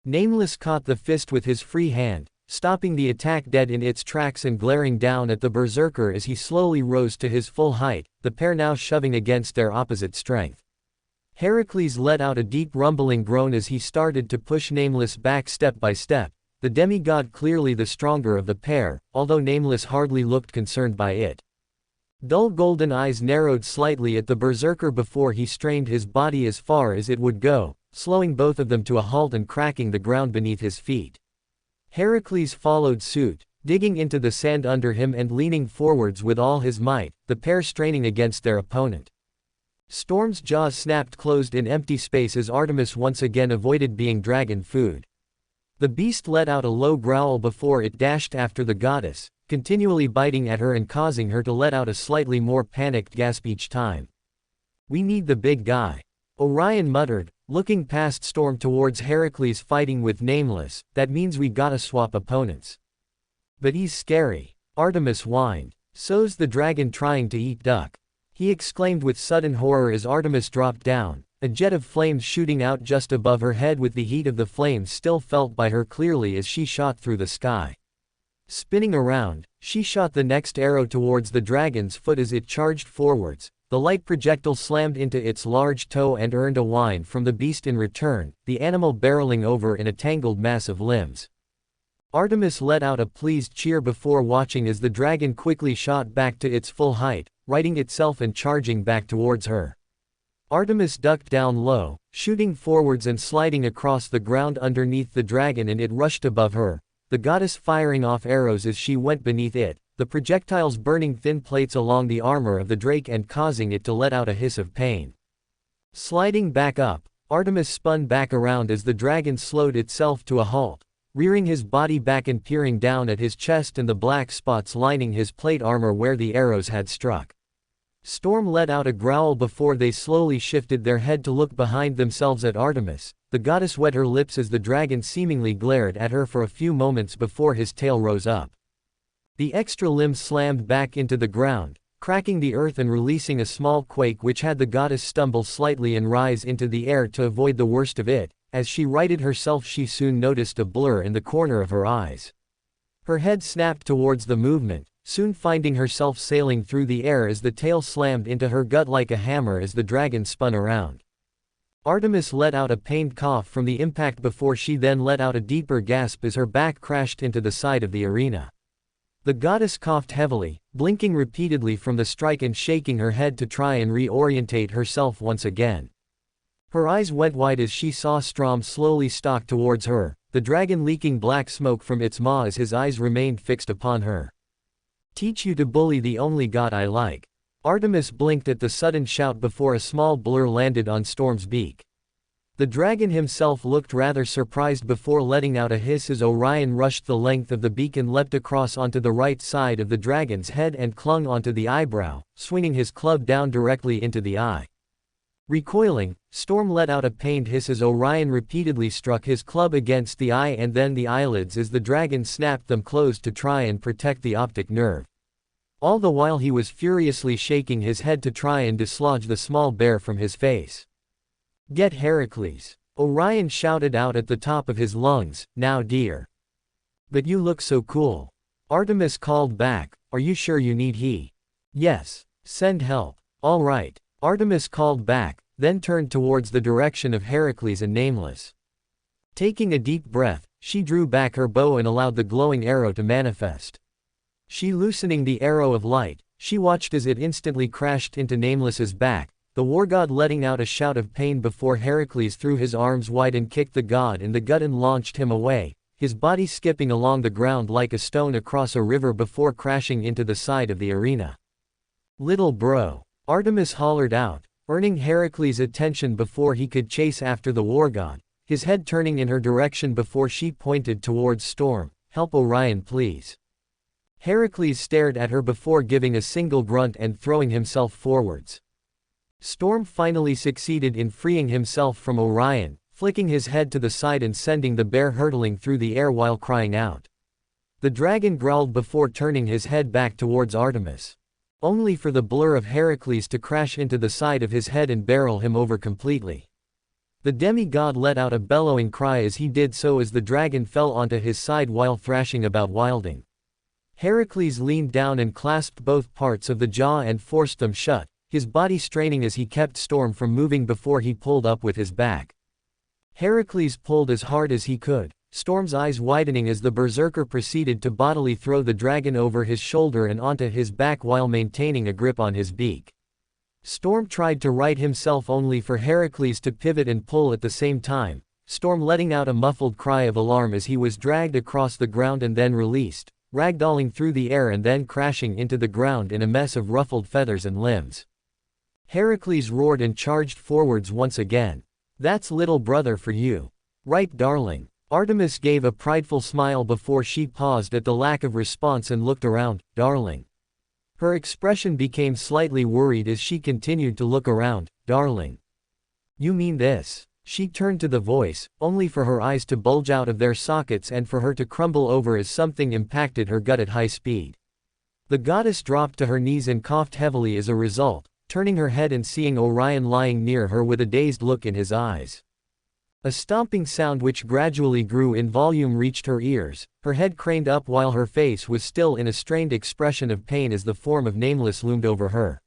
Nameless caught the fist with his free hand, stopping the attack dead in its tracks and glaring down at the berserker as he slowly rose to his full height, the pair now shoving against their opposite strength. Heracles let out a deep rumbling groan as he started to push Nameless back step by step, the demigod clearly the stronger of the pair, although Nameless hardly looked concerned by it. Dull golden eyes narrowed slightly at the berserker before he strained his body as far as it would go, slowing both of them to a halt and cracking the ground beneath his feet. Heracles followed suit, digging into the sand under him and leaning forwards with all his might, the pair straining against their opponent. Storm's jaws snapped closed in empty space as Artemis once again avoided being dragon food. The beast let out a low growl before it dashed after the goddess, continually biting at her and causing her to let out a slightly more panicked gasp each time. "We need the big guy," Orion muttered, looking past Storm towards Heracles fighting with Nameless. "That means we gotta swap opponents." "But he's scary," Artemis whined. "So's the dragon trying to eat duck," he exclaimed with sudden horror as Artemis dropped down, a jet of flames shooting out just above her head with the heat of the flames still felt by her clearly as she shot through the sky. Spinning around, she shot the next arrow towards the dragon's foot as it charged forwards. The light projectile slammed into its large toe and earned a whine from the beast in return, the animal barreling over in a tangled mass of limbs. Artemis let out a pleased cheer before watching as the dragon quickly shot back to its full height, righting itself and charging back towards her. Artemis ducked down low, shooting forwards and sliding across the ground underneath the dragon, and it rushed above her, the goddess firing off arrows as she went beneath it, the projectiles burning thin plates along the armor of the drake and causing it to let out a hiss of pain. Sliding back up, Artemis spun back around as the dragon slowed itself to a halt, rearing his body back and peering down at his chest and the black spots lining his plate armor where the arrows had struck. Storm let out a growl before they slowly shifted their head to look behind themselves at Artemis. The goddess wet her lips as the dragon seemingly glared at her for a few moments before his tail rose up. The extra limb slammed back into the ground, cracking the earth and releasing a small quake which had the goddess stumble slightly and rise into the air to avoid the worst of it. As she righted herself, she soon noticed a blur in the corner of her eyes. Her head snapped towards the movement, soon finding herself sailing through the air as the tail slammed into her gut like a hammer as the dragon spun around. Artemis let out a pained cough from the impact before she then let out a deeper gasp as her back crashed into the side of the arena. The goddess coughed heavily, blinking repeatedly from the strike and shaking her head to try and reorientate herself once again. Her eyes went wide as she saw Strom slowly stalk towards her, the dragon leaking black smoke from its maw as his eyes remained fixed upon her. "Teach you to bully the only god I like." Artemis blinked at the sudden shout before a small blur landed on Storm's beak. The dragon himself looked rather surprised before letting out a hiss as Orion rushed the length of the beak and leapt across onto the right side of the dragon's head and clung onto the eyebrow, swinging his club down directly into the eye. Recoiling, Storm let out a pained hiss as Orion repeatedly struck his club against the eye and then the eyelids as the dragon snapped them closed to try and protect the optic nerve. All the while he was furiously shaking his head to try and dislodge the small bear from his face. "Get Heracles," Orion shouted out at the top of his lungs, "now dear." "But you look so cool," Artemis called back. "Are you sure you need he?" "Yes. Send help." "All right," Artemis called back, then turned towards the direction of Heracles and Nameless. Taking a deep breath, she drew back her bow and allowed the glowing arrow to manifest. She loosening the arrow of light, she watched as it instantly crashed into Nameless's back, the war god letting out a shout of pain before Heracles threw his arms wide and kicked the god in the gut and launched him away, his body skipping along the ground like a stone across a river before crashing into the side of the arena. "Little bro," Artemis hollered out, earning Heracles' attention before he could chase after the war god, his head turning in her direction before she pointed towards Storm. "Help Orion please." Heracles stared at her before giving a single grunt and throwing himself forwards. Storm finally succeeded in freeing himself from Orion, flicking his head to the side and sending the bear hurtling through the air while crying out. The dragon growled before turning his head back towards Artemis. only for the blur of Heracles to crash into the side of his head and barrel him over completely. The demigod let out a bellowing cry as he did so as the dragon fell onto his side while thrashing about wilding. Heracles leaned down and clasped both parts of the jaw and forced them shut, his body straining as he kept Storm from moving before he pulled up with his back. Heracles pulled as hard as he could, Storm's eyes widening as the berserker proceeded to bodily throw the dragon over his shoulder and onto his back while maintaining a grip on his beak. Storm tried to right himself only for Heracles to pivot and pull at the same time, Storm letting out a muffled cry of alarm as he was dragged across the ground and then released, ragdolling through the air and then crashing into the ground in a mess of ruffled feathers and limbs. Heracles roared and charged forwards once again. "That's little brother for you. Right, darling?" Artemis gave a prideful smile before she paused at the lack of response and looked around. "Darling." Her expression became slightly worried as she continued to look around. "Darling. You mean this?" She turned to the voice, only for her eyes to bulge out of their sockets and for her to crumble over as something impacted her gut at high speed. The goddess dropped to her knees and coughed heavily as a result, turning her head and seeing Orion lying near her with a dazed look in his eyes. A stomping sound which gradually grew in volume reached her ears, her head craned up while her face was still in a strained expression of pain as the form of Nameless loomed over her.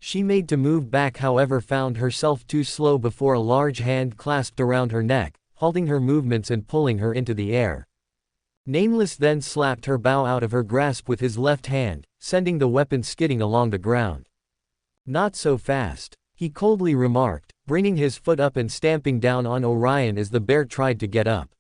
She made to move back however found herself too slow before a large hand clasped around her neck, halting her movements and pulling her into the air. Nameless then slapped her bow out of her grasp with his left hand, sending the weapon skidding along the ground. "Not so fast," he coldly remarked, bringing his foot up and stamping down on Orion as the bear tried to get up.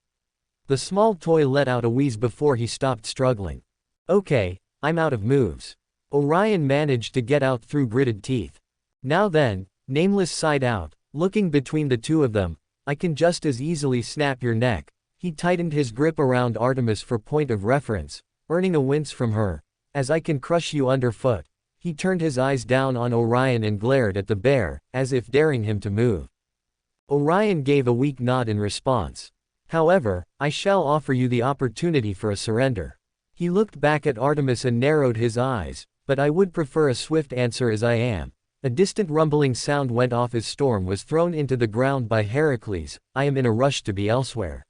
The small toy let out a wheeze before he stopped struggling. "Okay, I'm out of moves." Orion managed to get out through gritted teeth. "Now then," Nameless sighed out, looking between the two of them, "I can just as easily snap your neck." He tightened his grip around Artemis for point of reference, earning a wince from her. "As I can crush you underfoot." He turned his eyes down on Orion and glared at the bear, as if daring him to move. Orion gave a weak nod in response. "However, I shall offer you the opportunity for a surrender." He looked back at Artemis and narrowed his eyes, "But I would prefer a swift answer as I am." A distant rumbling sound went off as Storm was thrown into the ground by Heracles. "I am in a rush to be elsewhere."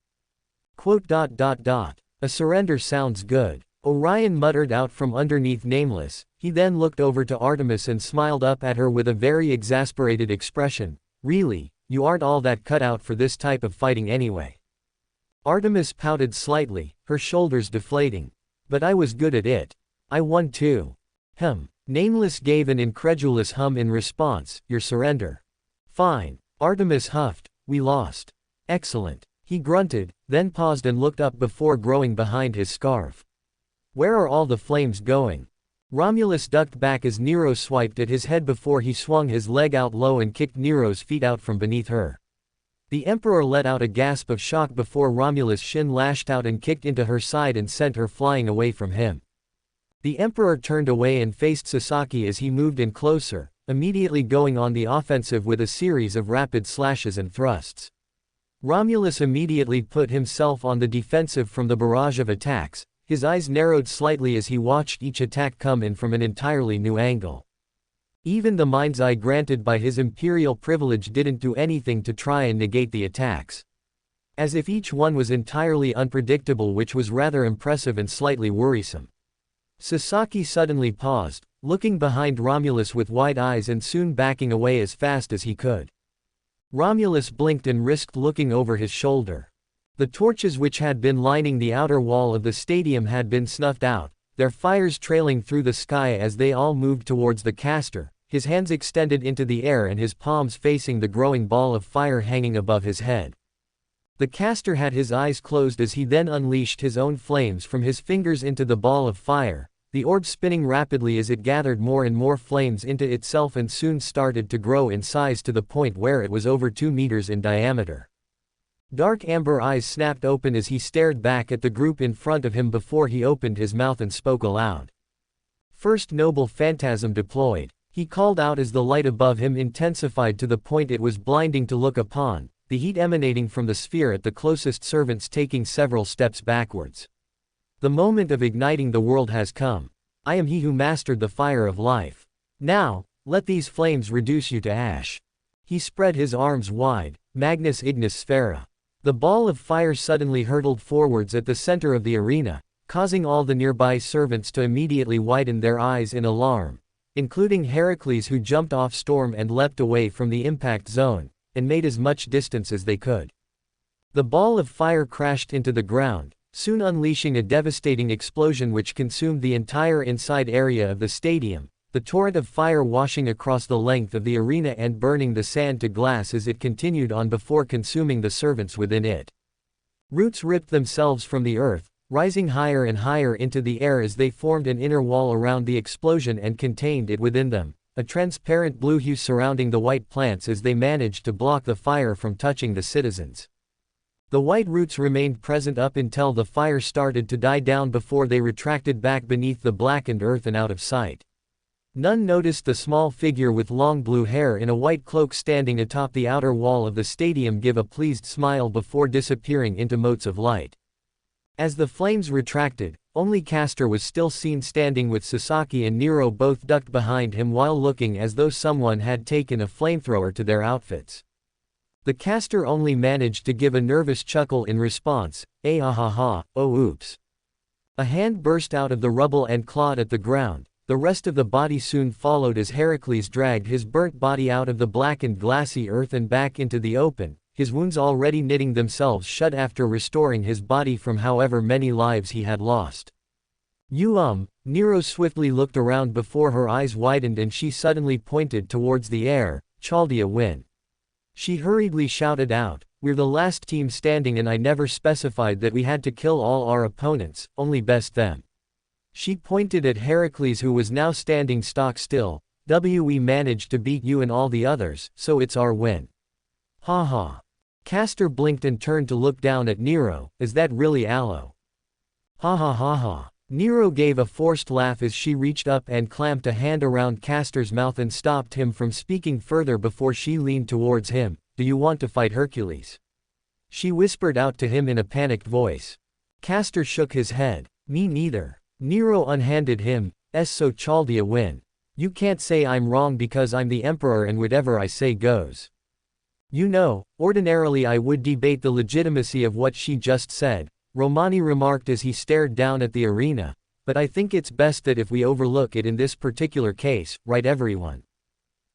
"A surrender sounds good," Orion muttered out from underneath Nameless. He then looked over to Artemis and smiled up at her with a very exasperated expression. "Really, you aren't all that cut out for this type of fighting anyway." Artemis pouted slightly, her shoulders deflating. "But I was good at it. I won too." Nameless gave an incredulous hum in response. "Your surrender." "Fine." Artemis huffed. "We lost." "Excellent." He grunted, then paused and looked up before growing behind his scarf. "Where are all the flames going?" Romulus ducked back as Nero swiped at his head before he swung his leg out low and kicked Nero's feet out from beneath her. The Emperor let out a gasp of shock before Romulus' shin lashed out and kicked into her side and sent her flying away from him. The Emperor turned away and faced Sasaki as he moved in closer, immediately going on the offensive with a series of rapid slashes and thrusts. Romulus immediately put himself on the defensive from the barrage of attacks, his eyes narrowed slightly as he watched each attack come in from an entirely new angle. Even the mind's eye granted by his imperial privilege didn't do anything to try and negate the attacks. As if each one was entirely unpredictable, which was rather impressive and slightly worrisome. Sasaki suddenly paused, looking behind Romulus with wide eyes and soon backing away as fast as he could. Romulus blinked and risked looking over his shoulder. The torches which had been lining the outer wall of the stadium had been snuffed out, their fires trailing through the sky as they all moved towards the caster, his hands extended into the air and his palms facing the growing ball of fire hanging above his head. The caster had his eyes closed as he then unleashed his own flames from his fingers into the ball of fire, the orb spinning rapidly as it gathered more and more flames into itself and soon started to grow in size to the point where it was over 2 meters in diameter. Dark amber eyes snapped open as he stared back at the group in front of him before he opened his mouth and spoke aloud. "First noble phantasm deployed," he called out as the light above him intensified to the point it was blinding to look upon, the heat emanating from the sphere at the closest servants taking several steps backwards. "The moment of igniting the world has come." I am he who mastered the fire of life. Now, let these flames reduce you to ash. He spread his arms wide, Magnus Ignis Sphera. The ball of fire suddenly hurtled forwards at the center of the arena, causing all the nearby servants to immediately widen their eyes in alarm, including Heracles, who jumped off Storm and leapt away from the impact zone, and made as much distance as they could. The ball of fire crashed into the ground, soon unleashing a devastating explosion which consumed the entire inside area of the stadium, the torrent of fire washing across the length of the arena and burning the sand to glass as it continued on before consuming the servants within it. Roots ripped themselves from the earth, rising higher and higher into the air as they formed an inner wall around the explosion and contained it within them, a transparent blue hue surrounding the white plants as they managed to block the fire from touching the citizens. The white roots remained present up until the fire started to die down before they retracted back beneath the blackened earth and out of sight. None noticed the small figure with long blue hair in a white cloak standing atop the outer wall of the stadium give a pleased smile before disappearing into motes of light. As the flames retracted, only Castor was still seen standing with Sasaki and Nero both ducked behind him while looking as though someone had taken a flamethrower to their outfits. The caster only managed to give a nervous chuckle in response, ah ha ha, oh oops. A hand burst out of the rubble and clawed at the ground. The rest of the body soon followed as Heracles dragged his burnt body out of the blackened glassy earth and back into the open, his wounds already knitting themselves shut after restoring his body from however many lives he had lost. Nero swiftly looked around before her eyes widened and she suddenly pointed towards the air. Chaldea win. She hurriedly shouted out, we're the last team standing and I never specified that we had to kill all our opponents, only best them. She pointed at Heracles, who was now standing stock still. We managed to beat you and all the others, so it's our win. Ha ha. Castor blinked and turned to look down at Nero. Is that really Aloe? Ha ha ha ha. Nero gave a forced laugh as she reached up and clamped a hand around Castor's mouth and stopped him from speaking further before she leaned towards him. Do you want to fight Hercules? She whispered out to him in a panicked voice. Castor shook his head. Me neither. Nero unhanded him. So Chaldea win. You can't say I'm wrong because I'm the emperor and whatever I say goes. You know, ordinarily I would debate the legitimacy of what she just said, Romani remarked as he stared down at the arena, but I think it's best that if we overlook it in this particular case, right everyone?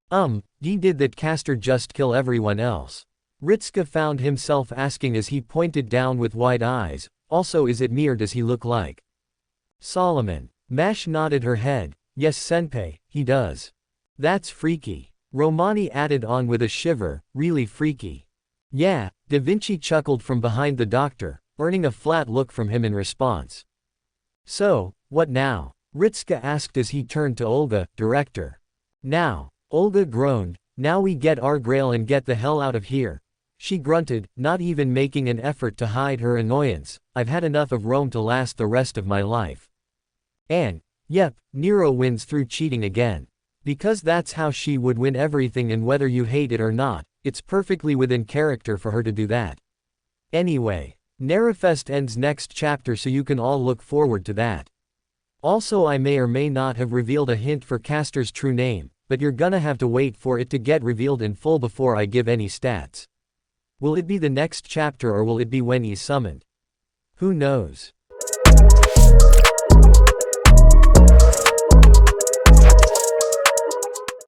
Did that Castor just kill everyone else? Ritska found himself asking as he pointed down with wide eyes, also is it me or does he look like Solomon? Mash nodded her head, yes senpai, he does. That's freaky. Romani added on with a shiver, really freaky. Yeah, Da Vinci chuckled from behind the doctor, earning a flat look from him in response. So, what now? Ritska asked as he turned to Olga, director. Now. Olga groaned, now we get our Grail and get the hell out of here. She grunted, not even making an effort to hide her annoyance, I've had enough of Rome to last the rest of my life. And, yep, Nero wins through cheating again. Because that's how she would win everything, and whether you hate it or not, it's perfectly within character for her to do that. Anyway, Nerifest ends next chapter, so you can all look forward to that. Also, I may or may not have revealed a hint for Castor's true name, but you're gonna have to wait for it to get revealed in full before I give any stats. Will it be the next chapter or will it be when he's summoned? Who knows?